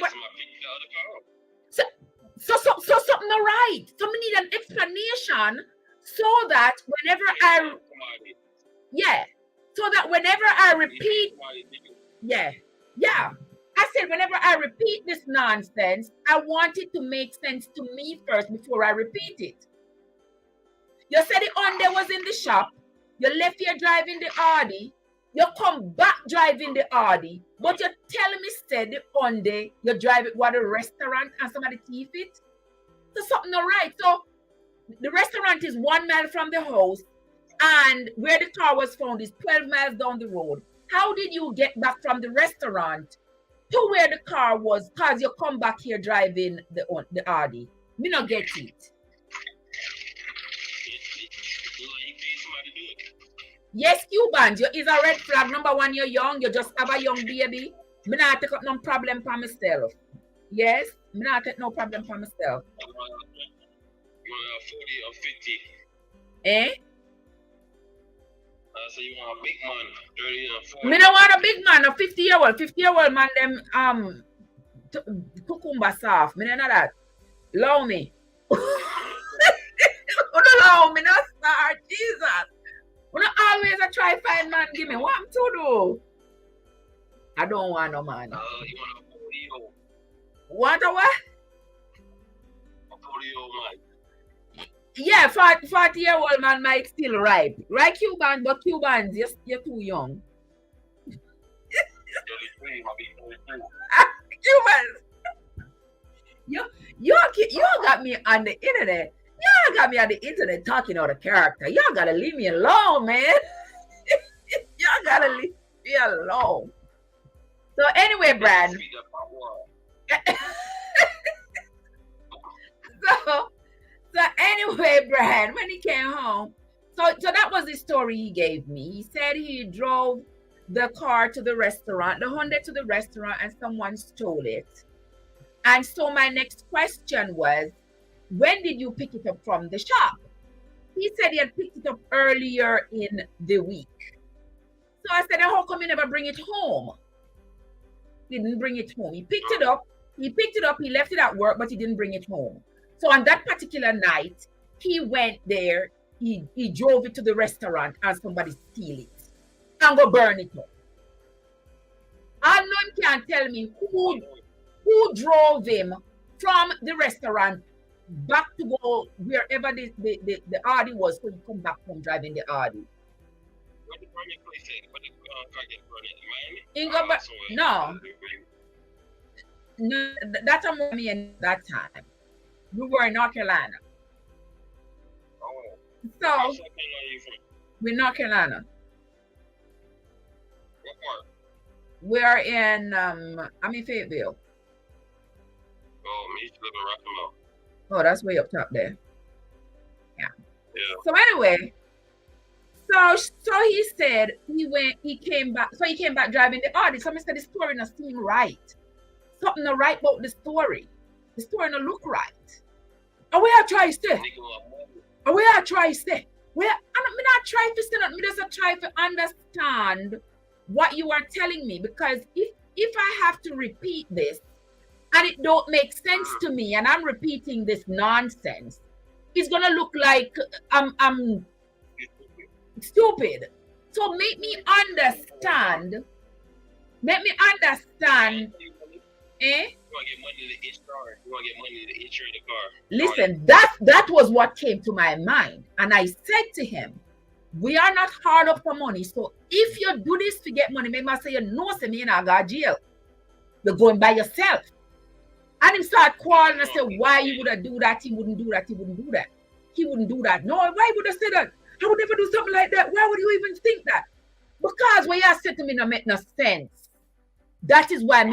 So something not right. So we need an explanation so that whenever I repeat, I said whenever I repeat this nonsense, I want it to make sense to me first before I repeat it. You said the Hyundai was in the shop. You left here driving the Audi. You come back driving the Audi. But you're telling me, said the Hyundai, you drive it to a restaurant and somebody thief it? So something not right. So the restaurant is 1 mile from the house. And where the car was found is 12 miles down the road. How did you get back from the restaurant to where the car was? Because you come back here driving the Audi. Me not get it. Yes, Cubans, you is a red flag. Number one, you're young. You just have a young baby. Me not take up no problem for myself. Yes, me not take no problem for myself. You want 40 or 50? Eh? So you want a big man, 30 or 40? Me don't want a big man, a 50-year-old. 50-year-old man, them cucumber soft. Me don't know that. Allow me. Allow me, not start. Jesus. We don't always a try find man give me what I'm to do. I don't want no man. You want a 40-year-old? What a what? A 40-year-old man. Yeah, 40-year-old man might still ripe. Right, Cubans, but Cubans, you're too young. 33, might be 33. Cubans. You got me on the internet. Y'all got me on the internet talking out of character. Y'all gotta leave me alone, man. Y'all gotta leave me alone. So anyway, Brad. So anyway, Brad, when he came home, so that was the story he gave me. He said he drove the car to the restaurant, the Honda to the restaurant, and someone stole it. And so my next question was, when did you pick it up from the shop? He said he had picked it up earlier in the week. So I said, how come you never bring it home? He didn't bring it home. He picked it up, he left it at work, but he didn't bring it home. So on that particular night, he went there, he drove it to the restaurant and somebody steal it and go burn it up. And none can tell me who drove him from the restaurant back to go wherever the Audi was, so he come back home driving the Audi. Where the burning place at? Where the car get burned In in Miami? no, that's a Miami at that time. We were in North Carolina. Oh. So we're in North Carolina. What part? We're in I'm in Fayetteville. Oh, me used to live in Rockville. Oh, that's way up top there. Yeah. Yeah. So anyway, so he said he came back driving the Audi. Somebody said the story not seem right. Something not right about the story. The story not look right. And we are trying to say. And we are trying to say. I'm not trying to say that. Me just try to understand what you are telling me, because if I have to repeat this and it don't make sense to me and I'm repeating this nonsense, it's gonna look like I'm stupid. So make me understand. Eh? You want to get money to each car. You want to get money to insure the car. Listen, that was what came to my mind. And I said to him, we are not hard up for money. So if you do this to get money, maybe I say, you know, say me in a go jail. You're going by yourself. And he started quarreling and said, why you would have do that? He wouldn't do that. He wouldn't do that. He wouldn't do that. No, why would I say that? I would never do something like that. Why would you even think that? Because what you said to me no make no sense. That is why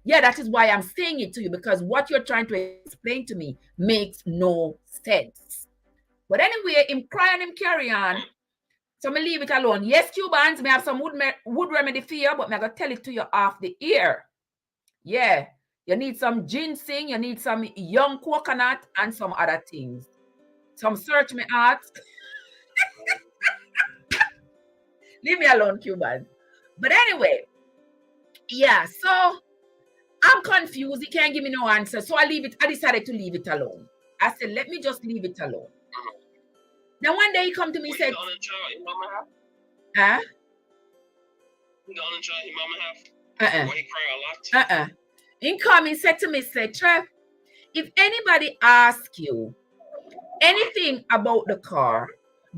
that is why I'm saying it to you, because what you're trying to explain to me makes no sense. But anyway, him cry and him carry on. So me leave it alone. Yes, Cubans, me have some wood remedy for you, but me gonna tell it to you off the ear. Yeah, you need some ginseng, you need some young coconut and some other things. Some search me out. Leave me alone, Cubans. But anyway, yeah, so I'm confused. He can't give me no answer. So I decided to leave it alone. I said, let me just leave it alone. Then one day he come to me and said, huh? You the only child your mama have? Why he cry a lot? He come and said to me, said, Trev, if anybody asks you anything about the car,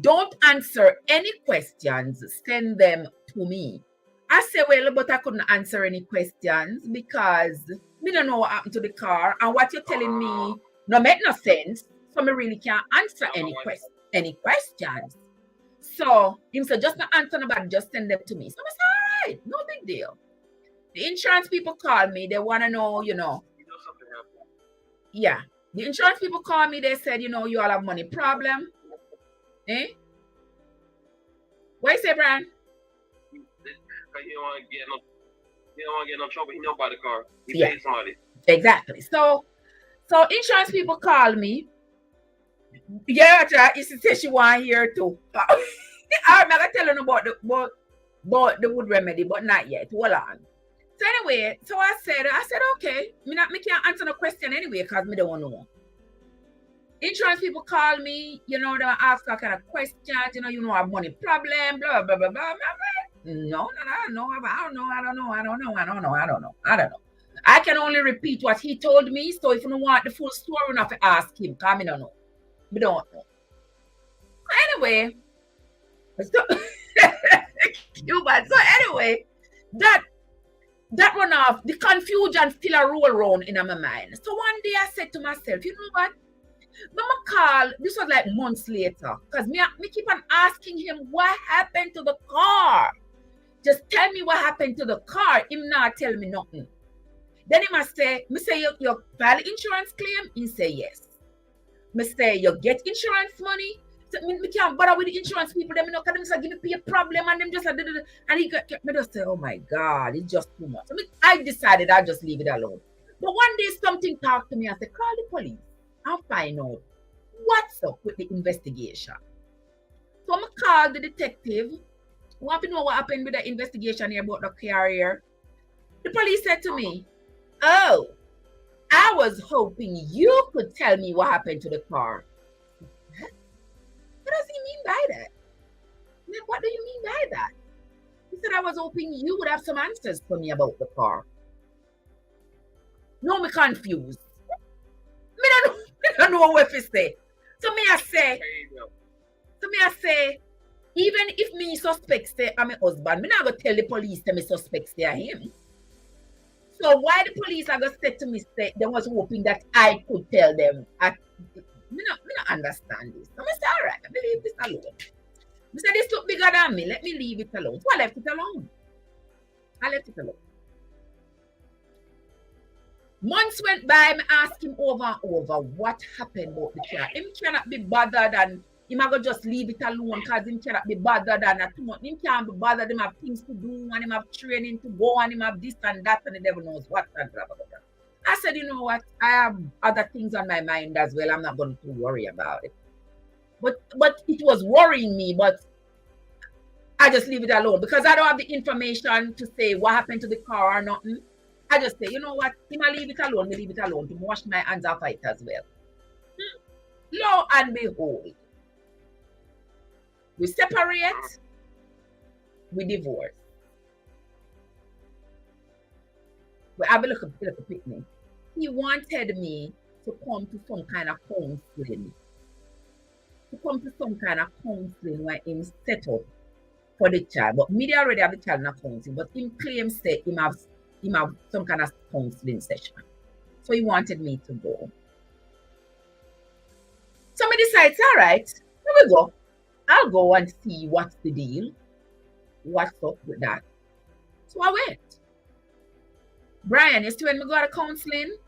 don't answer any questions. Send them to me. I said, well, but I couldn't answer any questions because me don't know what happened to the car, and what you're telling me no make no sense. So me really can't answer any questions. So him said, just not answer nobody, just send them to me. So I said, all right, no big deal. The insurance people call me, they want to know, yeah. The insurance people call me, they said, you all have money problem. Eh? What you say, Brian? Because he don't want to get no trouble. He know about the car. He Yeah. paid somebody. Exactly. So insurance people call me. Yeah, you say she want here too. I'm not gonna tell you about the wood remedy, but not yet. Hold on. So anyway, so I said, okay, me can't answer the question anyway, because me don't know. Insurance people call me, they ask all kind of questions, I have money problem, blah, blah, blah, blah, blah. No, I don't know. I can only repeat what he told me, so if you don't want the full story, you have to ask him, because I don't know. We don't know. Anyway, so anyway, that run off, the confusion still a roll around in my mind. So one day I said to myself, you know what? Mama call, this was like months later, because me keep on asking him what happened to the car. Just tell me what happened to the car. Him not tell me nothing. Then he must say, me say you file insurance claim? He say yes. Me say you get insurance money? So me can't bother with the insurance people. Them because them say give me a problem and them just and he got me just say, oh my God, it's just too much. I decided I'll just leave it alone. But one day something talked to me and said, call the police. I'll find out what's up with the investigation. So I called the detective. I want to know what happened with the investigation here about the carrier. The police said to me, oh, I was hoping you could tell me what happened to the car. What does he mean by that? What do you mean by that? He said, I was hoping you would have some answers for me about the car. No, me confused. Me don't know what to say. So me I say, even if me suspect say I'm a husband, me not gonna tell the police that me suspect say are him. So why the police are gonna say to me say they was hoping that I could tell them? Me not understand this. So I say, all right, I leave this alone. I said, this look bigger than me. Let me leave it alone. So I left it alone. Months went by, me ask him over and over what happened about the car. Him cannot be bothered and him I go just leave it alone because him cannot be bothered and too much. Him can't be bothered, him have things to do and him have training to go and him have this and that and the devil knows what and blah, blah, blah, blah. I said, you know what? I have other things on my mind as well. I'm not going to worry about it. But it was worrying me, but I just leave it alone because I don't have the information to say what happened to the car or nothing. I just say, you know what? Him I leave it alone, me leave it alone to wash my hands off it as well. Lo and behold, we separate, we divorce. We have a little picnic. He wanted me to come to some kind of counseling. Where him set up for the child. But me already have the child in a counseling, but him claims that him have some kind of counseling session. So he wanted me to go. So me decides, all right, here we go. I'll go and see what's the deal. What's up with that? So I went. Brian, you see when we go to counseling,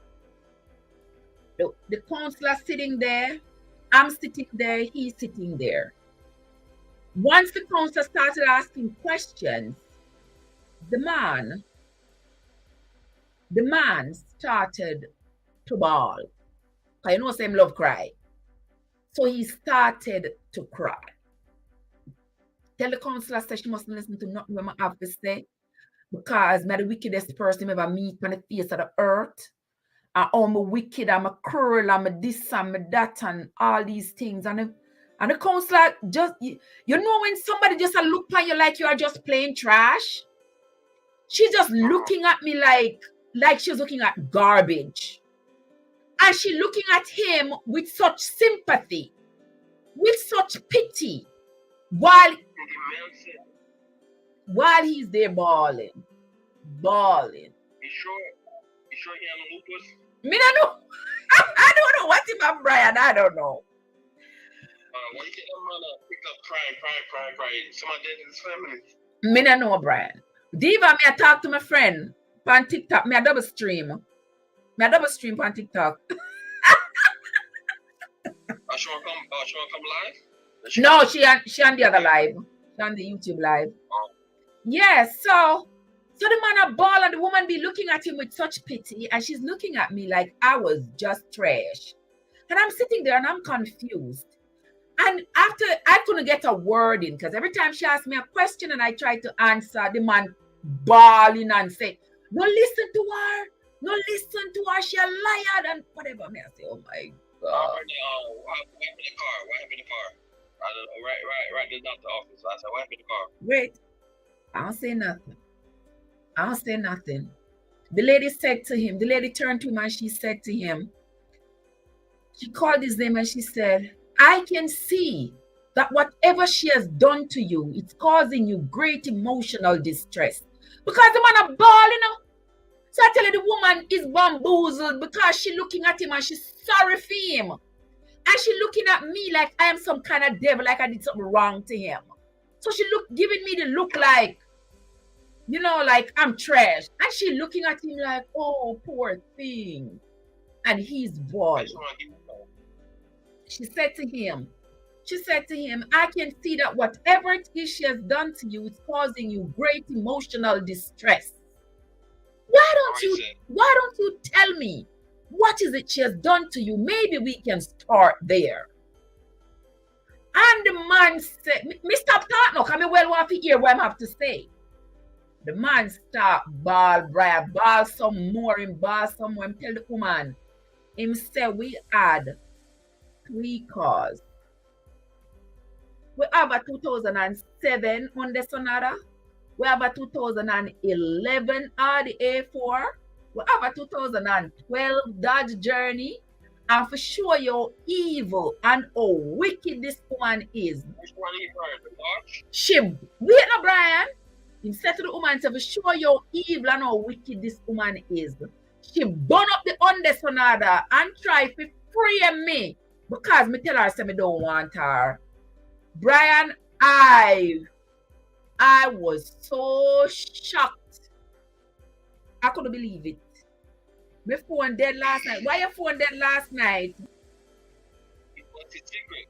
the counselor sitting there, I'm sitting there, he's sitting there. Once the counselor started asking questions, the man started to bawl. I know same love cry. So he started to cry. Tell the counselor that she mustn't listen to nothing I have to say because I'm the wickedest person ever meet on the face of the earth. I'm a wicked, I'm a cruel, I'm a this, I'm a that, and all these things. And the counselor just, you know when somebody just look at you like you are just plain trash? She's just looking at me like she's looking at garbage. And she looking at him with such sympathy, with such pity, while he's there bawling. You sure he have lupus? Me don't know. I don't know what about Brian. I don't know. Why you get that man pick up crying? Somebody dead in his family. Me don't know Brian. Diva, me I talk to my friend on TikTok. Me a double stream on TikTok. She wanna come live? No, she on the other live. on the YouTube live. Oh. Yes, so the man a ball and the woman be looking at him with such pity, and she's looking at me like I was just trash. And I'm sitting there and I'm confused. And after I couldn't get a word in, because every time she asked me a question and I tried to answer, the man bawling and say, "No listen to her, no listen to her, she a liar," and whatever. Me I say, oh my God. What happened in the car? What happened in the car? I don't know, right, there's not the office. I said, what happened in the car? Wait, I don't say nothing. I don't say nothing. The lady said to him, the lady turned to him and she said to him, she called his name and she said, "I can see that whatever she has done to you, it's causing you great emotional distress." Because the man a ball, you know. So I tell you, the woman is bamboozled because she looking at him and she's sorry for him. And she looking at me like I am some kind of devil, like I did something wrong to him. So she giving me the look like, you know, like I'm trash. And she looking at him like, oh, poor thing. And he's bald. She said to him, "I can see that whatever it is she has done to you, it's causing you great emotional distress. Why don't you tell me what is it she has done to you? Maybe we can start there." And the man said, "Mr. Partner, come here, well want to hear what I have to say." The man start ball some more, him ball some more, him tell the woman, him say we had 3 cars. We have a 2007 Hyundai Sonata. We have a 2011 Audi A4. We have a 2012 Dodge Journey. And for sure you're evil and how wicked this woman is. Which one is her? The Dodge? She, wait no, Brian. He said to the woman, for sure you're evil and how wicked this woman is. She burn up the Hyundai Sonata and try to free me. Because me tell her, say me don't want her. Brian, I was so shocked. I couldn't believe it. My phone dead last night. Why your phone dead last night? What's its secret?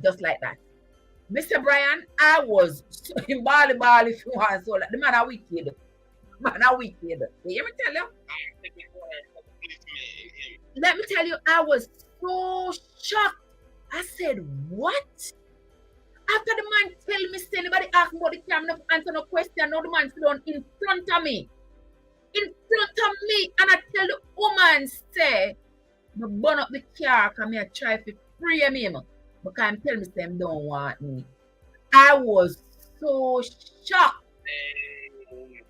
Just like that. Mr. Brian, I was so in bally if you want. So the man are wicked. Man are wicked. You hear me tell you? Let me tell you, I was so shocked. I said, what? After the man tell me, say anybody ask me about the camera, answer no question, now the man sit down in front of me. In front of me, and I tell the woman, say, I burn up the car, because I try to free him. Because I'm telling me, say, him don't want me. I was so shocked.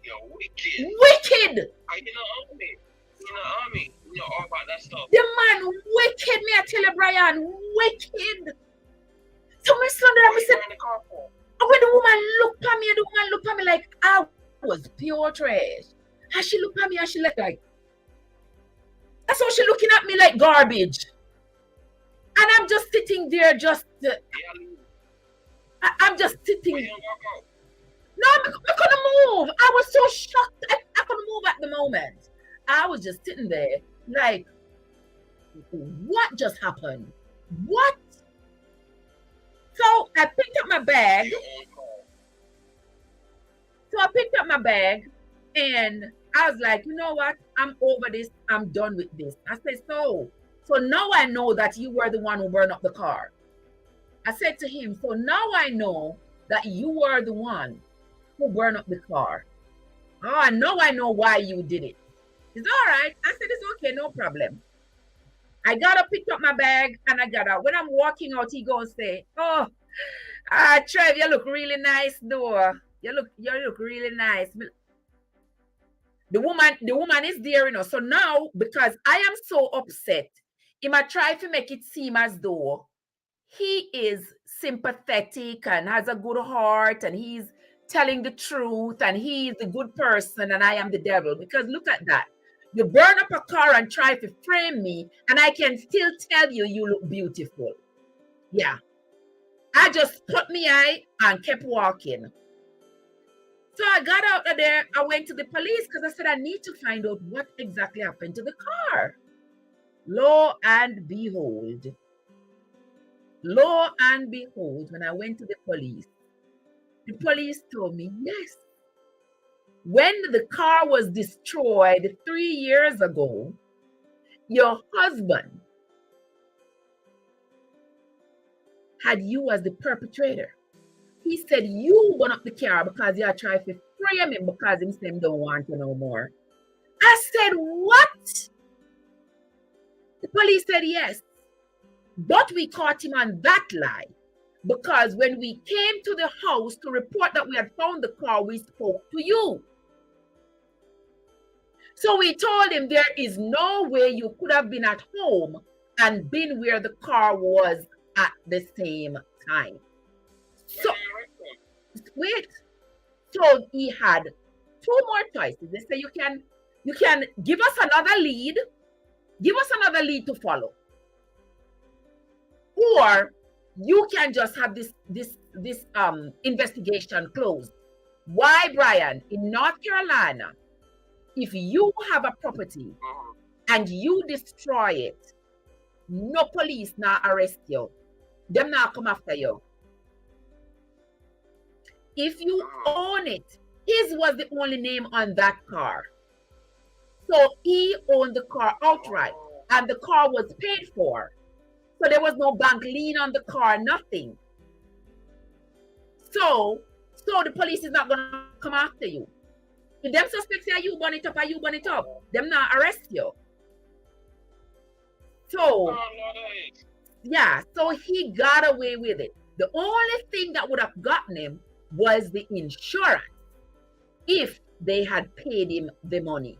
You're wicked. Wicked! Are you not army? You're not army. You know all about that stuff. The man wicked, me I tell you, Brian, wicked. So my son there, I said, when the woman looked at me like I was pure trash. And she looked at me and she looked like, that's how she looking at me like garbage. And I'm just sitting there I'm just sitting. No, I couldn't move. I was so shocked. I couldn't move at the moment. I was just sitting there like, what just happened? What? So I picked up my bag. And I was like, you know what? I'm over this. I'm done with this. I said, so now I know that you were the one who burned up the car. I said to him, so now I know that you were the one who burned up the car. Oh, now I know why you did it. It's all right. I said, it's okay, no problem. I got up, picked up my bag, and I got out. When I'm walking out, he goes say, oh, Trev, you look really nice, though. You look really nice. The woman is there, you know. So now, because I am so upset, he might try to make it seem as though he is sympathetic and has a good heart and he's telling the truth and he's a good person and I am the devil. Because look at that. You burn up a car and try to frame me and I can still tell you look beautiful. Yeah. I just put my eye and kept walking. So I got out of there. I went to the police because I said I need to find out what exactly happened to the car. Lo and behold, when I went to the police, The police told me, yes. When the car was destroyed 3 years ago, your husband had you as the perpetrator. He said you went up the car because you are trying to frame him because he said he don't want you no more. I said, what? The police said yes. But we caught him on that lie because when we came to the house to report that we had found the car, we spoke to you. So we told him there is no way you could have been at home and been where the car was at the same time. So wait. So he had 2 more choices. They say you can give us another lead, to follow, or you can just have this investigation closed. Why, Brian? In North Carolina, if you have a property and you destroy it, no police now arrest you. Them now come after you. If you own it, his was the only name on that car. So he owned the car outright and the car was paid for. So there was no bank lien on the car, nothing. So the police is not going to come after you. If them suspects say you burn it up or you burn it up, them not arrest you. So, yeah, so he got away with it. The only thing that would have gotten him was the insurance if they had paid him the money.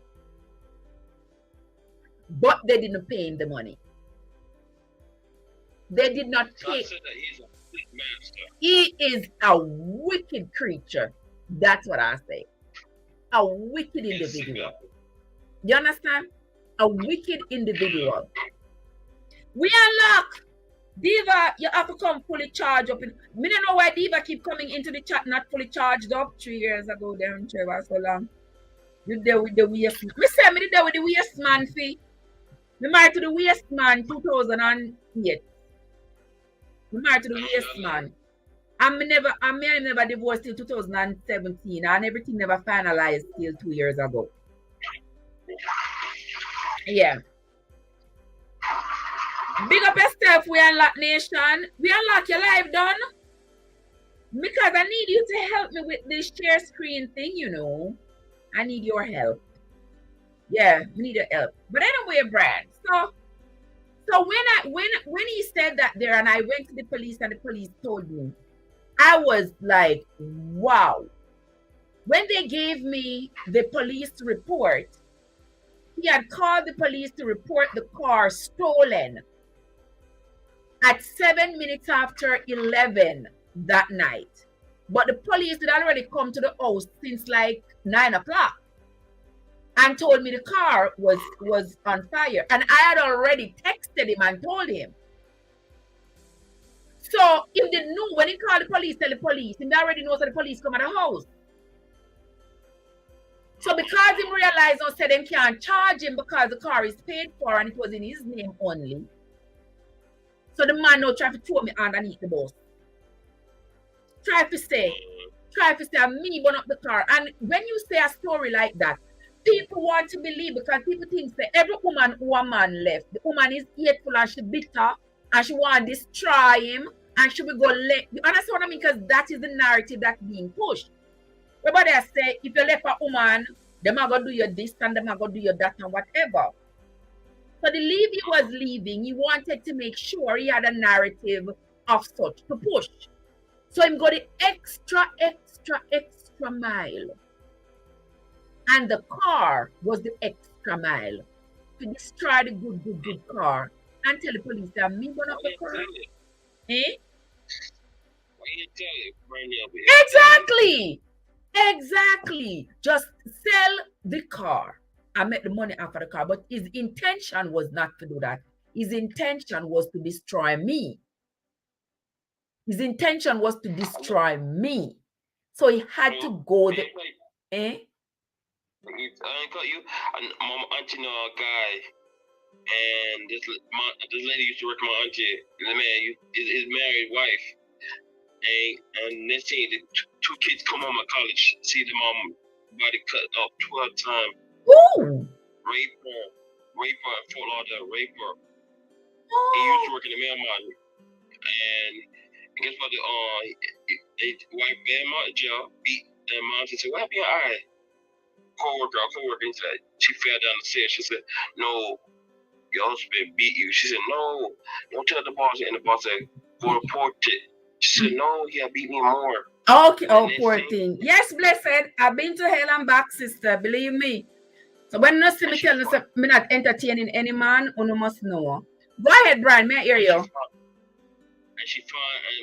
But they didn't pay him the money. They did not pay. He is a wicked creature. That's what I say. A wicked individual. You understand? A wicked individual. We unlock. Diva, you have to come fully charged up. Me don't know why Diva keep coming into the chat not fully charged up. 3 years ago, there in Trevor, so long. You there with the waste. Me say me there with the waste man fee. Me married to the waste man 2008. Me married to the waste man. And me never divorced till 2017 and everything never finalized till 2 years ago. Yeah. Big up yourself, we unlock nation. We unlock your life done. Because I need you to help me with this share screen thing, you know. I need your help. Yeah, we need your help. But anyway, Brad. So when he said that there and I went to the police and the police told me, I was like, wow. When they gave me the police report, he had called the police to report the car stolen at 7 minutes after 11 that night. But the police had already come to the house since like 9 o'clock and told me the car was on fire. And I had already texted him and told him. So he didn't know when he called the police, tell the police, he already knows that the police come at the house. So because he realized and said they can't charge him because the car is paid for and it was in his name only. So the man now try to throw me underneath the bus. Try to say me burn up the car. And when you say a story like that, people want to believe because people think that every woman who a man left, the woman is hateful and she bitter and she want to destroy him and she will go let you understand what I mean? Because that is the narrative that's being pushed. Everybody say if you left a woman, them are gonna do you this and them are gonna do you that and whatever. So the leave he was leaving, he wanted to make sure he had a narrative of such to push. So him go the extra mile. And the car was the extra mile to destroy the good car and tell the police that me gonna up the car. Eh? Exactly. Just sell the car and make the money after the car. But his intention was not to do that. His intention was to destroy me. His intention was to destroy me. So he had to go there. Eh? I cut you. And my auntie know a guy, and this lady used to work with my auntie. And the man, his married wife. And next thing, the two kids come home at college, see the mom body cut up 12 times. Ooh. Rape her in Fort Lauderdale, rape her. He used to work in the mail market. And guess what? They wiped them out in jail, beat their mom. She said, what happened to your eye? Co-worker, he said, she fell down the stairs. She said, no, your husband beat you. She said, no, don't tell the boss. And the boss said, go report it. She said, no, he beat me more. Okay, oh, poor thing. Yes, blessed. I've been to hell and back, sister. Believe me. So when you see me tell you, me not entertaining any man, you must know. Go ahead, Brian. May I hear you? And she found and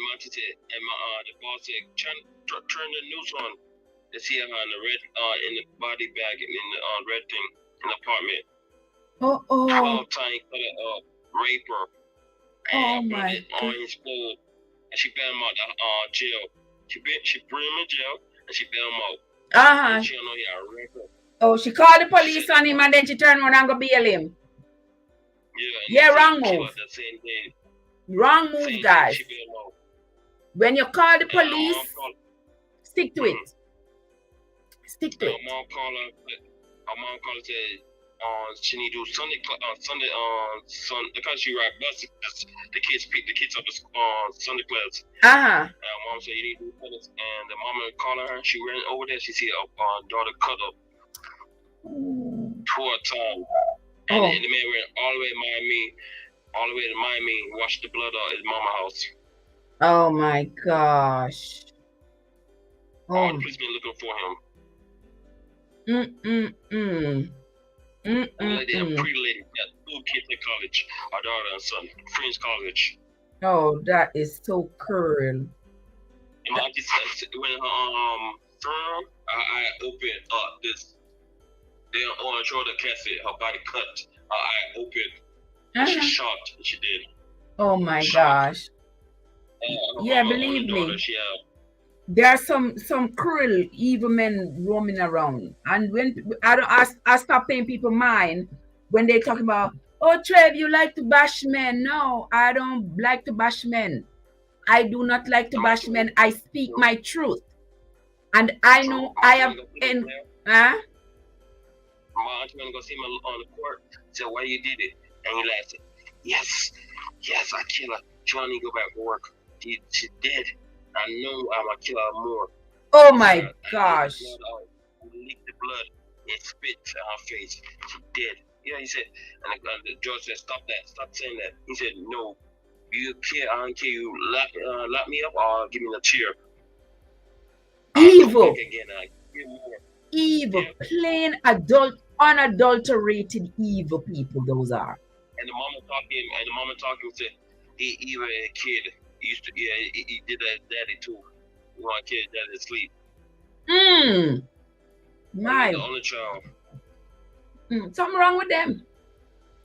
the boss said, turn the news on. They see her in the red, in the body bag in the red thing in the apartment. 12 times cut it up, rape her, and put it on his clothes. And she bailed him out of jail. She bring him in jail and she bailed him out. And she don't know he had a record. Oh, she called the police on him and then she turned around and go bail him. Yeah, wrong move. Wrong move, guys. When you call the police, stick to it. Stick to it. Her mom called her said, she need to do Sunday because she ride buses. The kids pick the kids up at Sunday class. And mom said you need to do this. And the mama called her. She ran over there. She see her daughter cut up 12 times. And the man ran all the way to Miami, washed the blood out at his mama's house. Oh my gosh. All the police been looking for him. Pre-lady, got 2 kids in college, our daughter and son, Friends College. Oh, that is so cruel. And my auntie said when her eye opened up, they on her shoulder casket, her body cut, her eye opened. And she shot, and she did. Oh my gosh. Yeah, believe me. There are some cruel, evil men roaming around. And when I stop paying people mind when they talk about, oh, Trev, you like to bash men. No, I don't like to bash men. I do not like to bash men. I speak my truth. And I know I have... My auntie went to go see me on the court. Said, why you did it? And he laughed. Yes, I kill her. She want to go back to work. She's dead. I know I'm gonna kill her more. Oh my gosh. I licked the blood and spit in her face. She dead. Yeah, he said, and the judge said, stop that. Stop saying that. He said, no. You care, I don't care. You lock me up or give me a chair. Evil. Evil. Yeah. Plain unadulterated evil people those are. And the mama talking said, he even a kid. He used to, he did that daddy too. He want kids daddy to sleep. My. The only child. Something wrong with them.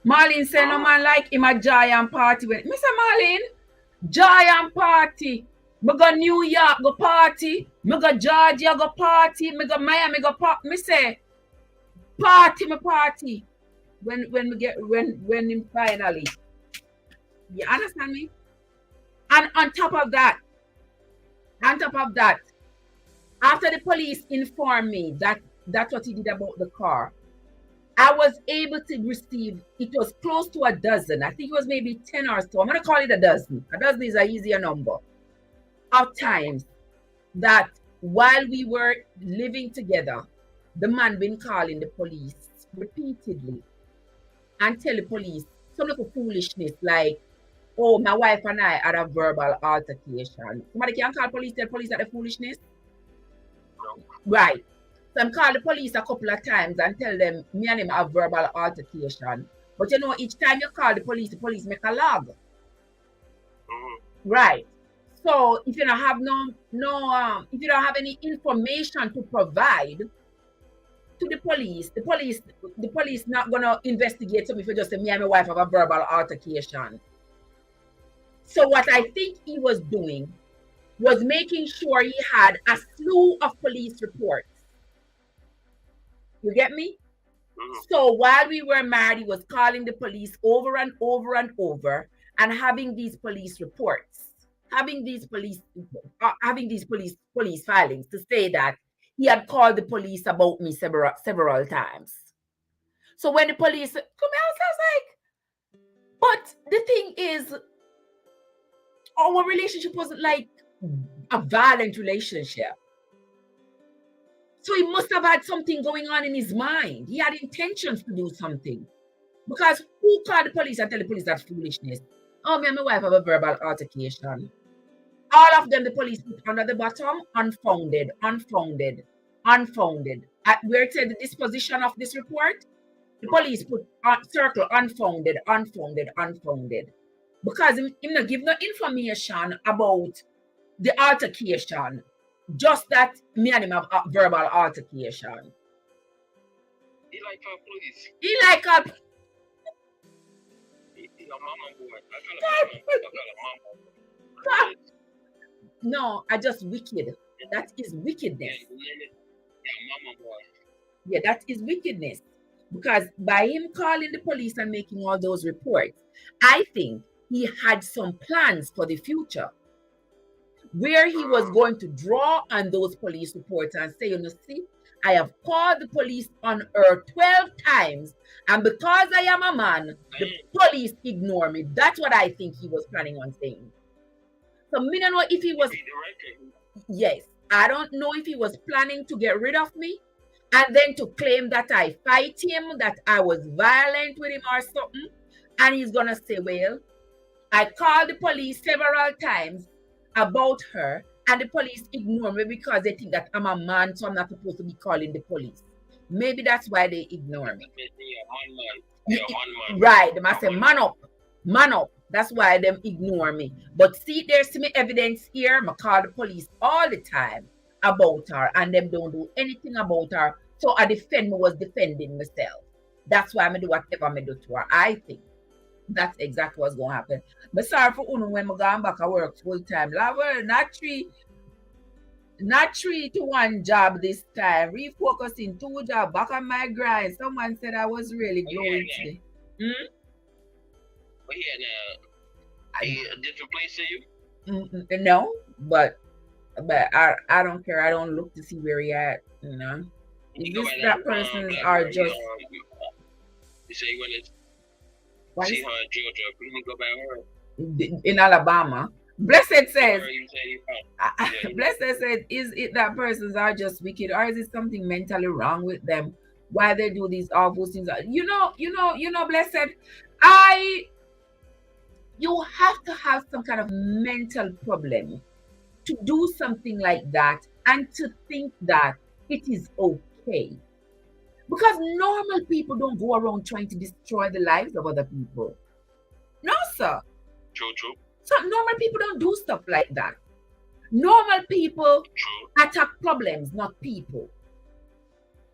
Marlene said no man like him a giant party. Mr. Marlene, giant party. Me go New York go party. Me go Georgia go party. Me go Miami go party. Me say party. When him finally. You understand me? And on top of that, after the police informed me that that's what he did about the car, I was able to receive, it was close to a dozen. I think it was maybe 10 or so. I'm going to call it a dozen. A dozen is an easier number of times that while we were living together, the man been calling the police repeatedly and tell the police some little foolishness like, oh, my wife and I had a verbal altercation. Somebody can call police, tell police that the foolishness? No. Right. So I call the police a couple of times and tell them me and him have verbal altercation. But you know, each time you call the police make a log. Right. So if you don't have if you don't have any information to provide to the police not gonna investigate something if you just say me and my wife have a verbal altercation. So what I think he was doing was making sure he had a slew of police reports. You get me? So while we were married, he was calling the police over and over and over and having these police reports. having these police filings to say that he had called the police about me several times. So when the police come out, I was like, but the thing is, our relationship wasn't like a violent relationship. So he must have had something going on in his mind. He had intentions to do something. Because who called the police and tell the police that's foolishness? Oh, me and my wife have a verbal altercation. All of them, the police put under the bottom, unfounded. Where it said the disposition of this report, the police put circle unfounded. Because him not give no information about the altercation. Just that me and him have a verbal altercation. He like our police. He like our... mama boy. I call him mama. No, I just wicked. That is wickedness. Mama boy. Yeah, that is wickedness. Because by him calling the police and making all those reports, I think he had some plans for the future, where he was going to draw on those police reports and say, you know, see, I have called the police on her 12 times, and because I am a man, the police ignore me. That's what I think he was planning on saying. So I don't know if he was... Yes, I don't know if he was planning to get rid of me and then to claim that I fight him, that I was violent with him or something. And he's going to say, well, I called the police several times about her, and the police ignore me because they think that I'm a man, so I'm not supposed to be calling the police. Maybe that's why they ignore me. Right, they must say, man up. That's why them ignore me. But see, there's some evidence here. I call the police all the time about her, and them don't do anything about her. So I was defending myself. That's why I do whatever I do to her. I think that's exactly what's going to happen. But sorry for Uno when I'm going back, I work full time. Not 3 to 1 job this time. Refocusing 2 jobs, back on my grind. Someone said I was really glowing today. But yeah, now, a different place to you? No, but I don't care. I don't look to see where he at, you know. That persons are just... You say you went to see her in Georgia. You didn't go by her? In Alabama. Blessed says, Blessed says, is it that persons are just wicked, or is it something mentally wrong with them? Why they do these awful things? You know, Blessed, you have to have some kind of mental problem to do something like that and to think that it is okay. Because normal people don't go around trying to destroy the lives of other people. No, sir. True. So normal people don't do stuff like that. Normal people attack problems, not people.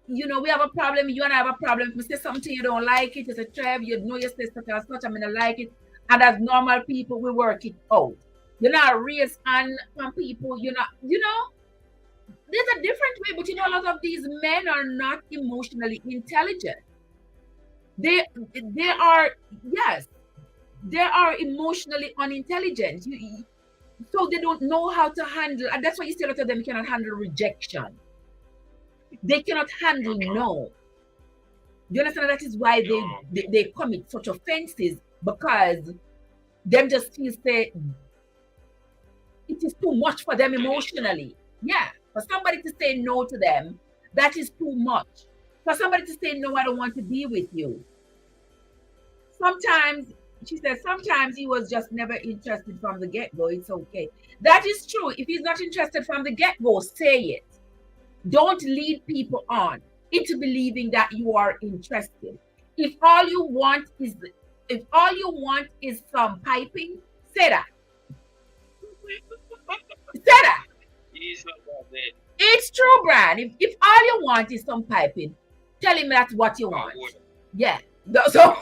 You know, we have a problem, you and I have a problem. If we say something you don't like it, it's a Trev, you know you say such and such, I'm gonna like it. And as normal people, we work it out. You're not raised on from people, you're not, you know, there's a different way, but you know, a lot of these men are not emotionally intelligent. They are emotionally unintelligent. So they don't know how to handle, and that's why you see a lot of them cannot handle rejection. They cannot handle no. You understand? That is why they commit such offenses, because them just feel say it is too much for them emotionally. Yeah, for somebody to say no to them, that is too much. For somebody to say no, I don't want to be with you. Sometimes, she says, sometimes he was just never interested from the get-go. It's okay. That is true. If he's not interested from the get-go, say it. Don't lead people on into believing that you are interested. If all you want is some piping, say that. Say that. It's true, Brian. If all you want is some piping, tell him that's what you want. Yeah. So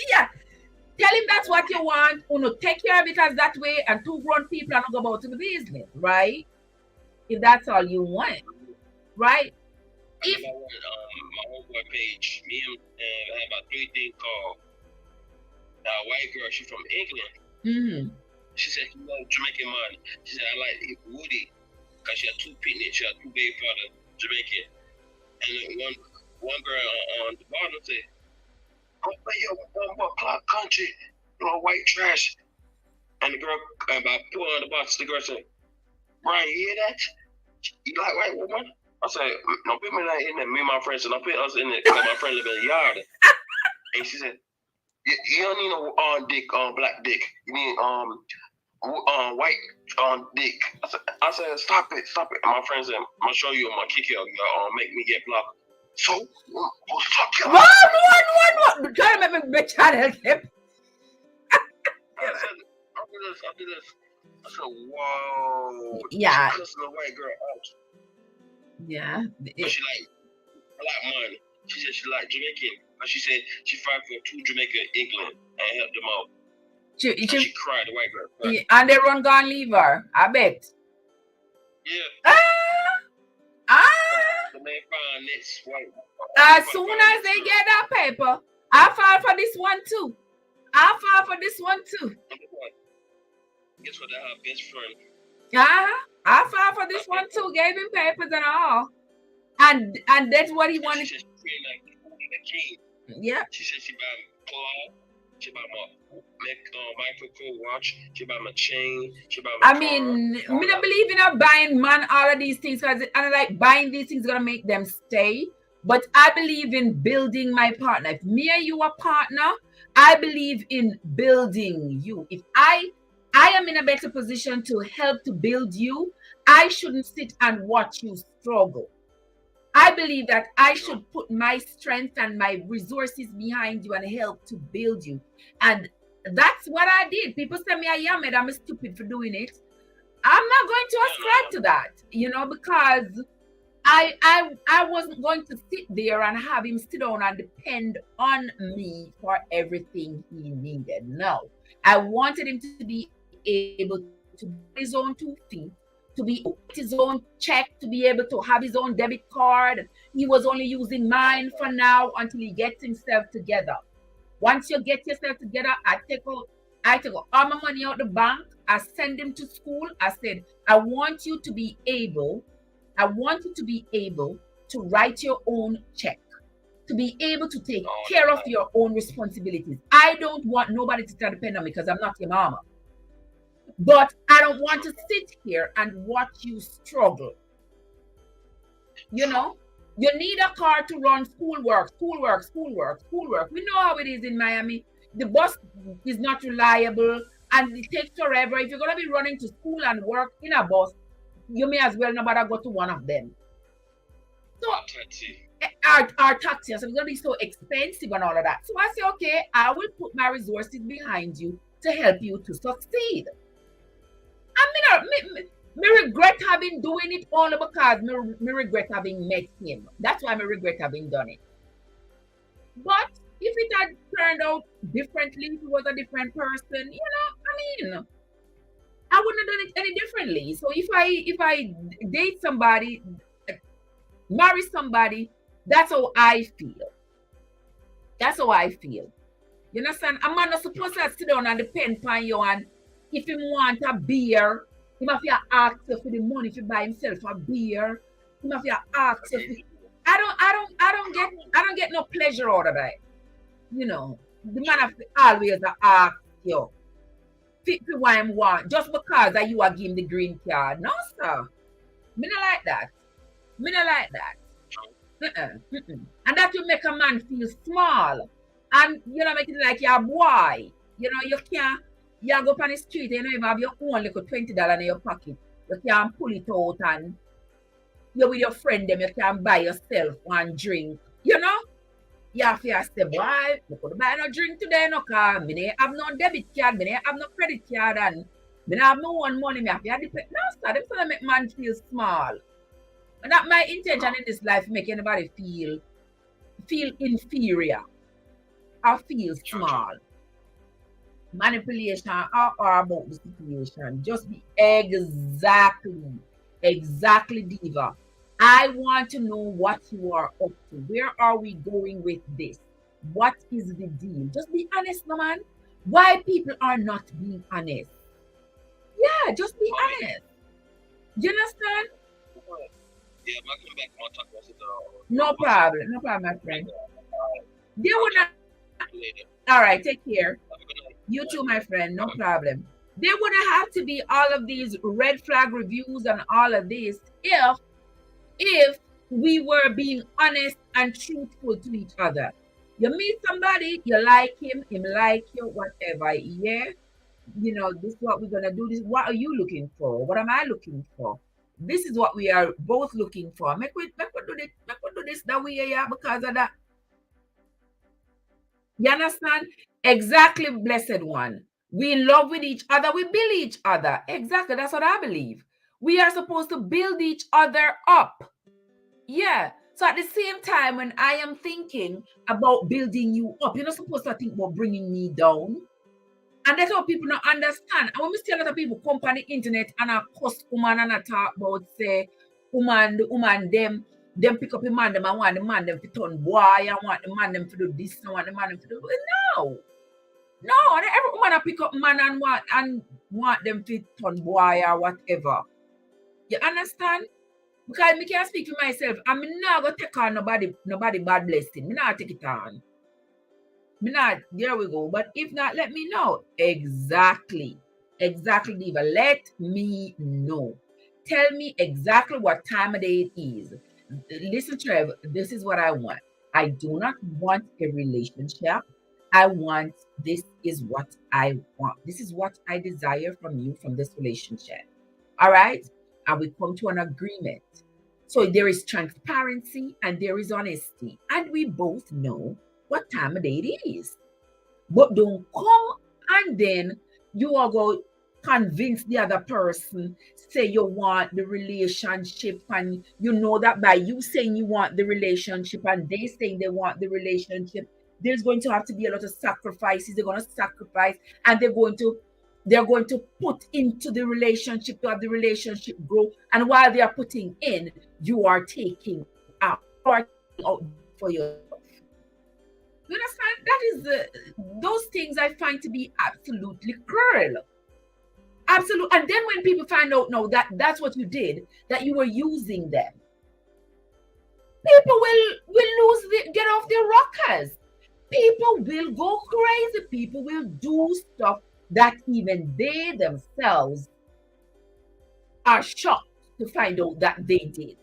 yeah. Tell him that's what you want. Take care of it as that way, and 2 grown people are not going about to the business, right? If that's all you want, right? If my homeboy page, me and I have about 3 things called white girl. She's from England. She said she loved Jamaican man. She said I like Woody because she had 2 picnics. She had 2 baby father Jamaican, and then one girl on the bottom said, "Oh, yo, one clock country, white trash." And the girl about put on the box. The girl said, "Brian, you hear that? You like white woman?" I said, "No, put me like in there." Me and my friend said, "No, put us in there because my friend live in the yard." And she said, "You don't need no dick, black dick. You need white dick." I said, "Stop it. And my friend said, "I'm gonna show you. I'm gonna kick you. Make me get blocked." So, fuck you. What? Try to make me bitch out of him. I said, I'll do this. I said, "Whoa." Yeah. She cussing the white girl out. Yeah. But she like black money. She said she like Jamaican. But she said she fight for 2 Jamaica England and helped them out. She cried, the white girl cried. Yeah, and they run gone leave her, I bet. Yeah. The man found next white. As soon as they get that paper, I file for this one too. Guess what? That her best friend. I filed for this one too. Gave him papers and all. And that's what he wanted. She said she like the king. Yeah. She said she buy my clothes. She buy my microphone watch. She buy my chain. She buy my car. Me don't believe in buying man all of these things because I like buying these things gonna make them stay. But I believe in building my partner. If me and you are partner, I believe in building you. If I am in a better position to help to build you, I shouldn't sit and watch you struggle. I believe that I should put my strength and my resources behind you and help to build you. And that's what I did. People say me I'm stupid for doing it. I'm not going to ascribe to that, because I wasn't going to sit there and have him sit down and depend on me for everything he needed. No, I wanted him to be able to do his own 2 feet, to be his own check, to be able to have his own debit card. He was only using mine for now until he gets himself together. Once you get yourself together, I take all my money out the bank. I send him to school. I said, I want you to be able to write your own check, to be able to take care of your own responsibilities. I don't want nobody to depend on me because I'm not your mama. But I don't want to sit here and watch you struggle. You need a car to run schoolwork. We know how it is in Miami. The bus is not reliable and it takes forever. If you're going to be running to school and work in a bus, you may as well no matter go to one of them. So our taxis are going to be so expensive and all of that. So I say, okay, I will put my resources behind you to help you to succeed. Me regret having doing it only because me regret having met him. That's why me regret having done it. But if it had turned out differently, if it was a different person, I wouldn't have done it any differently. So if I date somebody, marry somebody, that's how I feel. You understand? A man not supposed to sit down and depend on you, and if he want a beer, he must ask you for the money to buy himself a beer. He must ask you. I don't get no pleasure out of that. The man have to always ask you. Fit for what him want just because that you are giving him the green card. No, sir. Me not like that. And that will make a man feel small. And make it like you're a boy. You can't. You go up on the street and you have your own little $20 in your pocket. You can't pull it out and you're with your friend them, you can buy yourself one drink. You have to say, boy, you could buy no drink today, no car. Me have no debit card, me have no credit card, and me have no one money. Me have to depend. No, sir, that's gonna make man feel small. And that my intention in this life make anybody feel inferior or feel small. Manipulation or about the situation. Just be exactly diva. I want to know what you are up to. Where are we going with this? What is the deal? Just be honest, no man. Why people are not being honest? Yeah, just be honest. Do you understand? Yeah, I'm coming back. I'll talk about it. No problem, my friend. They would not. All right, take care. You too, my friend. No problem. There wouldn't have to be all of these red flag reviews and all of this if we were being honest and truthful to each other. You meet somebody, you like him like you, whatever. Yeah, this is what we're gonna do. This, what are you looking for? What am I looking for? This is what we are both looking for. Make we do this that way, yeah, because of that. You understand? Exactly, blessed one. We love with each other, we build each other. Exactly, that's what I believe. We are supposed to build each other up. Yeah. So at the same time, when I am thinking about building you up, you're not supposed to think about bringing me down. And that's what people don't understand. And when we see a lot of people come on the internet and a cuss woman and a talk about, say, the woman, them pick up the man, them, I want the man, them to turn boy, I want the man, them to do this, I want the man, them to do no. No, every woman pick up man and want them to turn boy or whatever. You understand? Because me can't speak for myself. I'm not going to take on nobody bad blessing. Me not take it on. Me not, there we go. But if not, let me know. Exactly, Diva. Let me know. Tell me exactly what time of day it is. Listen, Trev, this is what I want. I do not want a relationship. This is what I want. This is what I desire from you, from this relationship. All right? And we come to an agreement. So there is transparency and there is honesty. And we both know what time of day it is. But don't come and then you are going to convince the other person, say you want the relationship, and you know that by you saying you want the relationship and they saying they want the relationship, there's going to have to be a lot of sacrifices. They're going to sacrifice and they're going to put into the relationship to have the relationship grow. And while they are putting in, you are taking out. You are taking out for yourself. You understand? That is those things I find to be absolutely cruel. Absolutely. And then when people find out, no, that's what you did, that you were using them, people will get off their rockers. People will go crazy. People will do stuff that even they themselves are shocked to find out that they did.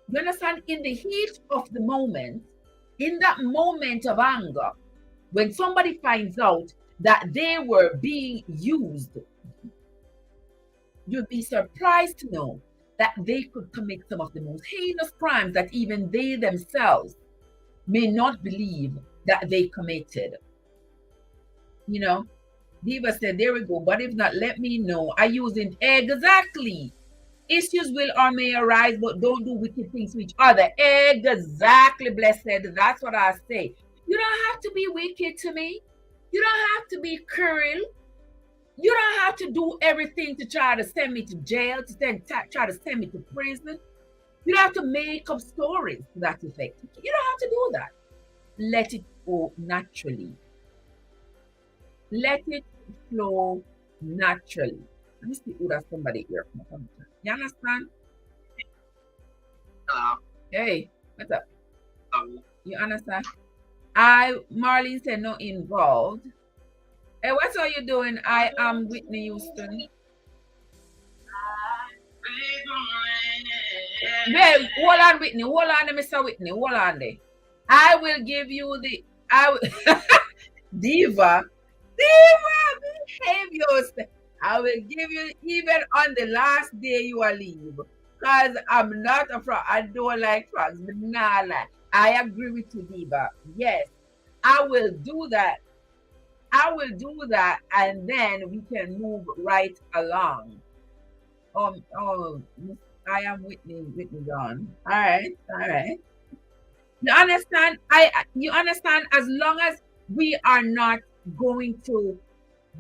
You understand? In the heat of the moment, in that moment of anger, when somebody finds out that they were being used, you'd be surprised to know that they could commit some of the most heinous crimes that even they themselves may not believe that they committed. Diva said, there we go. But if not, let me know. I use it exactly. Issues will or may arise, but don't do wicked things to each other. Exactly, blessed. That's what I say. You don't have to be wicked to me. You don't have to be cruel. You don't have to do everything to try to send me to jail, try to send me to prison. You don't have to make up stories to that effect. You don't have to do that. Let it go naturally. Let it flow naturally. Let me see who that's somebody here. You understand? Hey, what's up? You understand? Marlene said no involved. Hey, what are you doing? I am Whitney Houston. Babe, hold on, Whitney. Hold on, Mr. Whitney. Hold on there. I will give you Diva, behave yourself. I will give you even on the last day you are leave. Because I'm not a frog. I don't like frogs. But nah, I agree with you, Diva. Yes, I will do that. And then we can move right along. I am Whitney gone. All right. You understand? You understand? As long as we are not going to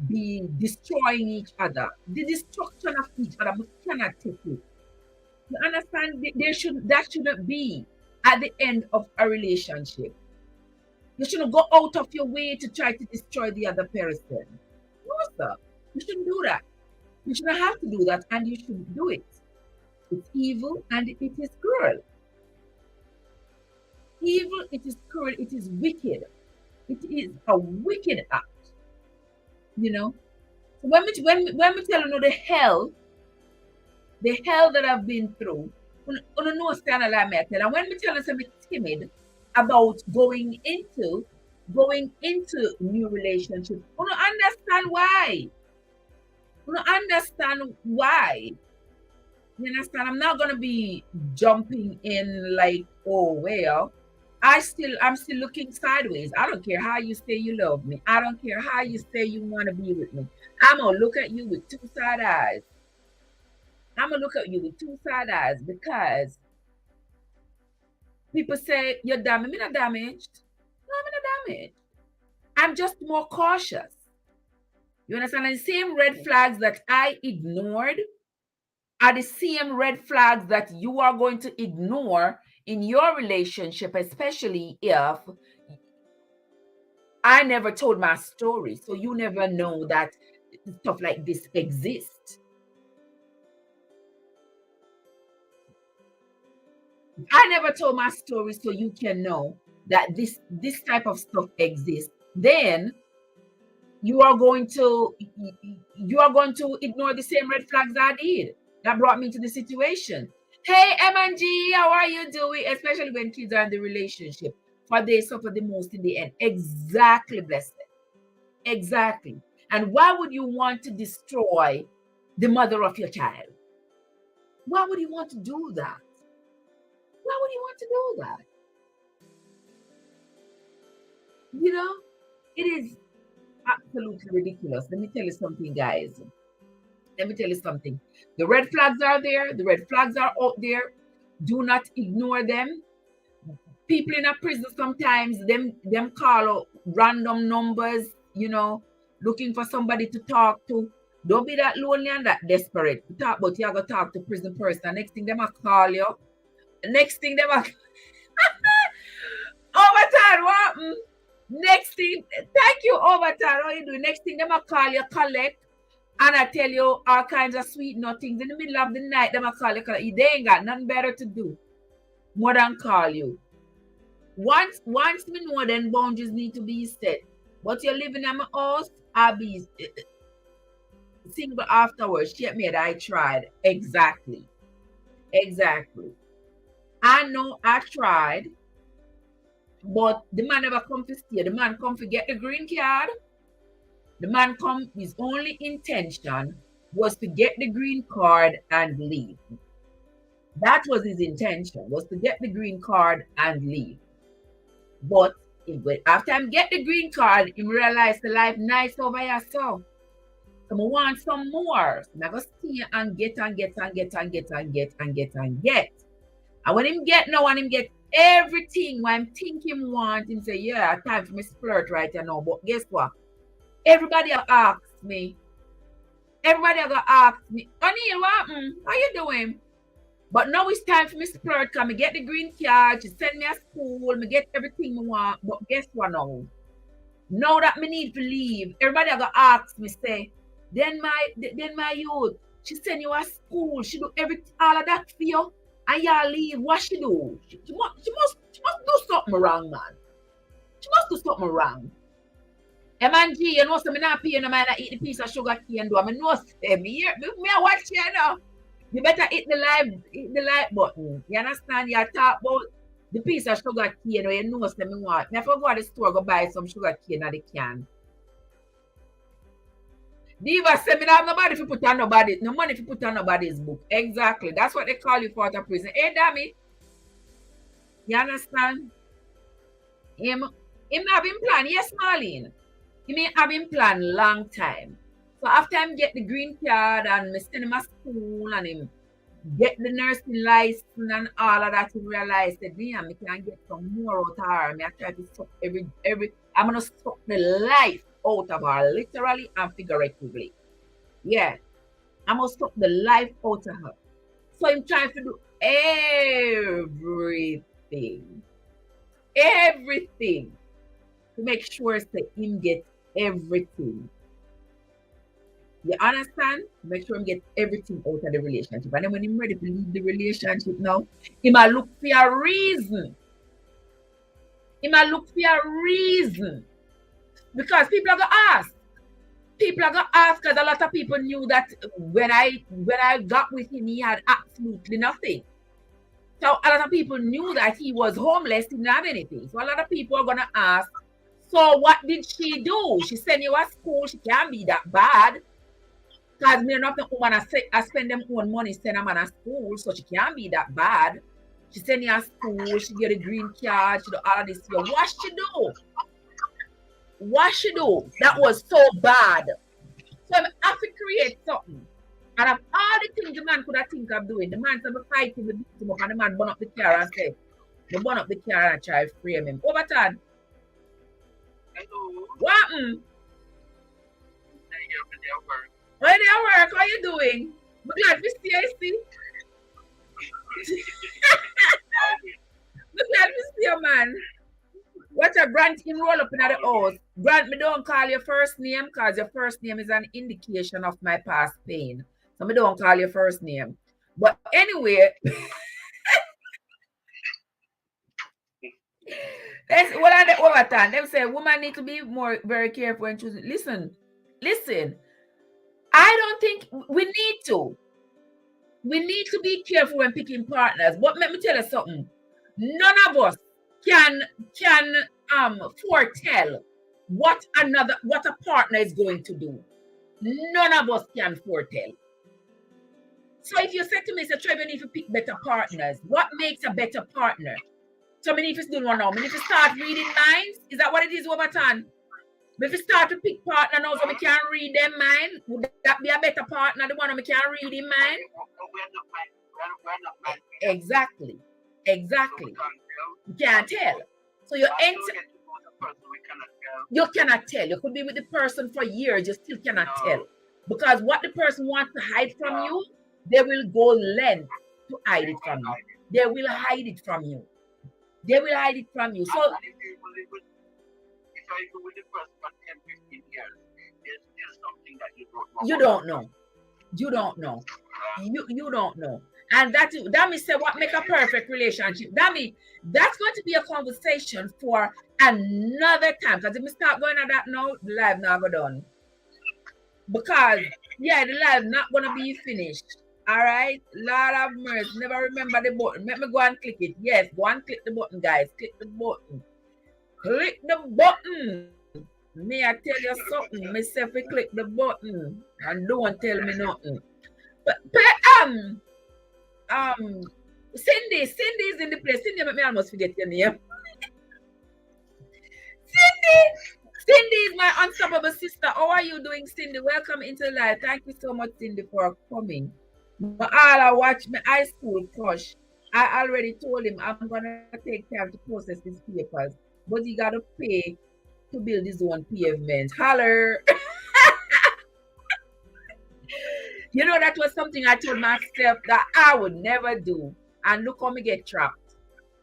be destroying each other, the destruction of each other, we cannot take it. You understand? That shouldn't be at the end of a relationship. You shouldn't go out of your way to try to destroy the other person. No, sir. You shouldn't do that. You shouldn't have to do that, and you shouldn't do it. It's evil and it is cruel. Evil, it is cruel, it is wicked. It is a wicked act. You know? So when we tell you the hell that I've been through, you know stand like me tell. And when we tell you I'm timid about going into new relationships, you don't understand why. You don't understand why. You understand? I'm not gonna be jumping in like, oh well. I'm still looking sideways. I don't care how you say you love me. I don't care how you say you want to be with me. I'm gonna look at you with two side eyes. I'm gonna look at you with two side eyes because people say you're damaged. I'm not damaged. No, I'm not damaged. I'm just more cautious. You understand? And the same red flags that I ignored are the same red flags that you are going to ignore in your relationship, especially if I never told my story. So you never know that stuff like this exists. I never told my story so you can know that this type of stuff exists. Then you are going to ignore the same red flags I did that brought me to the situation. Hey, M&G, how are you doing? Especially when kids are in the relationship, for they suffer the most in the end. Exactly, blessed. Exactly. And why would you want to destroy the mother of your child? Why would you want to do that? Why would you want to do that? You know, it is absolutely ridiculous. Let me tell you something, guys. Let me tell you something. The red flags are there. The red flags are out there. Do not ignore them. People in a prison sometimes them call out random numbers, looking for somebody to talk to. Don't be that lonely and that desperate. Talk about you gotta talk to prison person. Next thing them a call you. Next thing them a overtime, what? Next thing, thank you, overtime. What you do? Next thing them a call you, collect. And I tell you all kinds of sweet nothings. In the middle of the night, them a call you, collect. They ain't got nothing better to do more than call you. Once me know, then boundaries need to be set. But you're living in my house, I'll be single afterwards. Shit me that I tried. Exactly. I know I tried, but the man never come to stay. The man come to get the green card. The man come, his only intention was to get the green card and leave. That was his intention, was to get the green card and leave. But after I get the green card, he realized the life nice over here. So I want some more. So I go stay and get. And when him get now, and him get everything what I'm thinking want, him say, yeah, time for me splurt right now. But guess what? Everybody asks me. Honey, what? How you doing? But now it's time for me splurt. Come, me get the green card. She send me to school. Me get everything I want. But guess what now? Now that me need to leave, everybody gonna ask me, say, then my youth, she send you to school. She do all of that for you, and y'all leave. What she do? She must do something wrong, man. She must do something wrong. M&G, you know, so me not pay no man to eat the piece of sugar cane do. I mean, no, say me watch you now. You better hit the like button. You understand? You talk about the piece of sugar cane where you know say me want. Me I go to the store go buy some sugar cane at the can. Diva say me have nobody if you put on nobody, no money if you put on nobody's book. Exactly. That's what they call you for out of prison. Hey, Dammy. You understand? Him have him plan. Yes, Marlene. He may have him plan long time. So after him get the green card and me send him to school and him get the nursing license and all of that, he realized that damn, I can get some more out of her. I try to suck I'm gonna suck the life out of her, literally and figuratively. Yeah. I'm gonna suck the life out of her. So I'm trying to do everything to make sure that him get everything. You understand? Make sure him get everything out of the relationship. And then when him ready to leave the relationship now, he might look for a reason. He might look for a reason. Because people are gonna ask. People are gonna ask, because a lot of people knew that when I got with him, he had absolutely nothing. So a lot of people knew that he was homeless, he didn't have anything. So a lot of people are gonna ask, so what did she do? She sent you to school, she can't be that bad. Because me not the woman I spend them own money, send a man to school, so she can't be that bad. She send you to school, she get a green card, she do all of this. What she do? What she do? That was so bad. So I have to create something. And of all the things the man could have think of doing, the man said, fighting, we beat him up, and the man burn up the car and said, we burn up the car and try to frame him. Overton. Hello. What happened? Where they work? What are you doing? I'm glad we see you. I'm glad we see you, man. What a Grant in roll up in the house. Grant, me don't call your first name because your first name is an indication of my past pain. So me don't call your first name. But anyway, that's what I the overtime. Them say women need to be more very careful when choosing. Listen. I don't think we need to. We need to be careful when picking partners. But let me tell you something. None of us can foretell what a partner is going to do. None of us can foretell. So if you say to me, Trev, you need to pick better partners. What makes a better partner? So I mean, if it's doing one now, I mean, if you start reading minds, is that what it is, Overton? But if you start to pick partner now, so we can't read them mind, would that be a better partner, the one who can't read in mind? Exactly. You can't tell. So you enter. You cannot tell. You could be with the person for years, you still cannot tell. Because what the person wants to hide from you, they will go length to hide it from you. They will hide it from you. They will hide it from you. So with the person for 10, 15 years, there's still something that you don't know. You don't know. You don't know. And that means say what make a perfect relationship. That means that's going to be a conversation for another time. Because if we start going at that now, the live now go done. Because the live not gonna be finished. All right, Lord of mercy. Never remember the button. Let me go and click it. Yes, go and click the button, guys. Click the button. Click the button. Me, I tell you something. Myself, we click the button and don't tell me nothing. But Cindy is in the place. Cindy, make me almost forget your name. Cindy is my unstoppable sister. How are you doing, Cindy? Welcome into the live. Thank you so much, Cindy, for coming. But all I watch my high school crush. I already told him I'm gonna take time to process these papers, but he gotta pay to build his own pavement. Holler. You know, that was something I told myself that I would never do. And look how me get trapped.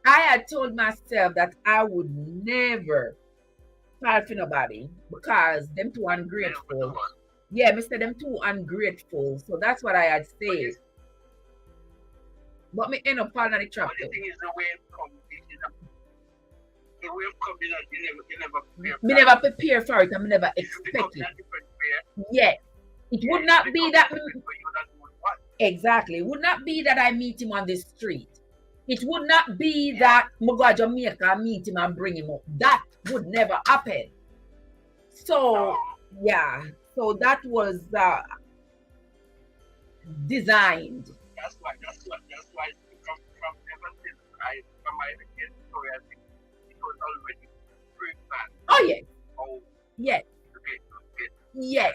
I had told myself that I would never fall for nobody because them too ungrateful. Yeah, me said them too ungrateful. So that's what I had said. But me end up falling on the trap. The thing is the way it comes. The way it comes, you never prepare for it. I never expect it. Yes. It would not be that. Exactly. It would not be that I meet him on the street. It would not be that I go to Jamaica, meet him and bring him up. That would never happen. So, yeah. So that was designed. That's why from ever since from my story, I think it was already pre-planned. Oh, yes. Oh, yes. Yes.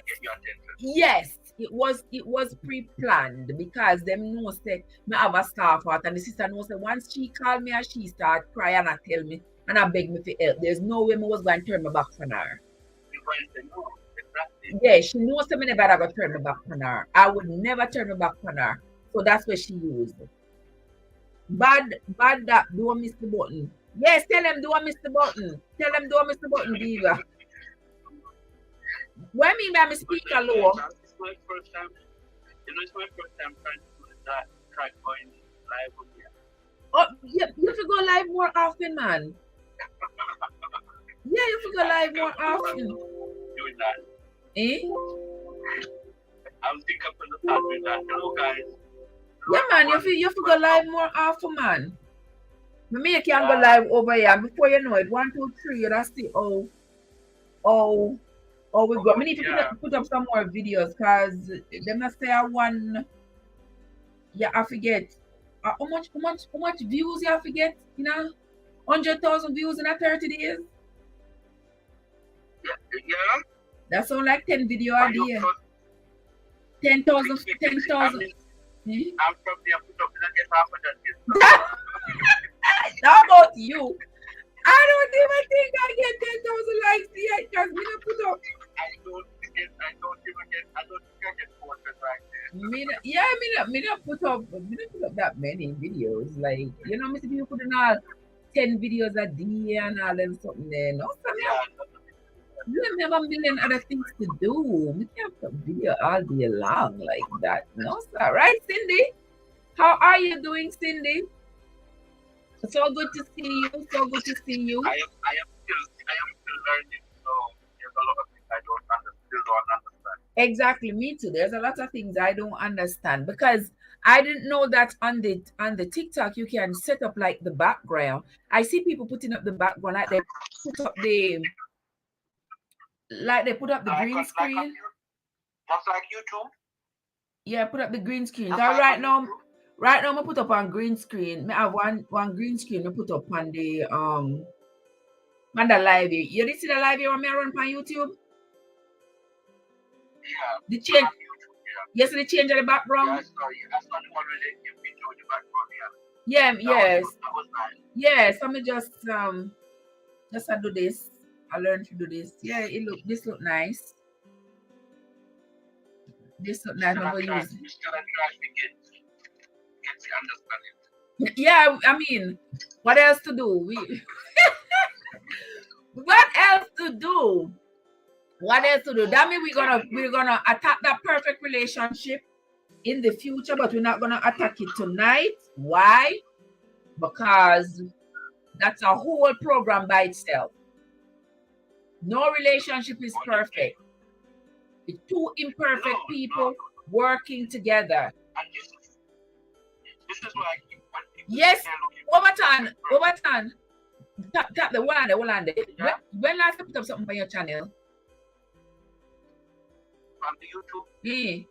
Yes, it was pre-planned because them know say me have a staff out and the sister knows that once she called me and she start crying and tell me and I beg me for help, there's no way I was going to turn my back on her. Yeah, she knows that me never ever turn my back on her. I would never turn my back on her. So that's what she used. Bad that don't miss the button. Yes, tell them don't miss the button. Tell them don't miss the button, Diva. What I mean by me speaker low? my first time. It's my first time trying to do that. Try going live on here. Oh, yeah, you have to go live more often, man. Yeah, you have to go live more often. Doing that. Eh? I'm thinking of the start doing that. Hello, guys. Yeah, man, you have to go live more often, man. Maybe you can go live over here. Before you know it, 1, 2, 3, you just see we go. We need to put up some more videos because them not say one. Yeah, I forget. How much views you have to get? 100,000 views in a 30 days. Yeah. That's all like 10 video a day. 10,000. 10,000. I'm probably put up and get half of that. Not about you. I don't even think I get 10,000 likes yet because we don't put up. I don't think I get 400 likes. Me not put up that many videos. Like, Mr. People putting all 10 videos a day and all them something there. No, you have a million other things to do. We can't put video all day long like that. No, sir. Right, Cindy? How are you doing, Cindy? So good to see you. So good to see you. I am still learning. So there's a lot of things I still don't understand. Exactly, me too. There's a lot of things I don't understand because I didn't know that on the TikTok you can set up like the background. I see people putting up the background like they put up the green screen. Just like YouTube? Yeah, put up the green screen. Right now I put up on green screen. I have one green screen I put up on the live. You did see the live on me run on YouTube? Yeah. The change. Yes, the change of the background. Yeah, sorry. That's not the one where they give me the background. Yeah. Yes. That was nice. Yes. Let me just do this. I learned to do this. Yeah, this look nice. This look nice. Yeah, I mean, what else to do? What else to do? That means we're gonna attack that perfect relationship in the future, but we're not gonna attack it tonight. Why? Because that's a whole program by itself. No relationship is perfect. It's two imperfect people working together. This is why I keep yes, Overton. Tap the one on there. Yeah. When last I put up something on your channel? On the YouTube? Yeah.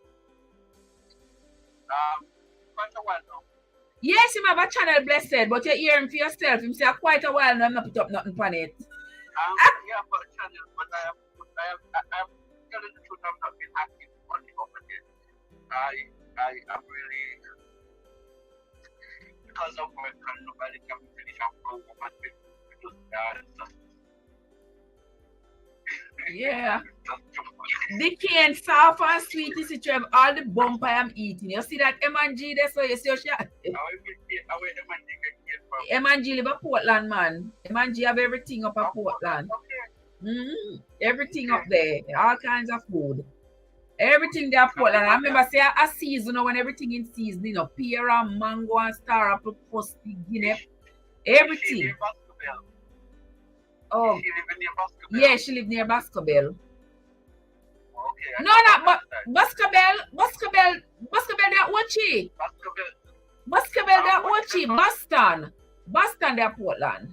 Quite a while now. Yes, you have a channel, blessed, but you're hearing for yourself. You say quite a while now I'm not put up nothing on it. Yeah, but a channel, but I have telling the truth, I've not been active on it over there. I am really, because of work and nobody can finish up program and because yeah. The cane soft and sweet is it, Trev. All the bump I am eating. You see that M&G there, so you see your shot. M&G live at Portland, man. M&G have everything up at Portland. Okay. Everything up there. All kinds of food. Everything there at Portland. I remember say a season when everything in season, pear and mango and star apple, posty, guinea. Everything. Oh, yeah, she live near Bascobel. Okay. No, but Bascobel, that Wachi. Bascobel, that Wachi. Boston, that Portland.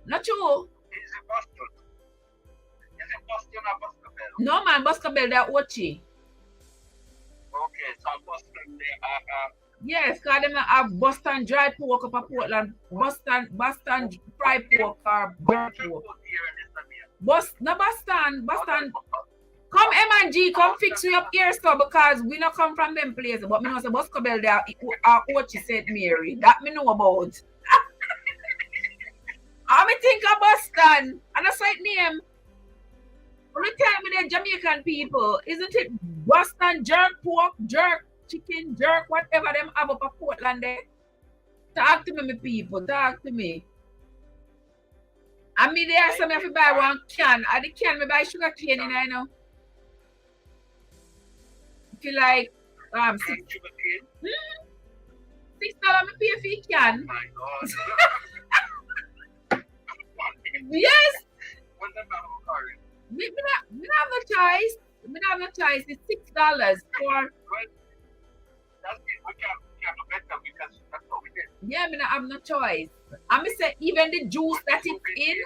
Not true. Is it Boston? Is it Boston or Bascobel? No, man, Bascobel, that Wachi. Okay, so Boston, yes, because they have Boston dry pork up at Portland. Boston fried pork or burnt pork. Boston. Come M&G, come fix me up here, so because we not come from them places. But me know say Bascobel there are what she said, Mary. That me know about. I me think of Boston. And I say it name. When you tell me they're Jamaican people, isn't it Boston jerk pork, jerk chicken, jerk, whatever them have up at Portland there? Talk to me, my people. Talk to me. I mean, there are some if you buy one can. And the can me buy sugar cane in, I know. feel like $6. $6 me pay for you can. Oh my God. Yes. What's that about curry? Me have no choice. Me have no choice. It's $6 for. Well, that's it. We can't do better because that's what we did. Yeah, me have no choice. I me say even the juice that it's in.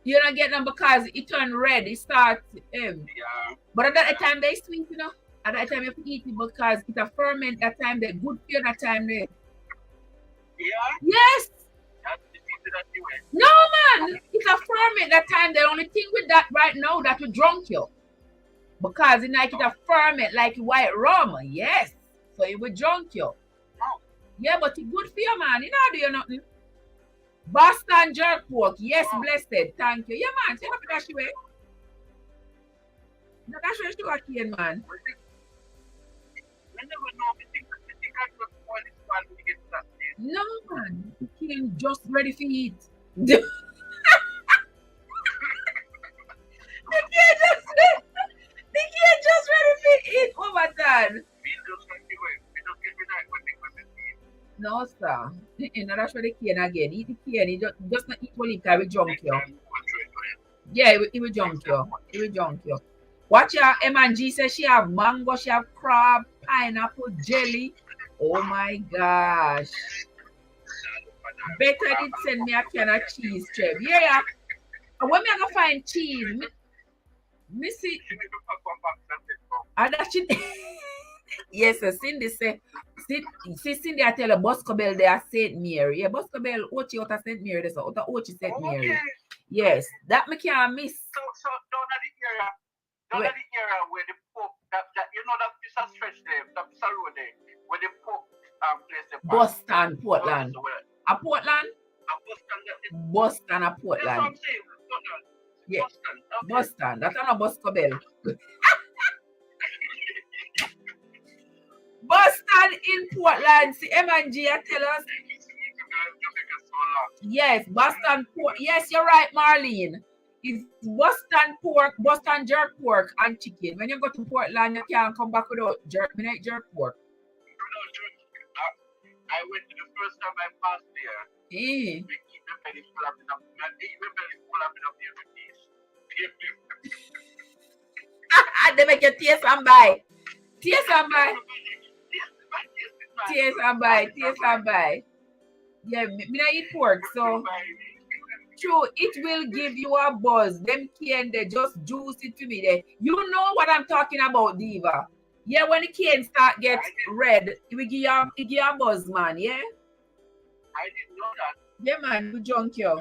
You don't get them because it turn red. It starts. Yeah. But at that time they sweet, you know. At that time you have to eat it because it's a ferment. That time they good for you. That time they. Yeah. Yes. That's the thing that you went. No man, it's a ferment. That time the only thing with that right now that will drunk you. Because it's like it's a ferment, like white rum. Yes. So it will drunk you. Oh. Yeah, but it's good for you, man. You know, do you nothing? Boston jerk pork. Yes, blessed. Thank you. Yeah, man. See, that's your way. No, that's your sugar cane, man. No, man. The cane just ready for eat. The cane just ready for eat over time. No, sir. No, that's for the cane again. Eat the cane. He just not eat one because we junk you. Yeah, it will junk you. It will junk you. Watch your M&G says she have mango, she have crab, pineapple, jelly. Oh my gosh. Better did send me a can of cheese, Trev. Yeah. And when me I go find cheese, me see. And that she. Yes, Cindy say. Cindy I tell her Boscobel they are St. Mary. Yeah, Boscobel Ochi out of St. Mary. That's out of Ochi St. Mary. Okay. Yes, that me can't miss. So down at the area. Down at the area where the Pope, that you know that piece of stretch there, that piece of road there, where the Pope place the Boston, Portland. A Portland? Boston, a Portland. That's what I'm saying. Yeah. Boston. Okay. Boston. That's not a Boscobel. Boston in Portland. See, M&G tell us. Yes, Boston pork. Yes, you're right, Marlene. It's Boston pork, Boston jerk pork and chicken. When you go to Portland, you can't come back without jerk pork. I went to the first time I passed there. We keep the belly full of enough. I eat the belly full of enough every piece. They make you taste and buy. Taste and buy. Taste and buy. Taste and buy. Yeah, me not eat pork, so true, it will give you a buzz. Them cane, they just juice it to me there. You know what I'm talking about, Diva. Yeah, when the cane start get red, it will give you a buzz, man, yeah? I didn't know that. Yeah, man, it will junk you.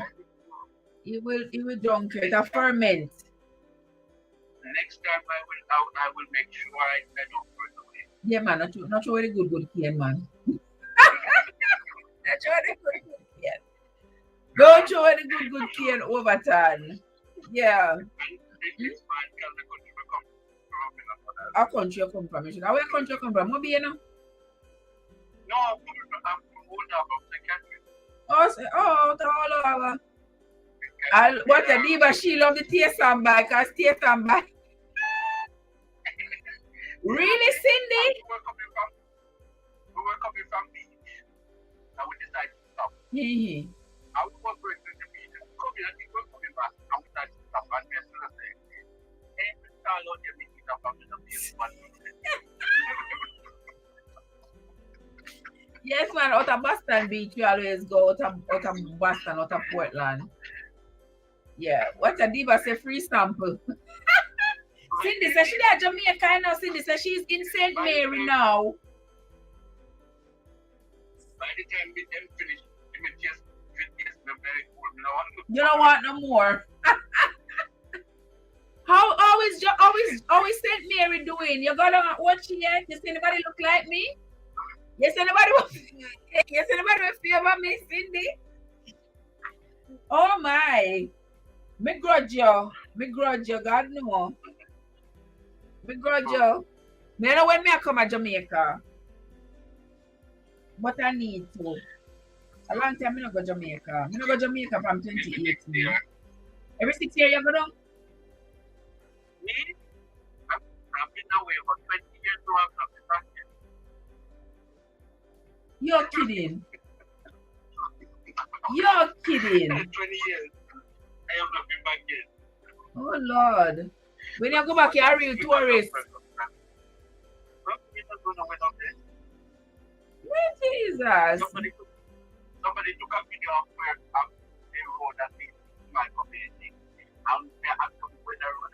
It will junk you. It's a ferment. Next time I will make sure I don't throw it away. Yeah, man, not sure very good cane, man. Not sure very good cane. Don't show any good cane overturn. Yeah. Our country you come from? Where country you come from? What be you know? No, I'm from the country. Oh, all over. What a diva, she love the taste and buy, because taste and buy. Really, Cindy? We were coming from beach. And we decided to stop. Mm-hmm. I was going to the beach. I think we're coming back. And we decided to stop. And guess what I say? Every time I get me up on the beach. Yes, man, out of Boston Beach, we always go out of Boston, out of Portland. Yeah, what a diva say free sample. Cindy says she's at Jamaica now. Cindy says she's in St. Mary now. By the time we then finish, we just very cool. You don't want no more. How always St. Mary doing? You gonna watch yet? You see anybody look like me? Yes, anybody will favor me, Cindy? Oh my. Me grudge you, God no. Me grudge you. Me know when me come to Jamaica. But I need to. A long time I don't go to Jamaica. I don't go to Jamaica from 2018. Every 6 years you go down? Me? I've been away for 20 years, so I've not been back yet. You're kidding. You're kidding. 20 years. I have not been back yet. Oh Lord. When you go back, you're a real tourist. Jesus. Somebody took a video of where they wrote that this is my community. And they had to win a road.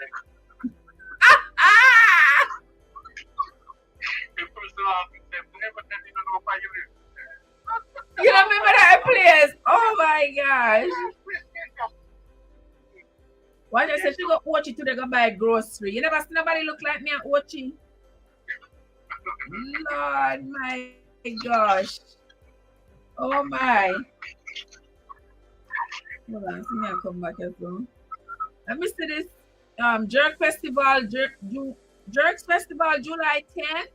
The person asked them, never tell you know why you live. You remember that place? Oh my gosh. Why I said she go Ochi to go buy grocery? You never see nobody look like me at Ochi? Lord my gosh. Oh my. Hold on, see me I come back as well. Let me see this Jerk Festival, Jerks Festival July 10th.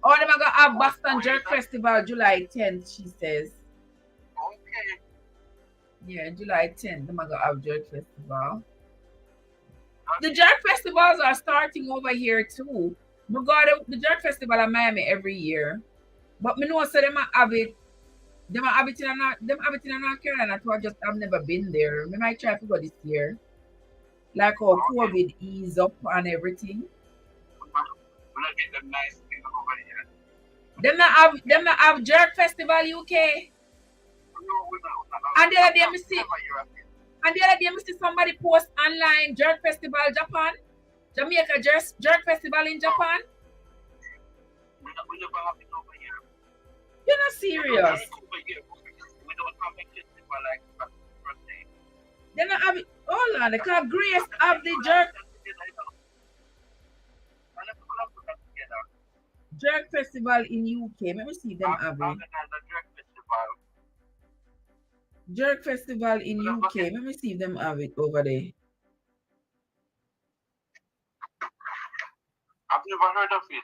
Or they're gonna have Boston Jerk Festival July 10th, she says. Okay. Yeah, July 10th, they're gonna have Jerk Festival. The Jerk Festivals are starting over here too. We got the Jerk Festival in Miami every year. But me know so them have it. Them have it in North Carolina, so I've never been there. We might try to go this year. Like how COVID ease up and everything. We'll get them nice people over here. Them not have Jerk Festival UK. And the other day me see somebody post online Jerk Festival Japan. Jamaica Jerk Festival in Japan. We never have it over here. You're not serious. We don't have a festival like that per se. They not have it. Hold on, because Grace have the Jerk Festival in UK. Let me see them have it. Jerk Festival in UK. Let me see if them have it over there. I've never heard of it.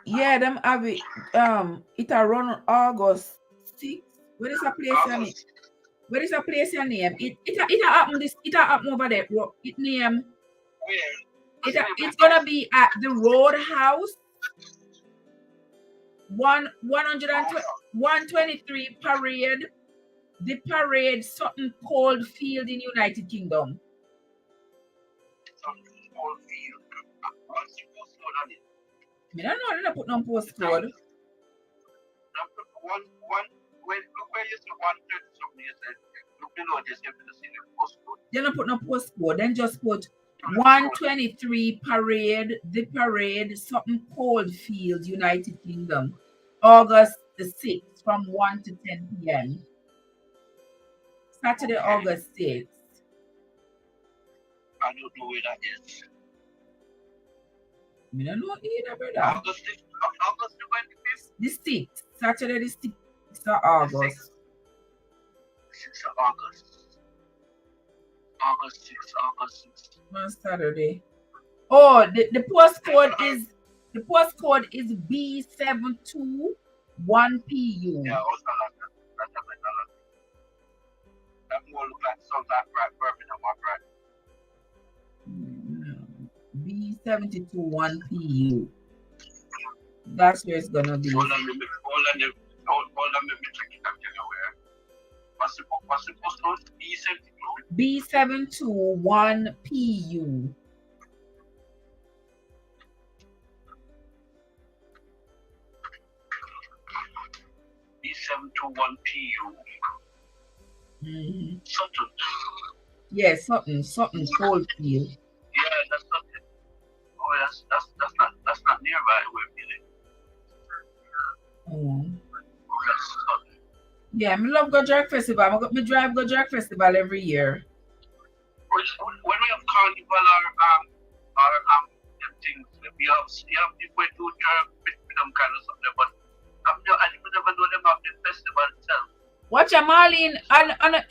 Yeah, them have it. It run August 6th. Where is a place your name? Where is a place your name? It happen over there. It name. It's gonna be at the Roadhouse. 123 Parade. The Parade Sutton Cold Field in United Kingdom. Sutton Cold Field. What's the postcode on it? I don't know. They don't put no postcode. Where you see 130 something, you said, look below this, you have to see the postcode. They don't put no postcode. Then just put 123 Parade, the Parade, Sutton Cold Field, United Kingdom, August the 6th from 1 to 10 p.m. Saturday, August 6th. I don't know where that is. I don't know either, brother. August the 25th? The 6th. Saturday, the 6th of August. 6th of August. August 6th. On Saturday. Oh, the postcode is B721PU. Yeah, that more look like something like Birmingham, right? B721PU. That's where it's gonna be. Hold on, let me check it out anywhere. What's the postcode? B721PU. B721PU. Mm-hmm. Sutton. Yeah, Sutton Cold Field. Yeah, that's Sutton. Oh, that's not nearby where we live. Oh. That's Sutton. Yeah, I love go Jerk Festival. Me drive go Jerk Festival every year. When we have carnival or things, we have people do jerk with them kind of something, but I never know them have the festival itself. Watch a Marlene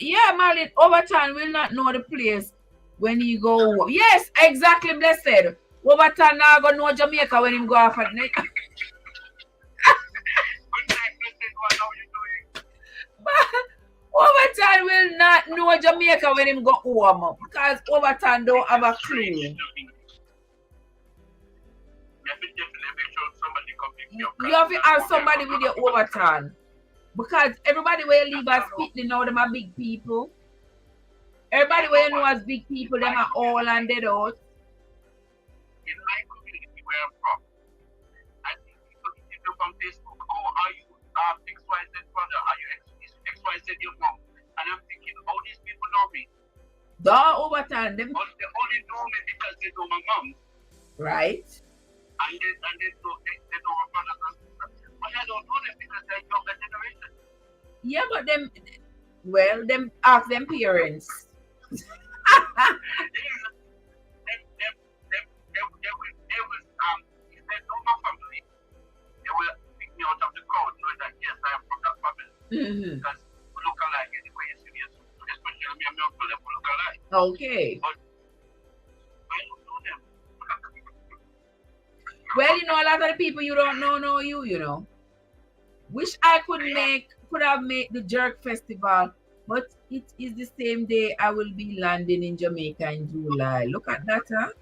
yeah, Marlene Overton will not know the place when he go. Yes, exactly, blessed. Overton now go know Jamaica when him go off at night. Good night, blessed. What are you doing? Overton will not know Jamaica when him go home because Overton don't have a clue. You have to have somebody with your Overton. Because everybody where you leave as people know them are big people. Everybody where you know as big people, them are all and dead out. In my community where I'm from, I think people from Facebook, oh, are you XYZ brother? Are you XYZ your mom? And I'm thinking, oh, these people know me. Don't Overton them. They only know me because they know my mom. Right. And they know my brothers and sisters. But I don't know them because they're younger generation. Yeah, but them, well, them ask them parents. They will if they know my family, they will pick me out of the crowd, knowing that yes, I am from that family. Because we look alike anyway, especially me and my uncle, we look alike. Okay. But I don't know them. Well, you know, a lot of the people you don't know you, you know. Wish I could have made the Jerk Festival, but it is the same day I will be landing in Jamaica in July. Look at that, huh?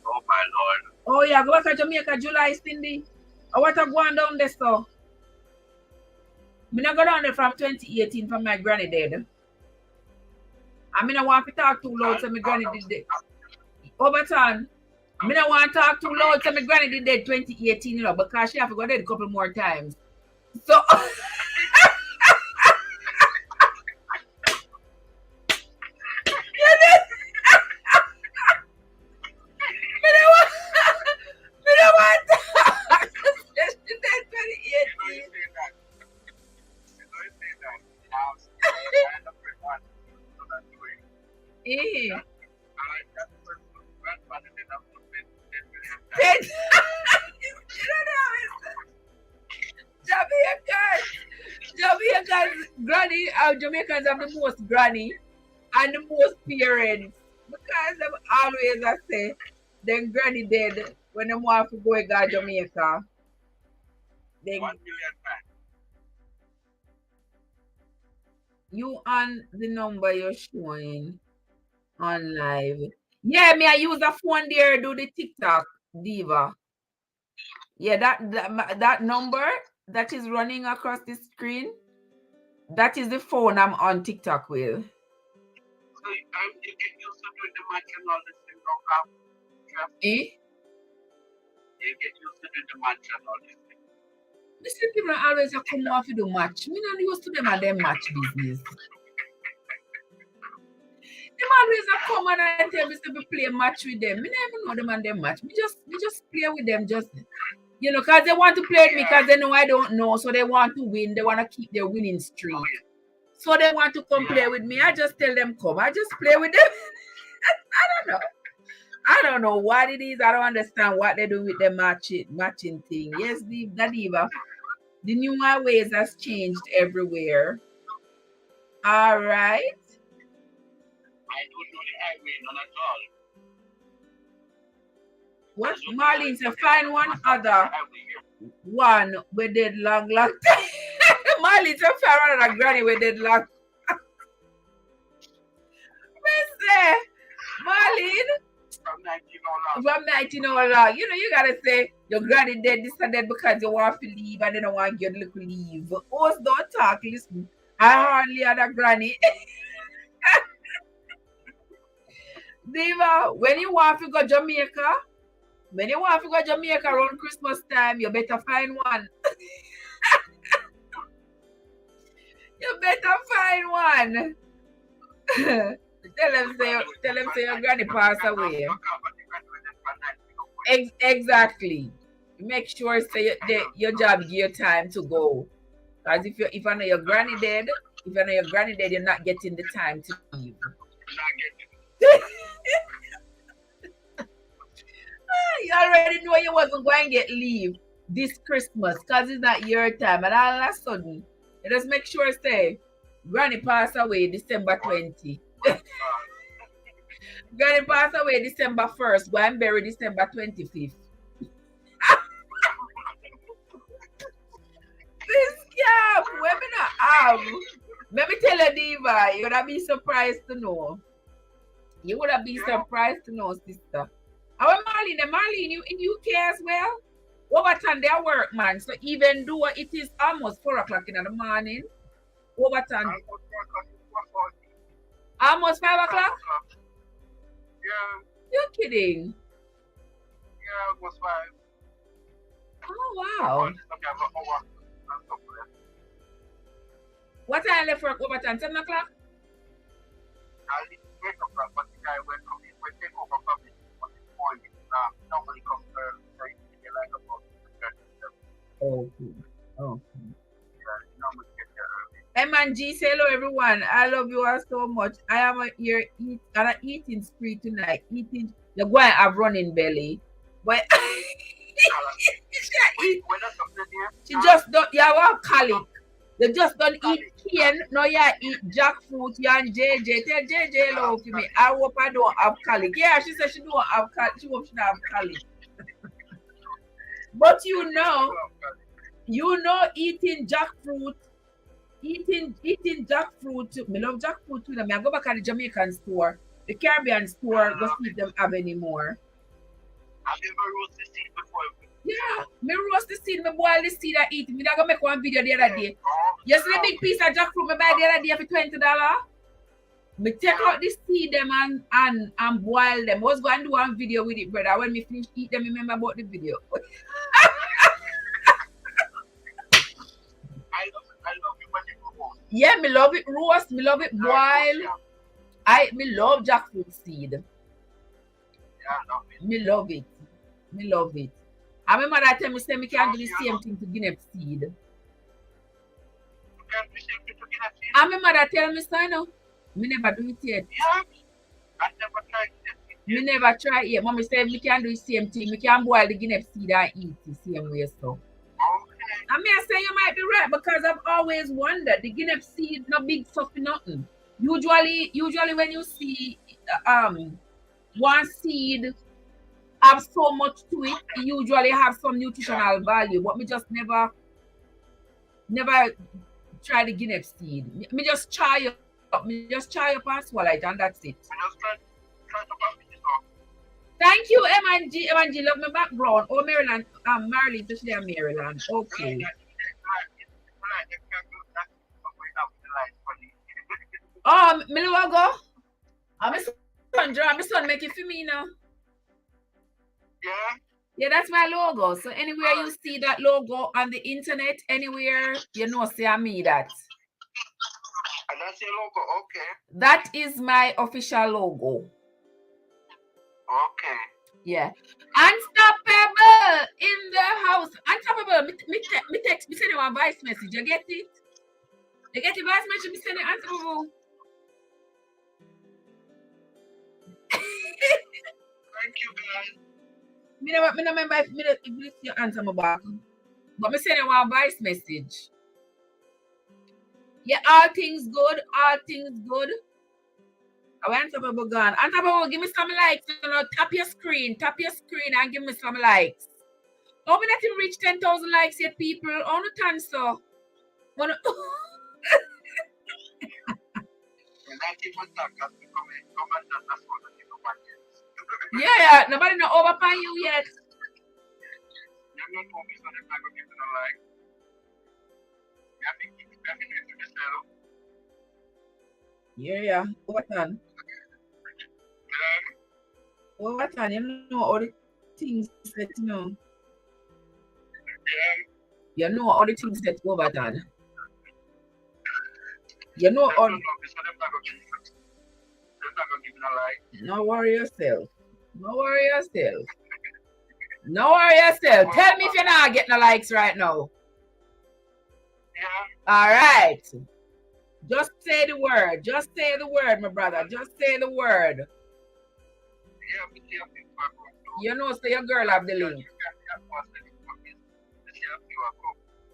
Oh my Lord. Oh yeah, go back to Jamaica July, Cindy. I want to go on down there, so. I'm not go down there from 2018 from my granny dead. I mean, I want to talk too loud, so my granny did that. Overton. I don't want to talk too loud, so my granny did that 2018, you know, because she have to go there a couple more times. So. Jamaicans have the most granny and the most parents because them always I say then granny dead when them want to go to Jamaica. They 1 million times. You on the number you're showing on live. Yeah, me I use a phone there do the TikTok diva. Yeah, that number that is running across the screen. That is the phone I'm on TikTok with. So you get used to doing the match and all this thing, don't You get used to doing the match and all this thing. Listen, people always have come off to do match. Me not used to them and them match business. Them always have come and tell me to play a match with them. Me never know them and them match. Me just play with them just. You know, because they want to play with me because they know I don't know. So they want to win. They want to keep their winning streak. So they want to come play with me. I just tell them, come. I just play with them. I don't know. I don't know what it is. I don't understand what they do with the matching thing. Yes, the diva. The newer ways has changed everywhere. All right. I don't know the highway, none at all. What Marlene said, find one other one with the long time. Marlene said, find another granny with the long. Mister Marlene. From 19 you know, you gotta say your granny dead this and that because you want to leave and they don't want to get a little leave. Us don't talk, listen. I hardly had a granny. Diva, when you want to go Jamaica, around Christmas time, you better find one. You better find one. Tell them say your granny passed away. Exactly. Make sure say your job give you time to go. Because if I know your granny dead, you're not getting the time to leave. You already know you wasn't going to get leave this Christmas because it's not your time. And all of a sudden, you just make sure say granny passed away December 20. Granny passed away December 1st. Go and bury December 25th. This scam, we not have Let me tell you, Diva, you're gonna be surprised to know. You would have been surprised to know, sister. Our Marlene, you in UK as well? Overton, their work, man. So even though it is almost 4 o'clock in the morning, Overton. Almost 5 o'clock? Yeah. You're kidding. Yeah, it was 5. Oh, wow. What time left work, Overton? 7 o'clock? I leave 8 o'clock, but the guy will come in, will take over from me for the morning. Nobody comes early, so you get like about 37. Okay. Okay. Yeah, you normally get there early. M&G, say hello, everyone. I love you all so much. I am here on an eating spree tonight. Eating. You're going to have running belly. But she just don't, you have colic. You just don't eat cane, no, you eat jackfruit, you and JJ. Tell JJ hello for me. I hope I don't have colic. Yeah, she said she don't have colic. She hopes she don't have colic. But you know, eating jackfruit, eating jackfruit. Me love jackfruit too. I go back at the Jamaican store, the Caribbean store, go see if them have anymore. Have you ever roasted seed before? Yeah, me roast the seed, me boil the seed and eat. Me not gonna make one video the other day. You see the big piece of jackfruit me buy the other day for $20? Me take out the seed them and boil them. I was going to do one video with it, brother. When me finish eat them, remember about the video. I love it when you roast. Yeah, me love it roast, me love it boil. Me love jackfruit seed. Yeah, I love it. Me love it. Me love it. I remember that time me say me can do the same thing to guinea seed. You can do the same thing to guinea seed? I remember that tell me so, you know. Me never do it yet. Yeah. I never tried it. Me never try it yet. Mommy said me can do the same thing. Me can boil the guinea seed and eat the same way so. Okay. I mean, I say you might be right because I've always wondered the guinea seed no big stuff for nothing. Usually when you see one seed have so much to it, it usually have some nutritional value, but me just never try the guinea seed. Me just try up and swallow it and that's it. Thank you, M&G. M&G, love my background. Oh, Maryland. Maryland, especially in Maryland. Okay. Oh, me will go. My son make it for me now. Yeah. Yeah, that's my logo. So anywhere you see that logo on the internet, anywhere, you know, say me that. And that's your logo, okay. That is my official logo. Okay. Yeah. Unstoppable in the house. Unstoppable. Me text, me send you a voice message. You get it? You get the voice message? Me send you Unstoppable. Thank you, guys. Me never remember if you answer my back. But me send you a voice message. Yeah, all things good. All things good. I want Unstoppable gone. Unstoppable, give me some likes. You know, tap your screen and give me some likes. How we not even reach 10,000 likes yet, people? On the time, so. Yeah, nobody know over by you yet. Yeah. Overton. Overton, you know all the things that you know. You know all the things that Overton. You know all. No worry yourself. No worry yourself. No worry yourself. Tell me if you're not getting the likes right now. Yeah. All right. Just say the word. Just say the word, my brother. Just say the word. You know, so your girl have the link.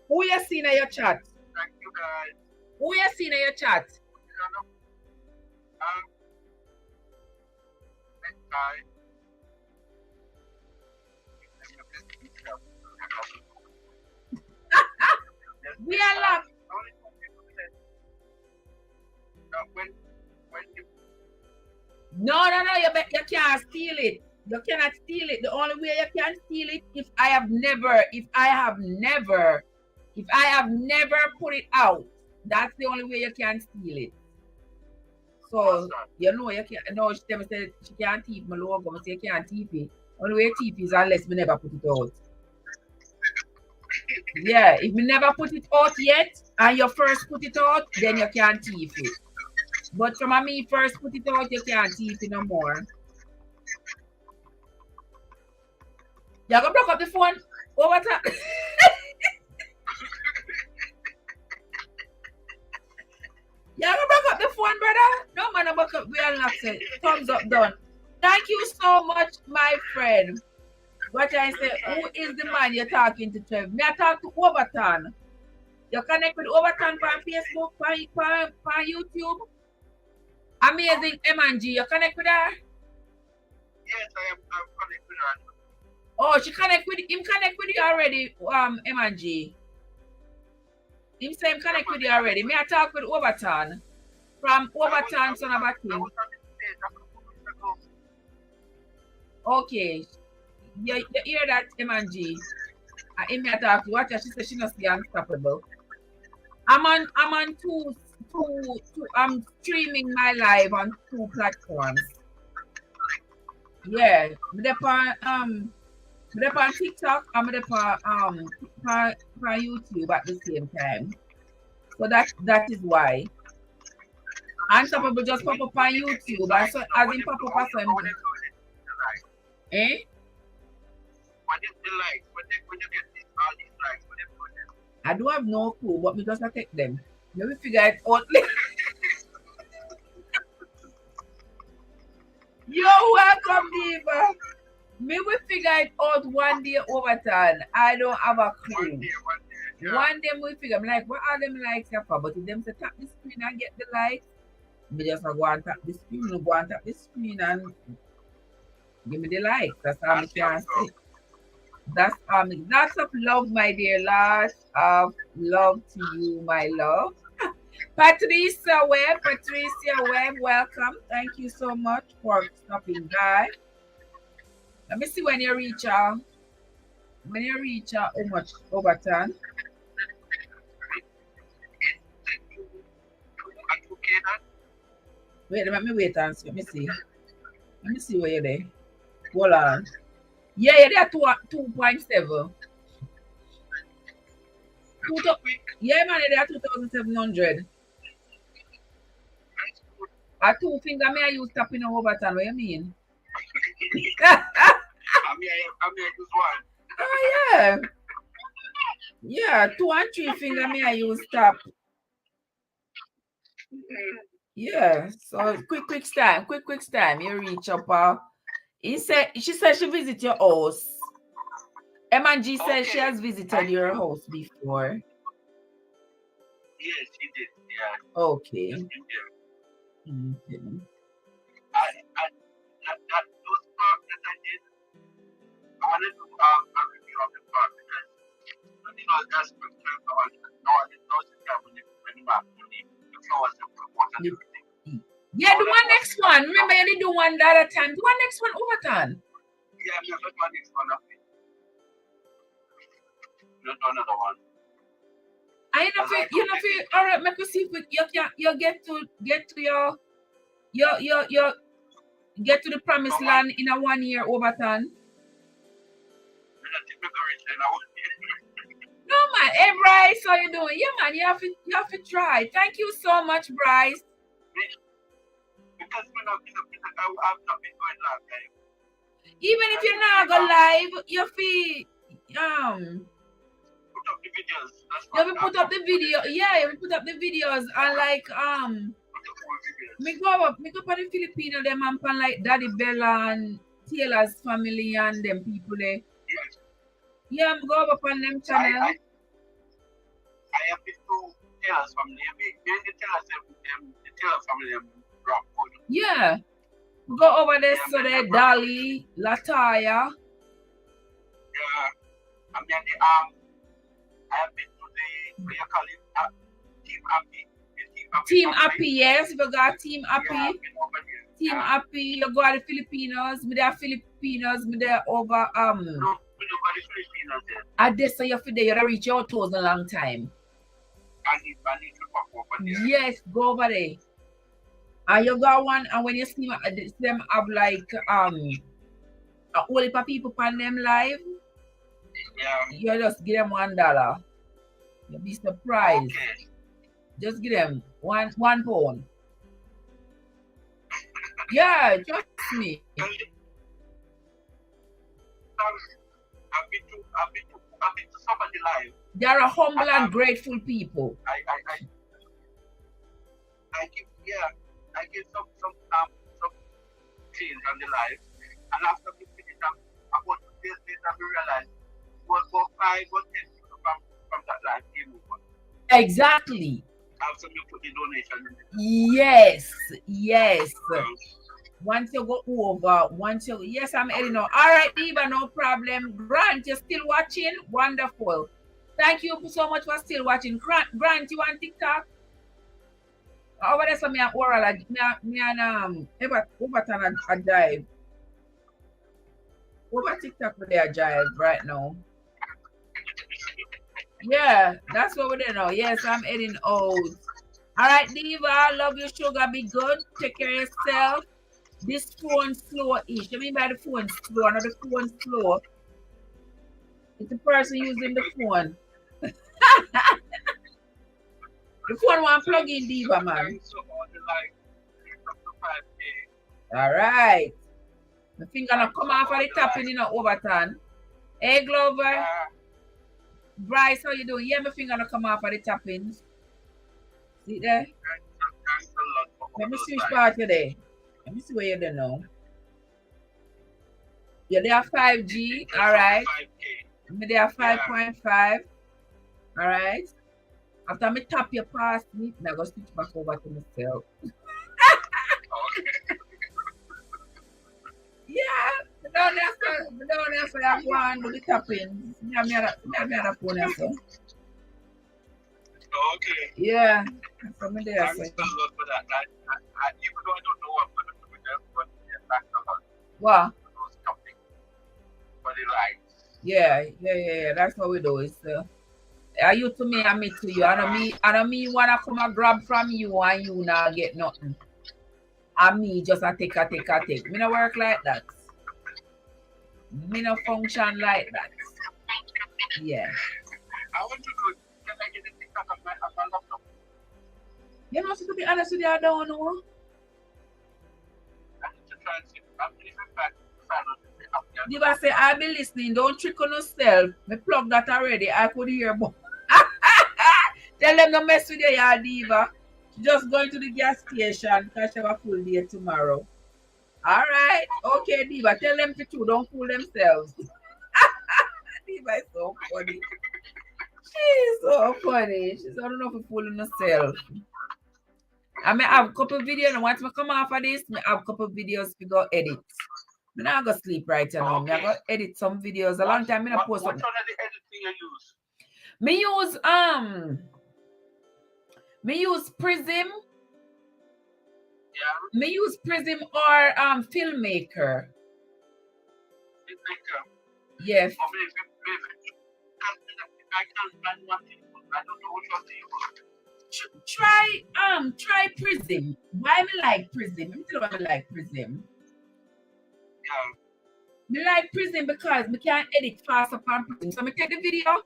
Who you seen in your chat? Thank you, guys. Who you seen in your chat? We are love. No, you can't steal it. You cannot steal it. The only way you can steal it if I have never put it out. That's the only way you can steal it. So you know you can't. No, she tell me say she can't thief my logo. I say you can't thief it. Only way thief is unless me never put it out. Yeah, if me never put it out yet and you first put it out, then you can't thief it. But from me first put it out, you can't thief it no more. You gonna block up the phone over time. You gonna block up the phone, brother? No man, block up. We unlock it. Thumbs up, done. Thank you so much, my friend. What I say, who is the man you're talking to, Trev? Me I talk to Overton. You connect with Overton on Facebook, on YouTube. Amazing M&G. You connect with her? Yes, I'm connected with her. Oh, she connect with him. Connect with you already, M&G. Him say him connect with you already. Me I talk with Overton from Overton, son of a king. Okay, you hear that, M&G? Me I talk to watch her. She said she must be unstoppable. I'm on two. I'm streaming my live on 2 platforms. Yeah, they're on TikTok. I'm on YouTube at the same time. So that is why. Unstoppable just pop up on YouTube. And so as in pop up as well. Eh? What is the likes? When you get all these likes, what do you do? I don't have no clue, but me just take them. Let me figure it out. You're welcome, Diva. Me will figure it out one day over time. I don't have a clue. One day we figure, I'm like, what are them likes for? But if them say tap the screen and get the likes, me just go and tap the screen, go and tap the screen and give me the likes. That's all I can say. That's lots of love, my dear. Lots of love to you, my love. Patricia Webb, welcome. Thank you so much for stopping by. Let me see when you reach out. When you reach out, how much Overton? Wait, let me wait and see. Let me see. Let me see where you're there. Hold on. Yeah, they're 2.7. Yeah, man, they're 2,700. A 2 finger may I use tapping on Overton. What you mean? I mean, use one. Oh, yeah. Yeah, 2 and 3 finger may I use tap. Yeah, so quick time. You reach up. She said she visit your house. M&G says she has visited your house before. Yes, she did. Yeah. Okay. Okay. Those parts that I did, I wanted to a review of the park because that's when the flowers and everything. Yeah, the one next one. Remember you did the one the other time. The one next one Overton. Yeah, the one next one up. Not another one. I feel all right, make you see if you get to your get to the promised land in a 1 year Overton. No man, hey Bryce, how you doing? Yeah man, you have to try. Thank you so much, Bryce. Because I've not been going live. Even if you're not go live, you feel put up the videos. You will put up the video. Yeah, you will put up the videos and like me go up on the Filipino them and pan like Daddy Bella and Taylor's family and them people there. Yes. Yeah, I'm go up on them channel. I have been to Taylor's family. The Taylor's family rock good. Yeah. Go over there so there Dolly, Lataya. Yeah. I mean I have been to the Team Happy. The Team Team Happy, yes. We got Team Happy. Team Happy, you got the Filipinos. Me there Filipinos. Me there over I did say you you reach your toes a long time. Yes, go over there. And you got one, and when you see them have like a whole heap of people on them live, you just give them $1. You'll be surprised. Okay. Just give them one pound. Yeah, trust me. I've been to somebody live. They are a humble and grateful people. I give some things on the live, and after we finish up, about 2 days later, we realized was about 5 or 10 people from that live came over. Exactly. After you put the donation in. Yes. Once you go over, yes, I'm Eddie now. All right, Eva, no problem. Grant, you're still watching? Wonderful. Thank you so much for still watching. Grant, you on TikTok? Over there, so me and oral, me and Overton a jive. Over TikTok with their jive right now. Yeah, that's what we're doing now. Yes, I'm heading out. All right, Diva, love you, sugar. Be good. Take care of yourself. This phone slow-ish. I mean by the phone slow, not the phone slow. It's the person using the phone. The phone won't plug in, Diva, man. All right. The finger gonna come off of the tapping in Overton. Hey, Glover. Bryce, how you doing? Yeah, my finger gonna come off of the tappings. See there? Let me see which part you're there. Let me see where you're there now. You're there 5G, all right. Me there 5.5. All right. After me tap your past me, I'm gonna switch back over to myself. Yeah, down there, so I go on with the tapping. I'm a phone also. Okay. Yeah. From there. Thanks a lot for that. I even though I don't know what I'm going to do with them, but thanks a lot. What? For the likes. Yeah. That's what we do. It's are you to me and me to you. I don't mean wanna come and grab from you and you not get nothing. And me just a take. Me no work like that. Me no function like that. Yeah. I want to go. Can I get the TikTok of my laptop? You know, so to be honest with you, I don't know. I need to try and see. I'm leaving back. Diva say, I'll be listening. Don't trick on yourself. Me plug that already. I could hear more. Tell them to mess with you, Diva. Just going to the gas station because she have a full day tomorrow. All right. Okay, Diva. Tell them to too. Don't fool themselves. Diva is so funny. She's so funny. She's I don't know if you're fooling herself. I may have a couple of videos and once I come off of this, I have a couple of videos to go edit. I'm not going to sleep right now. Okay. I'm going to edit some videos. A long time I'm going to post something. What kind of editing you use? Me use Prism. Yeah. Me use Prism or Filmmaker. Filmmaker. Yes. I don't know which one to use. Try Prism. Why me like Prism? Let me tell you why I like Prism. Yeah. Me like Prism because we can edit fast upon Prism. So I take the video,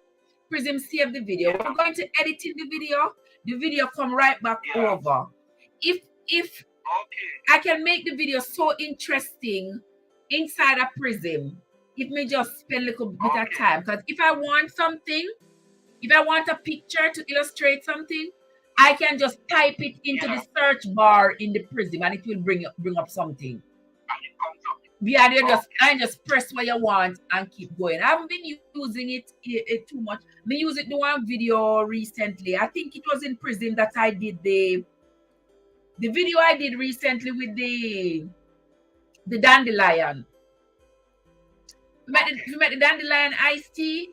Prism save the video. Yeah. I'm going to edit in the video come right back over. If I can make the video so interesting inside a Prism, if me just spend a little bit of time. Because if I want something, if I want a picture to illustrate something, I can just type it into the search bar in the Prism and it will bring up something. Yeah, I just press what you want and keep going. I haven't been using it too much. I used it in one video recently. I think it was in Prism that I did the video I did recently with the dandelion. You met the dandelion iced tea?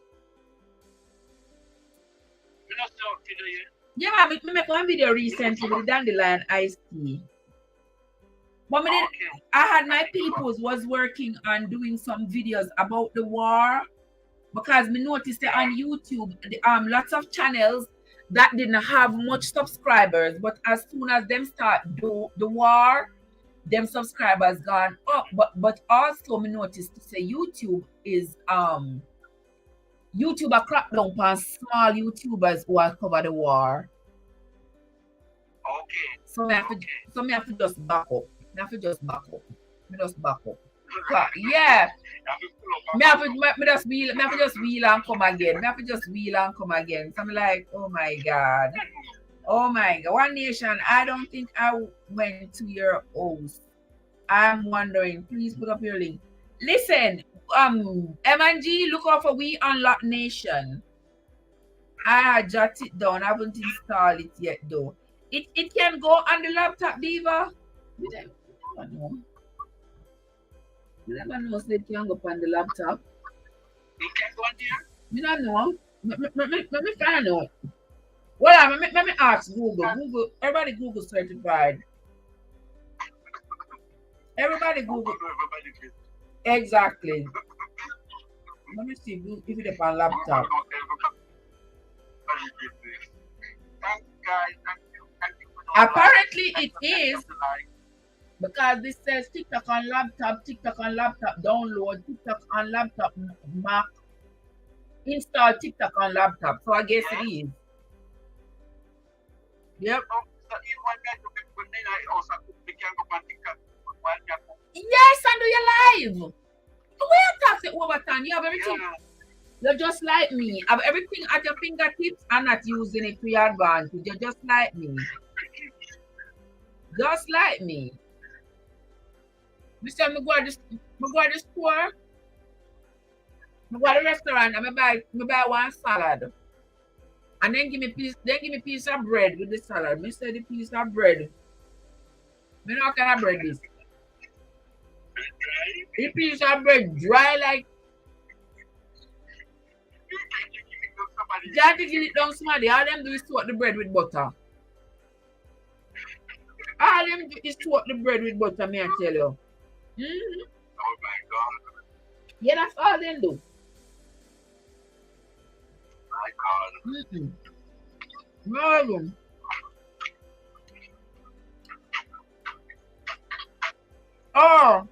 Yeah, man, me make one video recently with the dandelion iced tea. But I had my peoples was working on doing some videos about the war because me noticed that on YouTube, lots of channels that didn't have much subscribers, but as soon as them start do the war, them subscribers gone up. But also me noticed to say YouTube is YouTube a crack down on small YouTubers who are cover the war. Okay. So me have to just back up. Me have to just back up. Me just back up. Yeah. Me have to just wheel and come again. Me have to just wheel and come again. So I'm like, oh my God. Oh my God. One Nation, I don't think I went to your host. I'm wondering. Please put up your link. Listen, M&G, look out for We Unlock Nation. I jot it down. I haven't installed it yet though. It can go on the laptop, Diva. You never know. You never know so it can go on the laptop. It can go on there? You don't know. Let me find out. Well, let me ask Google. Google, everybody Google certified. Everybody Google. Exactly. Let me see if it's on laptop. Apparently it is because this says TikTok on laptop, download, TikTok on laptop, Mac, install TikTok on laptop. So I guess it is. Yep. Yes, and do you live? We're talking overtime. You have everything. You're just like me. Have everything at your fingertips and not using it to your advantage. You're just like me. Just like me. Mr. Me go to the store. I go to the restaurant and I buy one salad. And then give me piece of bread with the salad. Me say the piece of bread. Me know what kind of bread this. The piece of bread dry like can't give it down somebody. All them do is soak the bread with butter. All them do is soak the bread with butter, me I tell you. Mm-hmm. Oh my God. Yeah, that's all them do. My God. No. Oh.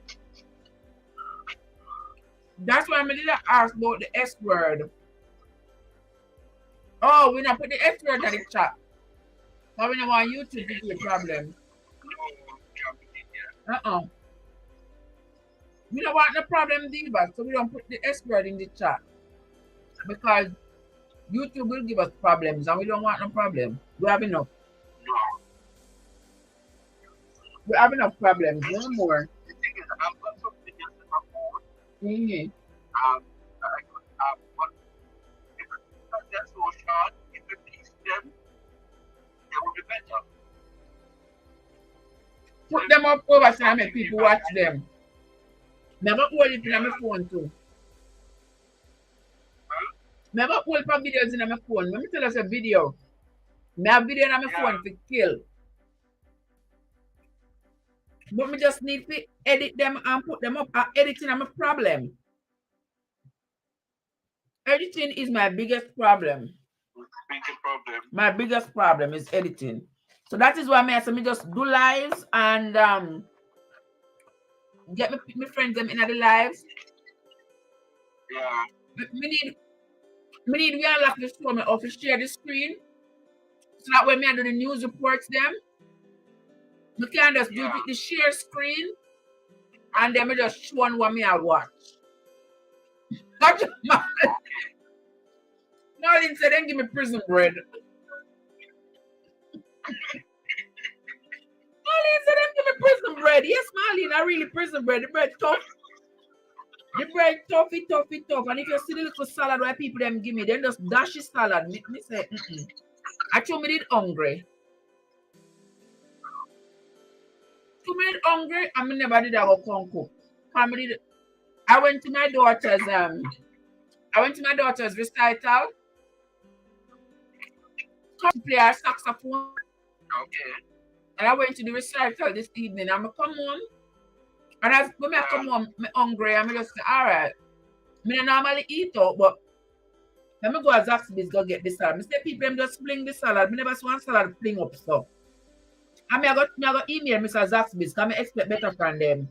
That's why I did ask about the S word. Oh, we not put the S word in the chat. But we don't want YouTube to give you a problem. We don't want the problem either, so we don't put the S word in the chat. Because YouTube will give us problems and we don't want no problem. We have enough. We have enough problems, no more. The thing is, I've got some videos in my phone. Mm-hmm. But if they're so short, if we piece them, they will be better. Put them up over so I make people watch them. Never hold it in my phone too. Never hold for videos in my phone. Let me tell us a video. I have video in my phone to kill. But me just need to edit them and put them up. Editing is my problem. Editing is my biggest problem. My biggest problem is editing. So that is why I say me just do lives and get my friends them in the lives. Yeah. Me need we unlock the show me off to share the screen. So that when I do the news reports them, we can just do the share screen and then we just show on what me I watch. Marlene said, then give me prison bread. Marlene said, then give me prison bread. Yes, Marlene, I really prison bread. The bread tough. The bread toughy. And if you see the little salad where people them give me, then just dash the salad. Me say, I told me it hungry. Hungry, and me never did have a corn cook. I went to my daughter's recital. come play our saxophone. Okay. And I went to the recital this evening. I'm come home. And when I come home, I'm hungry. I'm just say, all right. I don't normally eat out, but let me go to Zaxby's go get the salad. I say people them just fling the salad. I never see one salad fling up stuff. And I got email Mr. Zaxby's because I expect better from them.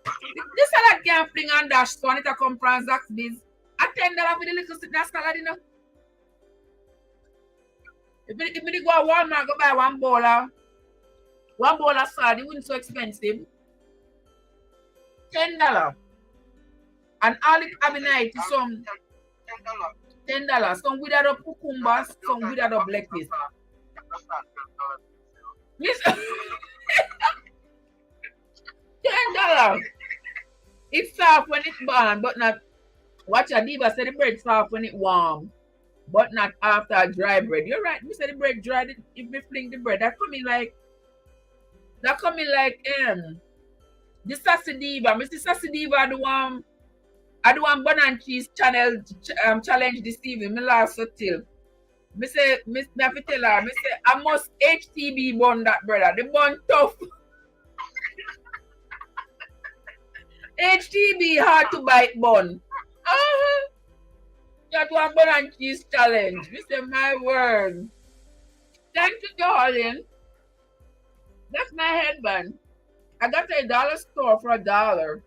This salad can't fling and dash, so I need to come from Zaxby's. $10 for the little that salad, you know. If I go to Walmart, go buy one bowl of salad, it wouldn't so expensive. $10. And all it have in it is some $10. Some without a cucumbers, some without a lettuce. Listen. $10. It's soft when it's burn, but not. Watch a diva say the bread soft when it's warm, but not after dry bread. You're right. We say the bread dry. If we fling the bread, that coming like the sassy diva. Mr. Sassy Diva the one bun and cheese challenge this evening. Me last so till. Me say, me have to tell her. Me say I must HTB bun that brother. The bun tough. HTB hard to bite bun. That one bun and cheese challenge. We say my word. Thank you, darling. That's my headband. I got a dollar store for $1.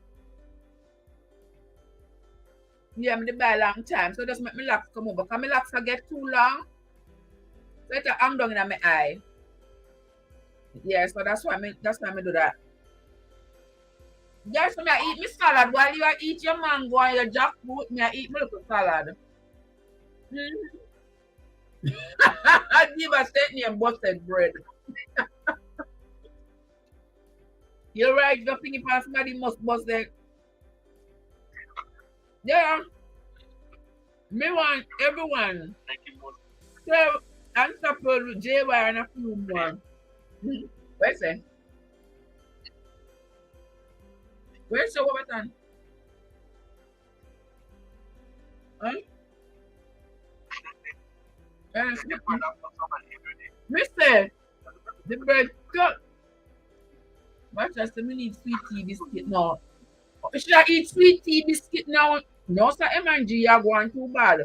Yeah, I'm buy a long time. So just make me locks come over. Because my locks get too long. So it hang down in my eye. Yeah, so that's why I do that. Guys, when I eat my salad, while you eat your mango and your jackfruit, I eat my little salad. I give a steak and busted bread. You're right, you're thinking if somebody must bust it. Yeah. Me want everyone. Trev Unstoppable, JY and a few more. Where's it? Where's the Robertson? Huh? Mister, the bread cut. Watch us, we need sweet tea biscuit now. Should I eat sweet tea biscuit now? No, sir, M&G, you're going too bad.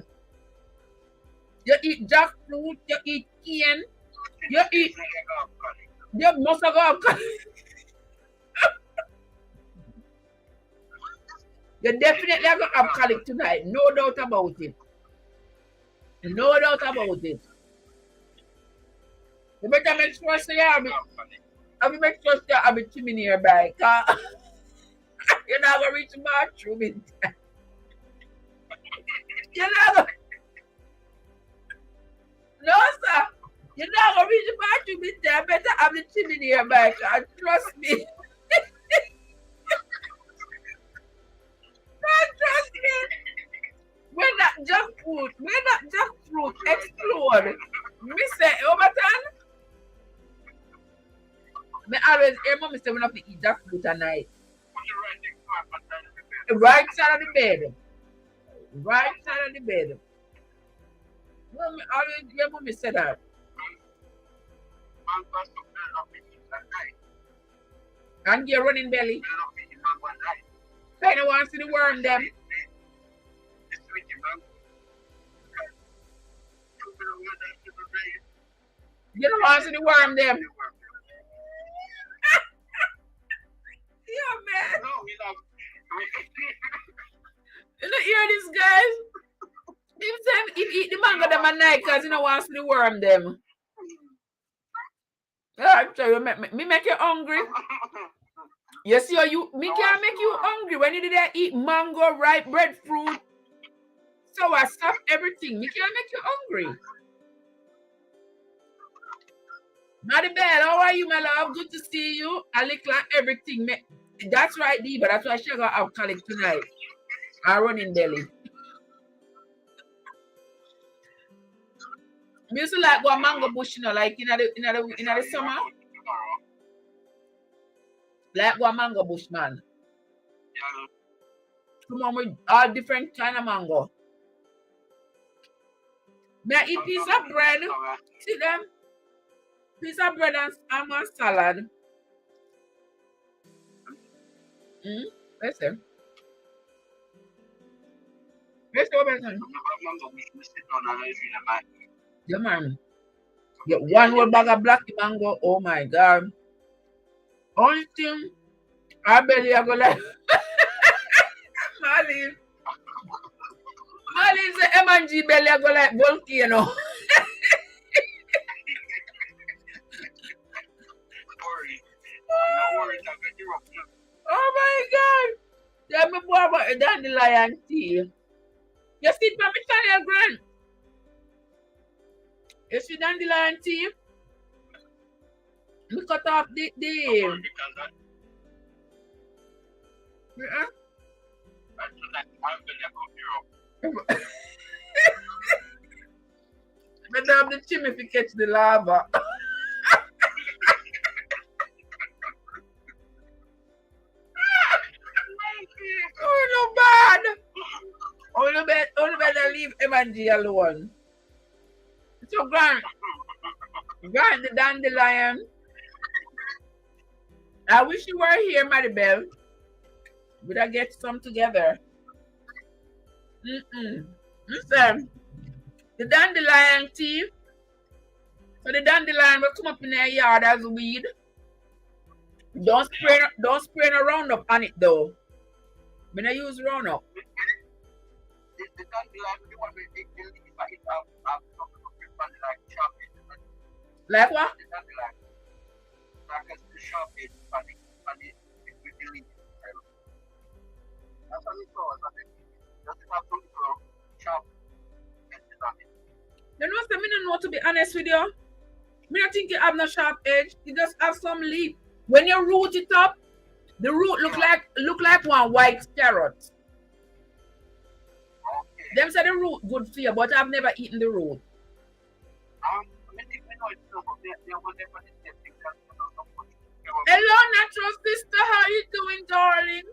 You eat jackfruit, you eat cane, you eat. You must have got. You definitely have to have colic tonight, no doubt about it. No doubt about it. You better make sure you have it. Make sure you have a chimney nearby. You're not going to reach the bathroom in time. You're not going to. No, sir. You're not going to reach the bathroom in time. Better have the chimney nearby. Trust me. Trust me. When that jackfruit explode, me say, Overton, me always hear mommy say we have to eat jackfruit at night. Right side of the bed. Right side of the bed. Well, me always hear mommy say that. And you're running belly. I don't want to see the worm them. You don't want to see the worm them. Yeah, man. You don't hear this, guys? He eat the mango them at night because you don't want to see the worm them. Yeah, I'm sorry, me make you hungry. Yes, me can make you hungry when you did that eat mango, ripe breadfruit. So I stop everything. Me can make you hungry. Maribel, how are you, my love? Good to see you. I look like everything. That's right, Diva. That's why she got alcoholic tonight. I run in belly. I used to like go mango bush, you know, like in the summer. Like go mango bush, man. Come on with all different kind of mango. May I eat piece of bread? See them? Piece of bread and more salad. Listen. Let's go back. Yeah, man. Get one whole bag of black mango. Oh my God. Only thing I barely go like Marlene. Marlene say M&G belly go like bulky, you know. Oh my God. Yeah, me boy about the dandelion tea. You see from me channel, Grant. You see dandelion tea? Me cut off the yeah. Better have the chimney if you catch the lava. Oh, no bad. Only better leave M&G alone. So, Grant, the dandelion. I wish you were here, Maribel. Would I get some together? Listen, the dandelion tea. So the dandelion will come up in their yard as weed. Don't spray no Roundup on it though. When I use Roundup. The dandelion, the one with the leaf, like what? The dandelion. Like the sharp edge on it with the leaf. That's what it was. Does it have some sharp edges on it? You know, I don't know, to be honest with you. I don't think it have no sharp edge. It just have some leaf. When you root it up, the root look like one white carrot. Okay. Them say the root good for you, but I've never eaten the root. Hello, natural sister. How you doing, darling?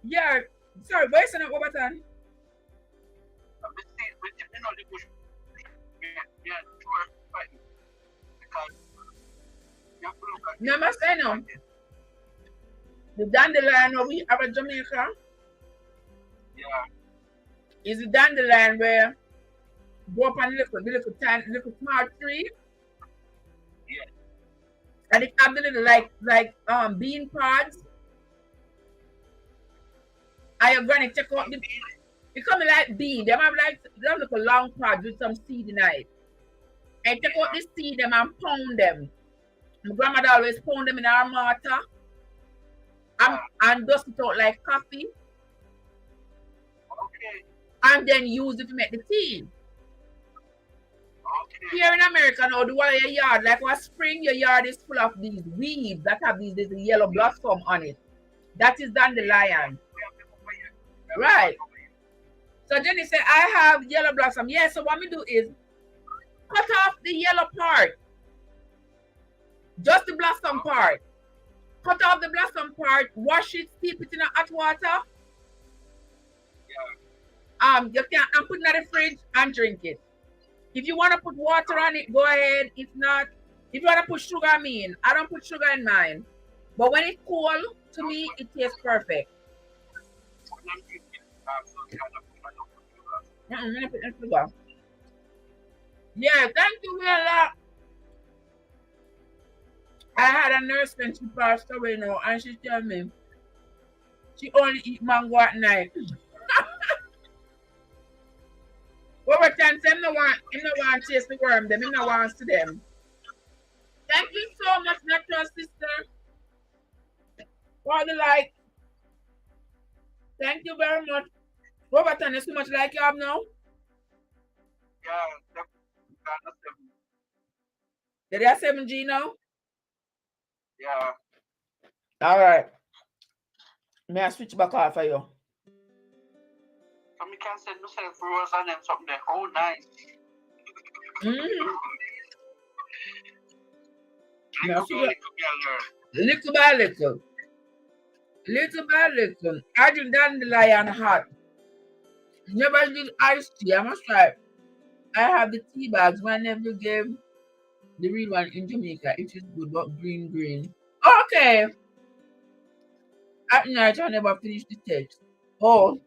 Yeah. Sorry, voice not over time. No, I say no. The dandelion we have in Jamaica. Yeah. Is the dandelion where go up on little small tree. Yeah. And it have the little like bean pods. Are you gonna check out the bean? It come like bean. Them have little long pods with some seed in it. And take out the seed them and pound them. My grandmother always pound them in our mortar and dust it out like coffee. Okay. And then use it to make the tea. Okay. Here in America now, the one in your yard, like what spring, your yard is full of these weeds that have these yellow blossom on it. That is dandelion. Right. So Jenny said, I have yellow blossom. Yeah, so what we do is cut off the yellow part. Just the blossom part. Cut off the blossom part, wash it, steep it in hot water. Yeah. You can put it in the fridge and drink it. If you want to put water on it, go ahead. If not, if you want to put sugar, I don't put sugar in mine. But when it's cold, to me, it tastes perfect. Yeah, thank you, Willa. I had a nurse when she passed away now, and she told me she only eat mango at night. Over time, him no want to chase the worm, them him no wants to them. Thank you so much, natural sister, for the like. Thank you very much. Over time, there's so much like you have now. Yeah, did they have 7G now? Yeah. All right. May I switch back off for you? So we can send myself rose and them something there. Oh, nice. Little by little. Little by little. I do dandelion hot. Never did iced tea. I must try. I have the tea bags. My nephew gave the real one in Jamaica. It is good, but green. Okay. At night, I never finish the text. Oh.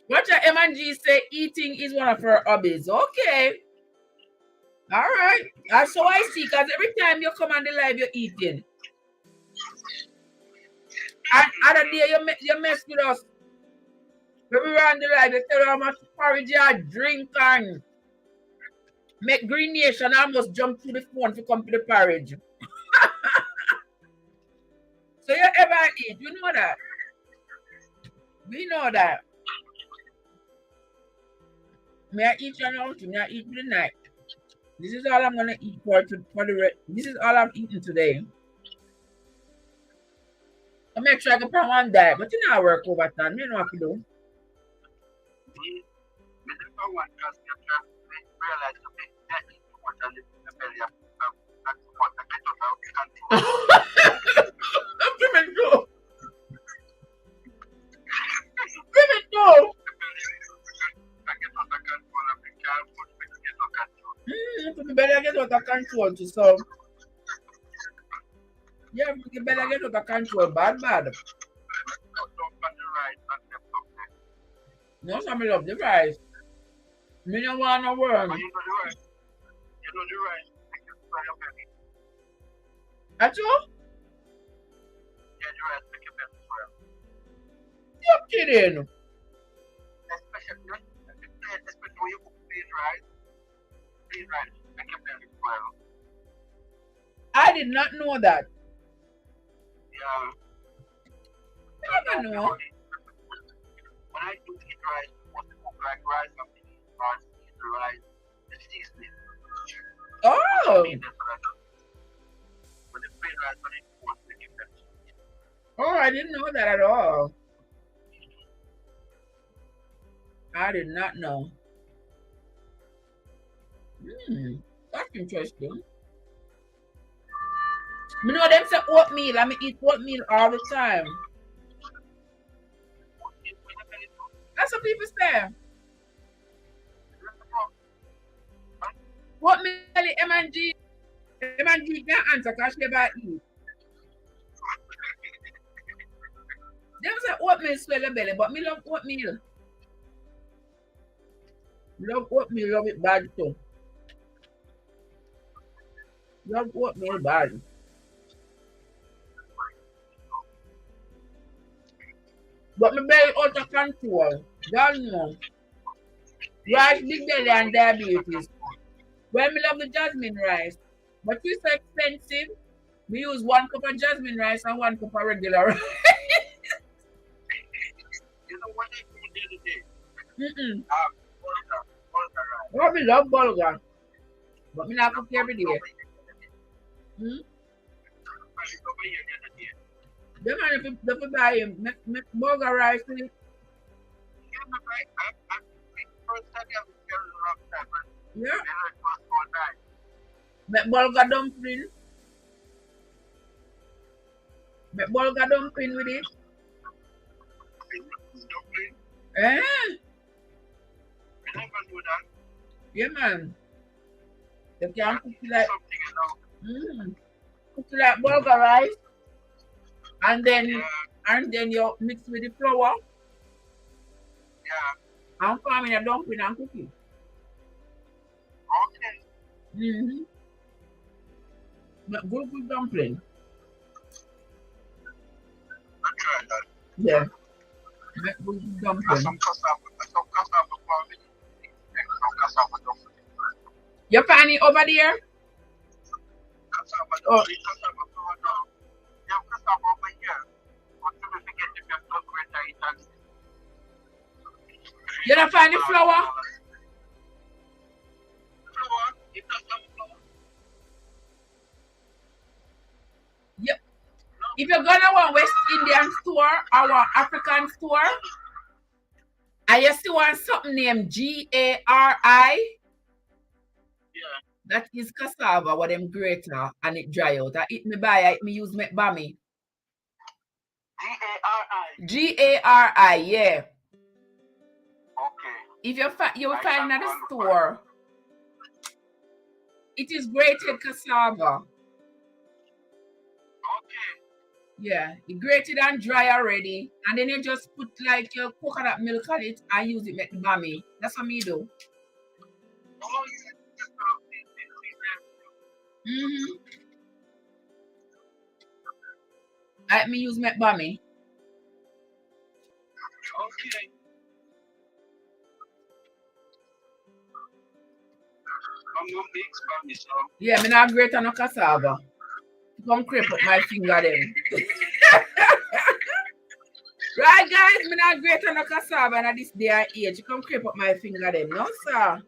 What your M&G say? Eating is one of her hobbies. Okay. All right. That's so I see. Because every time you come on the live, you're eating. And other day, you mess with us. When we were on the live, you tell you how much porridge you drink and make Green Nation almost jump through the phone to come to the porridge. So you ever eat? You know that? We know that. May I eat your lunch? May I eat for the night? This is all I'm gonna eat for the rest. This is all I'm eating today. I make sure I can put one diet, but you know I work overtime. You know what to do. Women go. Women go. You better get out of control to some. Yeah, you better get out of control. Bad. No, some love the rice. Me don't want no worm. You know the rice. At all? Yeah, the rice make it better for you. You're kidding. Especially when you cook plain rice. Plain rice make it better for you. I did not know that. Yeah. I don't know. When I do eat rice, I want to cook like rice and beans, the rice, the seasoning. Oh! Oh, I didn't know that at all. I did not know. That's interesting. You know them say oatmeal. I eat oatmeal all the time. That's what people say. Oatmeal, M&G can't answer because she never eat. Them say oatmeal swell your belly, but me love oatmeal. Love oatmeal, love it bad too. Love oatmeal bad. But my belly out of control. Don't know. Rice, big belly, and diabetes. Well, me love the jasmine rice. But it's so expensive. We use 1 cup of jasmine rice and 1 cup of regular rice. You know what they do the other day? Oh, me love bulgur. But me not cook every day. The man if you buy him, make bulgur rice with it. Yeah. Make bulgur dumpling. Make bulgur dumpling with it. Eh? Yeah, man. You can cook it like cook it like bulgur rice, and then you mix with the flour. Yeah. And form in a dumpling and cook it. Okay. But good dumpling. I tried that. Yeah. Good dumpling. Some cassava farming. Some cassava dumpling. You find it over there? Cassava. Oh. Cassava flour now. You have cassava over here. But you will get if you have done greater Italy. You don't find the flour? Yep. If you're gonna want West Indian store or African store, and you still want something named Gari, that is cassava, what them greater and it dry out. I eat me buy, I eat me use me bami. Gari. Gari, yeah. Okay. If you will find it at the store. It is grated cassava. Okay. Yeah, you grate it and dry already, and then you just put like your coconut milk on it and use it make the bami. That's what me do. Let me use make bami. Okay. Yeah, me not grate on no cassava. Come crepe up my finger then. Right, guys, me not grate on no cassava and at this day and age. You come crepe up my finger then. No, sir.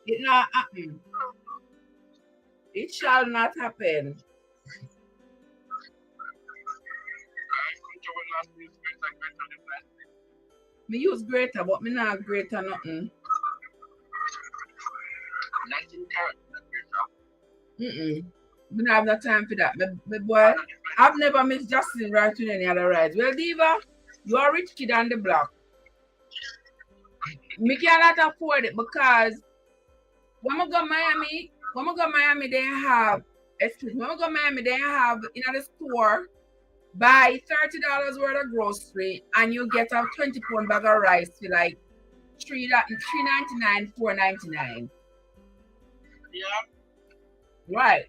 It not happen. It shall not happen. Me use grater, but me not grater nothing. 19 carats. Me don't have no time for that. Me boy, I've never mixed Justin rice with any other rice. Well, Diva, you are a rich kid on the block. Me cannot afford it because when I go Miami, they have, excuse me, when I go Miami, they have in the store, buy $30 worth of grocery and you get a 20-pound bag of rice for like $3.99, $4.99. Yeah. Right.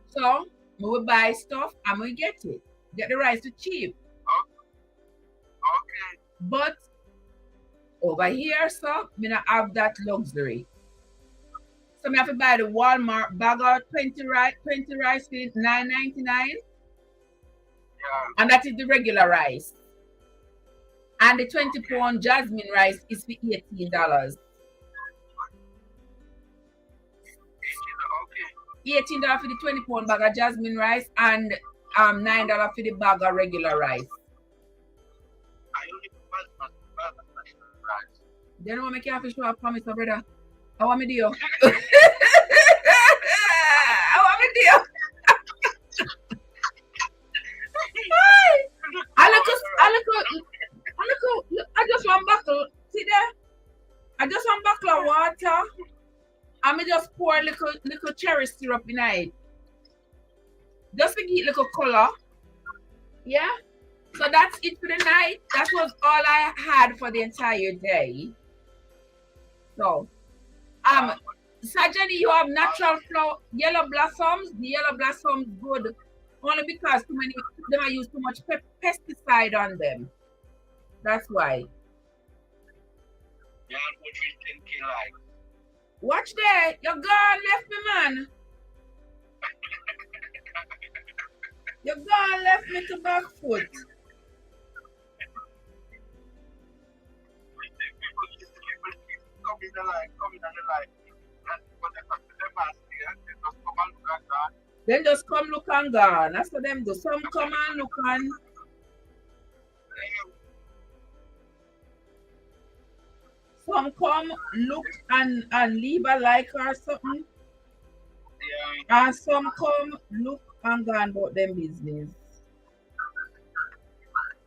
So we will buy stuff and we get it. Get the rice for cheap. Okay. But over here, so me not have that luxury. So me have to buy the Walmart bag of 20 rice for $9.99. Yeah. And that is the regular rice. And the 20-pound jasmine rice is for $18. $18 for the 20-pound bag of jasmine rice and $9 for the bag of regular rice. Then what make you have to show up for me, so brother? How want me do? How want me do? I just want buckle. See there? I just want buckle of water. And I just pour little cherry syrup in it. Just to get little color. Yeah? So that's it for the night. That was all I had for the entire day. So, Sajani, you have natural flower, yellow blossoms. The yellow blossoms good only because too many of them are use too much pesticide on them. That's why. Yeah, like. Watch there, you're gone, left me, man. You're gone, left me to back foot. Then just come look and gone. That's what them do. Some come and look and some come look and leave a like or something. Yeah. And some come look and go about them business.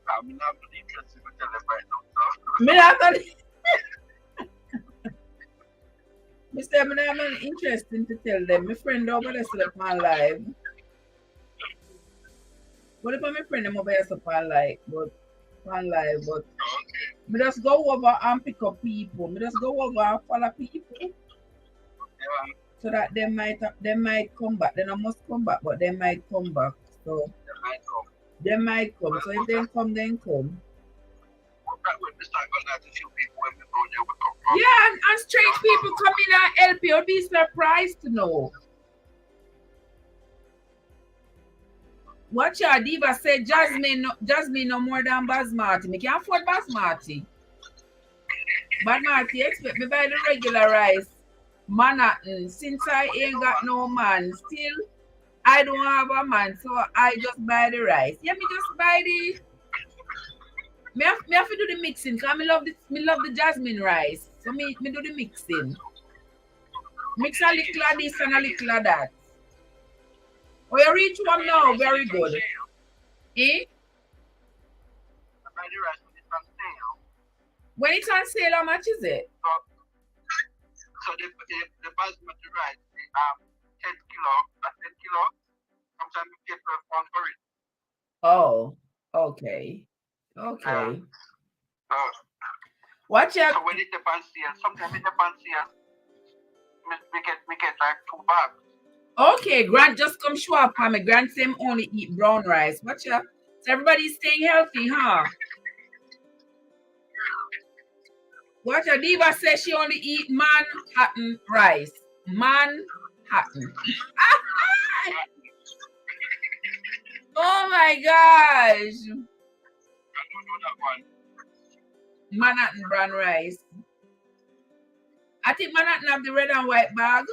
I'm not interested in telling right now. Me not Mr. I'm not interested to tell them. My friend over there set up my live. What if my friend them over there set up my live? But me just go over and pick up people. Me just go over and follow people. Yeah. So that they might come back. They don't must come back, but they might come back. So they might come. So if they come, then come. Yeah, and strange people come in and help you. You'll be surprised to know. Watch your Diva said Jasmine no more than basmati. Me can't afford basmati. Basmati expect me buy the regular rice. Manhattan. Since I ain't got no man, still I don't have a man, so I just buy the rice. Yeah, me just buy the. Me have to do the mixing because me love the jasmine rice. So me do the mixing. Mix a little of this and a little of that. Oh, you reach one now. Very good. Eh? When it's on sale, how much is it? So the basmati rice, 10 kilo, at 10 kilo, sometimes we get 12 pounds for it. Oh, okay. Okay. Watch out. So when it depends here, sometimes it depends here, we get like 2 bags. Okay, Grant just come show up on me. Grant say only eat brown rice. Watch out. So everybody's staying healthy, huh? Watch out. Diva says she only eat Manhattan rice. Manhattan. Oh my gosh. Manhattan brown rice. I think Manhattan have the red and white bag.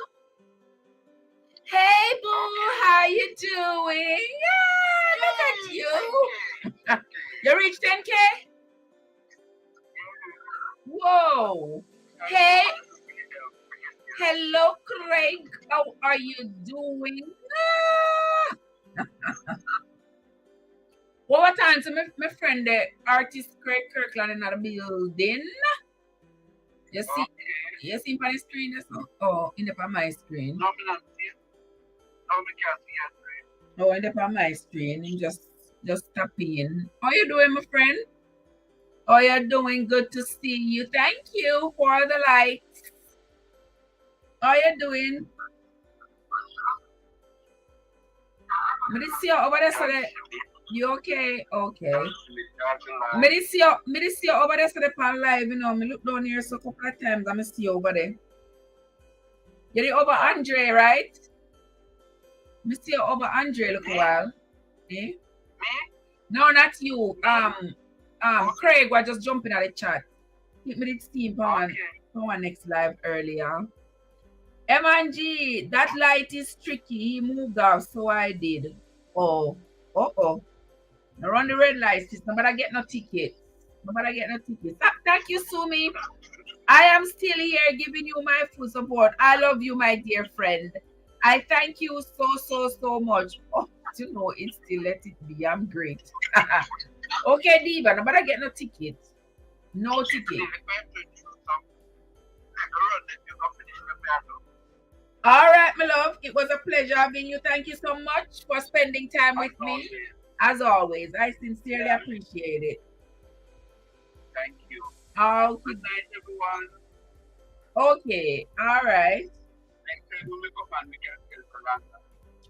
Hey boo, how you doing? Yeah, look at you. You reached 10K? Whoa. Hey. Hello, Craig. How are you doing? What time? So my friend, the artist Craig Kirkland in the building. You see, you see him on the screen? Oh, in the my screen. Oh, in the my screen. You just tap in. How you doing, my friend? Oh, you're doing good to see you. Thank you for the likes. How you doing? Me see you over there, so that you okay? Okay. Me see you over there, so that pan live. You know, me look down here so a couple of times. I see you over there. You're over Andre, right? Me see you over Andre. Look a while. Eh? No, not you. Craig was just jumping at the chat. I think me did see him for one next live earlier. M&G, that light is tricky. He moved off, so I did. Oh. Now run the red light, sis. Nobody get no ticket. Thank you, Sumi. I am still here giving you my full support. I love you, my dear friend. I thank you so much. Oh, you know, it's still let it be. I'm great. Okay, Diva, nobody get no ticket. No ticket. All right, my love. It was a pleasure having you. Thank you so much for spending time with me. As always, I sincerely appreciate it. Thank you. Oh, good night, everyone. Okay, all right. Next time when we come on, we can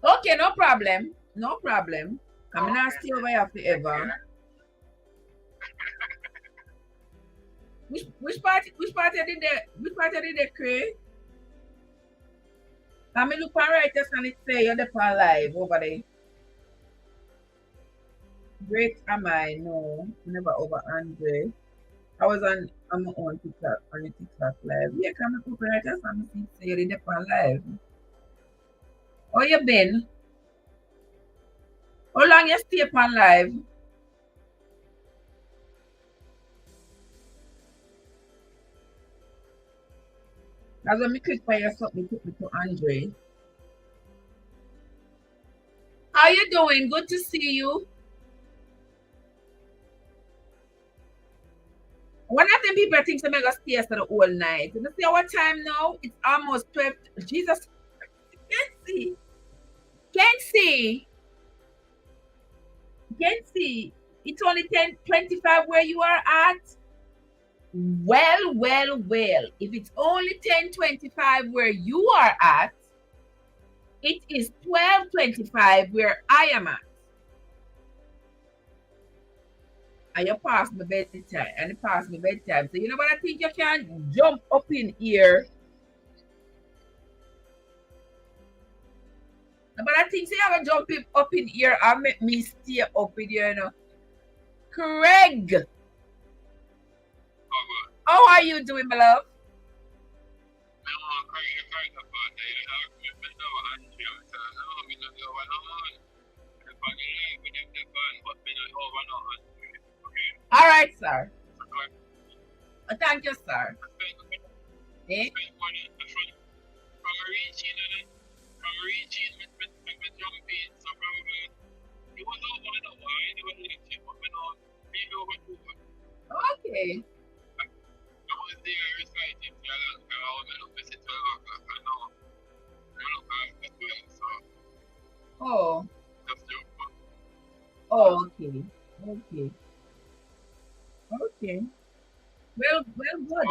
tell Okay, no problem. No problem. I'm not stay over here forever. Which party did they create? I'm look on right just and it say you're the pan live over there. Great am I? No, never over Andre. I was on my own TikTok on the TikTok live. Yeah, come up right just and see say you're the pan live. How you been? How long you stay upon live? As when me click by your something, took me to Andre. How you doing? Good to see you. One of them people think I'm gonna stay for the whole night. You see what time now? It's almost 12. Jesus, can't see. It's only 10:25 where you are at. Well. If it's only 10:25 where you are at, it is 12:25 where I am at. And you pass my bedtime. So you know what I think you can jump up in here. But I think you have to jump up in here and make me stay up in here, you know. Craig. How are you doing, my love? All right, sir. Thank you, sir. Eh? Okay. Oh. Oh, okay. Okay. Okay. Well, good.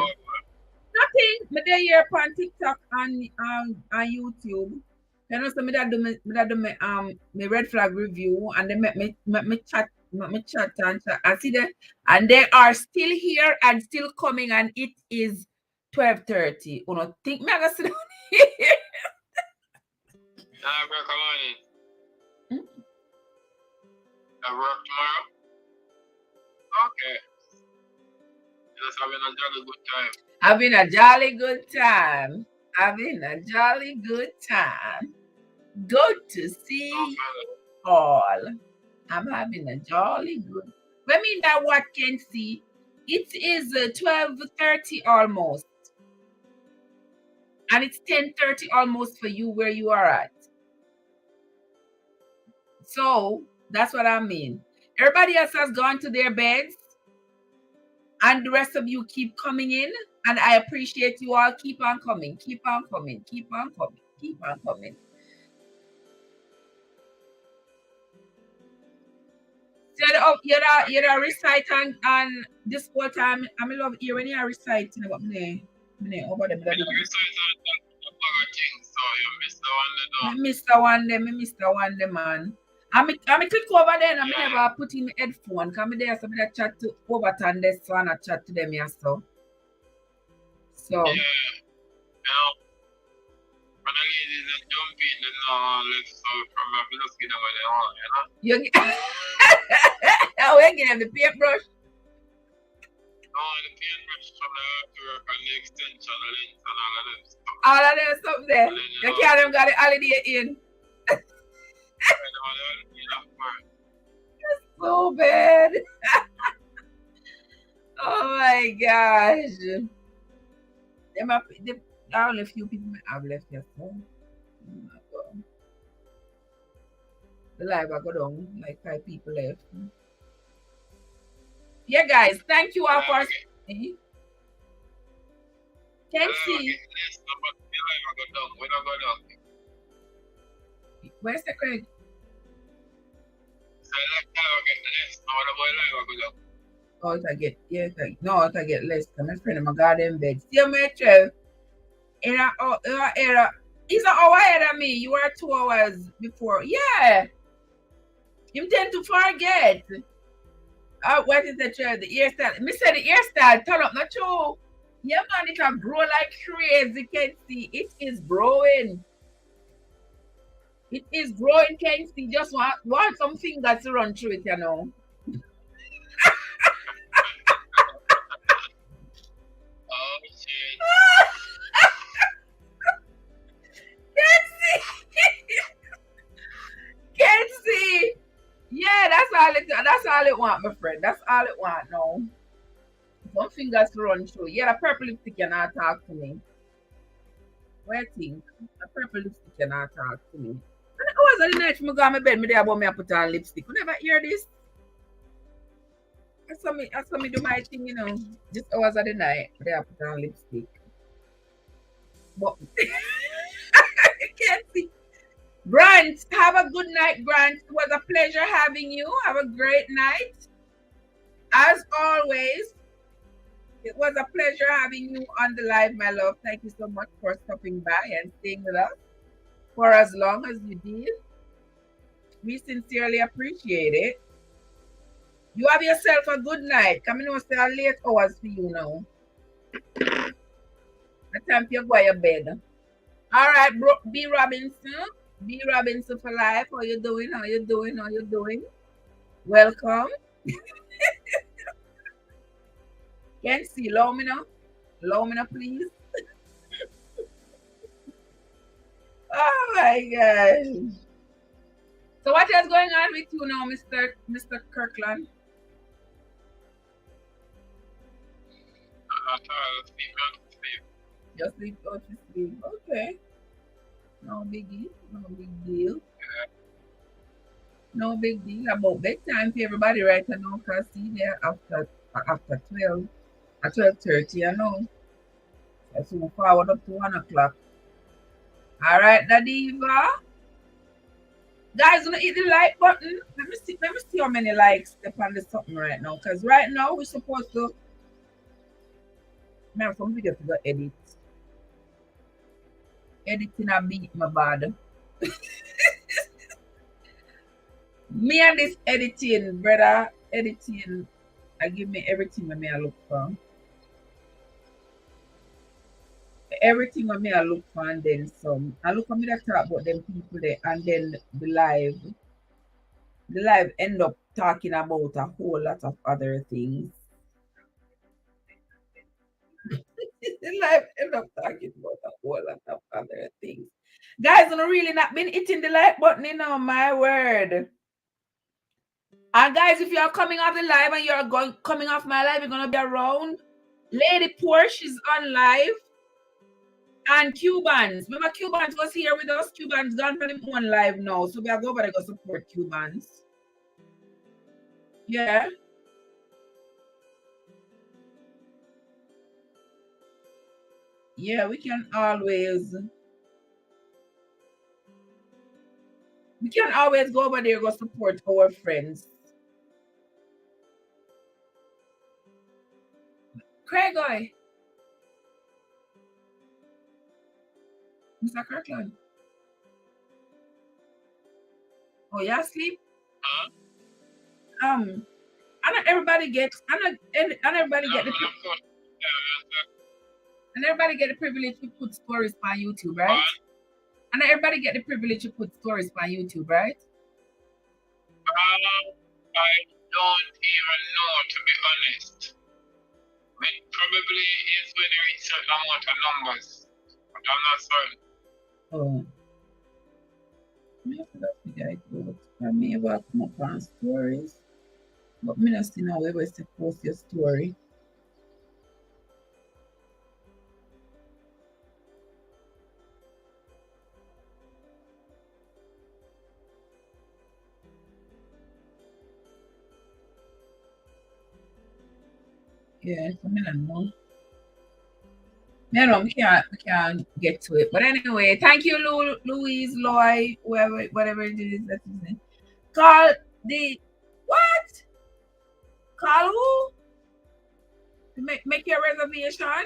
Nothing. Me dey here on TikTok and YouTube. You know, so me that do me red flag review and then me chat and chat. I see them and they are still here and still coming and it is 12:30. You know, think me I gonna sit down here. I work tomorrow. Okay. Just having a jolly good time. Having a jolly good time. Having a jolly good time. Good to see all. I'm having a jolly good. I mean that what can see. It is 12:30 almost. And it's 10:30 almost for you where you are at. So that's what I mean. Everybody else has gone to their beds. And the rest of you keep coming in. And I appreciate you all. Keep on coming. Keep on coming. Keep on coming. Keep on coming. You're reciting and this whole time. I love you when you're reciting about me. Over the bloody. Me miss the one day, man. I'm click over there and I never put in my headphone. Come there, so I chat to Overton this one, I chat to them here, so. So. Yeah. When the ladies just jump in, then let's from my just get them where they want, you know? We're getting the paintbrush. The paintbrush from the artwork and the extension lens and all of them stuff. All of them stuff there. You can't even got the holiday in. That's so bad. Oh my gosh. There are only a few people have left here. So. The live I go down, like 5 people left. Yeah, guys, thank you all for staying. Can see. Where's the Craig? Oh, if I get, yeah, no, if I get less, I'm a friend of my garden bed. See you, Trev. He's an hour ahead of me. You were 2 hours before. Yeah. You tend to forget. What is the Trev? The hairstyle. Me said the hairstyle turn up, not true. Yeah, man, it can grow like crazy. You can see it is growing. It is growing, can see. Just want some fingers to run through it, you know. Oh, shit. Can't see. Yeah, that's all it want, my friend. That's all it want now. Some fingers to run through. Yeah, the purple lipstick cannot talk to me. What do you think? The purple lipstick cannot talk to me. And I was the night from go on my bed, me there about me I put on lipstick. You never hear this? That's how me do my thing, you know. Just hours of the night, me there put on lipstick. But you can't see. Grant, have a good night, Grant. It was a pleasure having you. Have a great night. As always, it was a pleasure having you on the live, my love. Thank you so much for stopping by and staying with us for as long as you did. We sincerely appreciate it. You have yourself a good night. Come in, stay late hours for you now. The time you go to your bed. All right, B. Robinson. B. Robinson for life. How you doing? How you doing? How you doing? Welcome. Can't see. Allow me now. Allow me now, please. Oh my gosh. So what is going on with you now, Mr. Kirkland? Just sleep out to sleep. Okay. No biggie. No big deal. No big deal about bedtime for everybody right now, because see there after 12 at 12:30, you know. So forward up to 1 o'clock. All right, Dadiva. Guys, gonna hit the like button. Let me see how many likes step on this something right now. Because right now we're supposed to man some video to go edit. Editing a beat my bad. Me and this editing, brother. Editing, I give me everything when me I look for. Everything when me I look for and then some. I look for me that talk about them people there and then the live end up talking about a whole lot of other things. The live end up talking about a whole lot of other things. Guys, I'm really not been hitting the like button, you know, my word. And guys, if you're coming off the live and you're coming off my live, you're gonna be around. Lady Porsche is on live. And Cubans. Remember Cubans was here with us? Cubans gone from him on live now. So we are go over there go support Cubans. Yeah. Yeah, we can always go over there go support our friends. Craig, Mr. Kirkland. Oh, you asleep? And not everybody gets and everybody get the and everybody get the privilege to put stories on YouTube, right? And everybody get the privilege to put stories on YouTube, right? I don't even know, to be honest. Probably is when you reach certain amount of numbers, but I'm not certain. Oh. I may have come up on stories, but me not see now where to post your story. Yeah, so me not know. No, we can't get to it. But anyway, thank you, Louise, Loy, whoever, whatever it is that is in. Call the what? Call who? Make your reservation.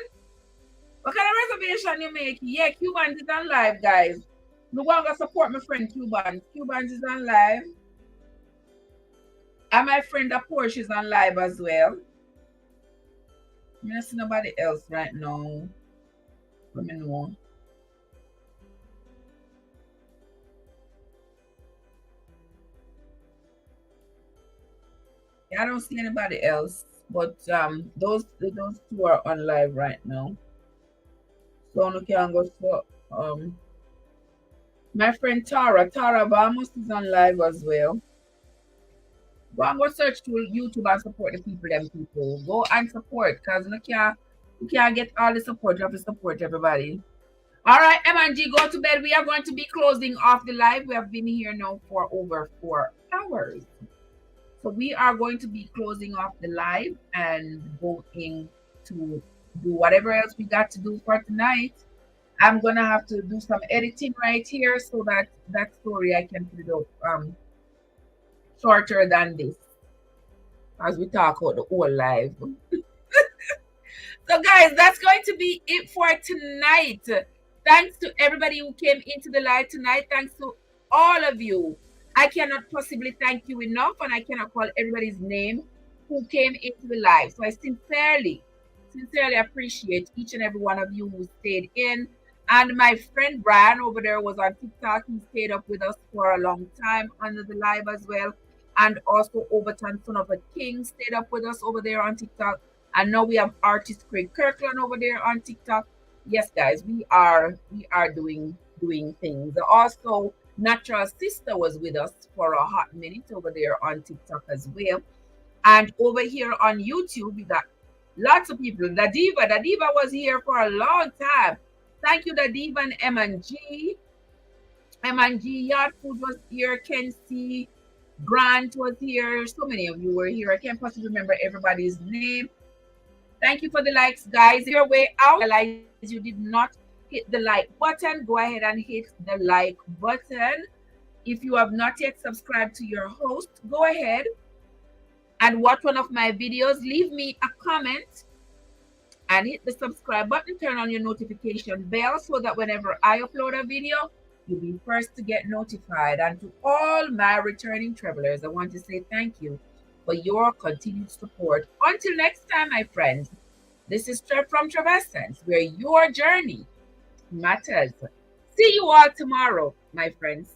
What kind of reservation you make? Yeah, Cubans is on live, guys. The one to support my friend Cubans. Cubans is on live. And my friend the Porsche is on live as well. I don't see nobody else right now. Let me know. Yeah, I don't see anybody else. But those two are on live right now. So no can go so my friend Tara Vamos is on live as well. Go and go search to YouTube and support the people. Go and support because you can't get all the support. You have to support everybody. All right, M&G, go to bed. We are going to be closing off the live. We have been here now for over 4 hours. So we are going to be closing off the live and going to do whatever else we got to do for tonight. I'm gonna have to do some editing right here so that story I can put it up shorter than this as we talk about the whole live. So guys, that's going to be it for tonight. Thanks to everybody who came into the live tonight. Thanks to all of you. I cannot possibly thank you enough, and I cannot call everybody's name who came into the live. So I sincerely appreciate each and every one of you who stayed in. And my friend Brian over there was on TikTok. He stayed up with us for a long time under the live as well. And also Overton, son of a king, stayed up with us over there on TikTok. And now we have artist Craig Kirkland over there on TikTok. Yes, guys, we are doing things. Also, Natural Sister was with us for a hot minute over there on TikTok as well. And over here on YouTube, we got lots of people. Dadiva was here for a long time. Thank you, Dadiva and M&G. M&G Yard Food was here. Ken C, Grant was here. So many of you were here. I can't possibly remember everybody's name. Thank you for the likes, guys. If you're way out, realize you did not hit the like button, go ahead and hit the like button. If you have not yet subscribed to your host, go ahead and watch one of my videos. Leave me a comment and hit the subscribe button. Turn on your notification bell so that whenever I upload a video, you'll be first to get notified. And to all my returning travelers, I want to say thank you for your continued support. Until next time, my friends, this is Trev from Trevessence, where your journey matters. See you all tomorrow, my friends.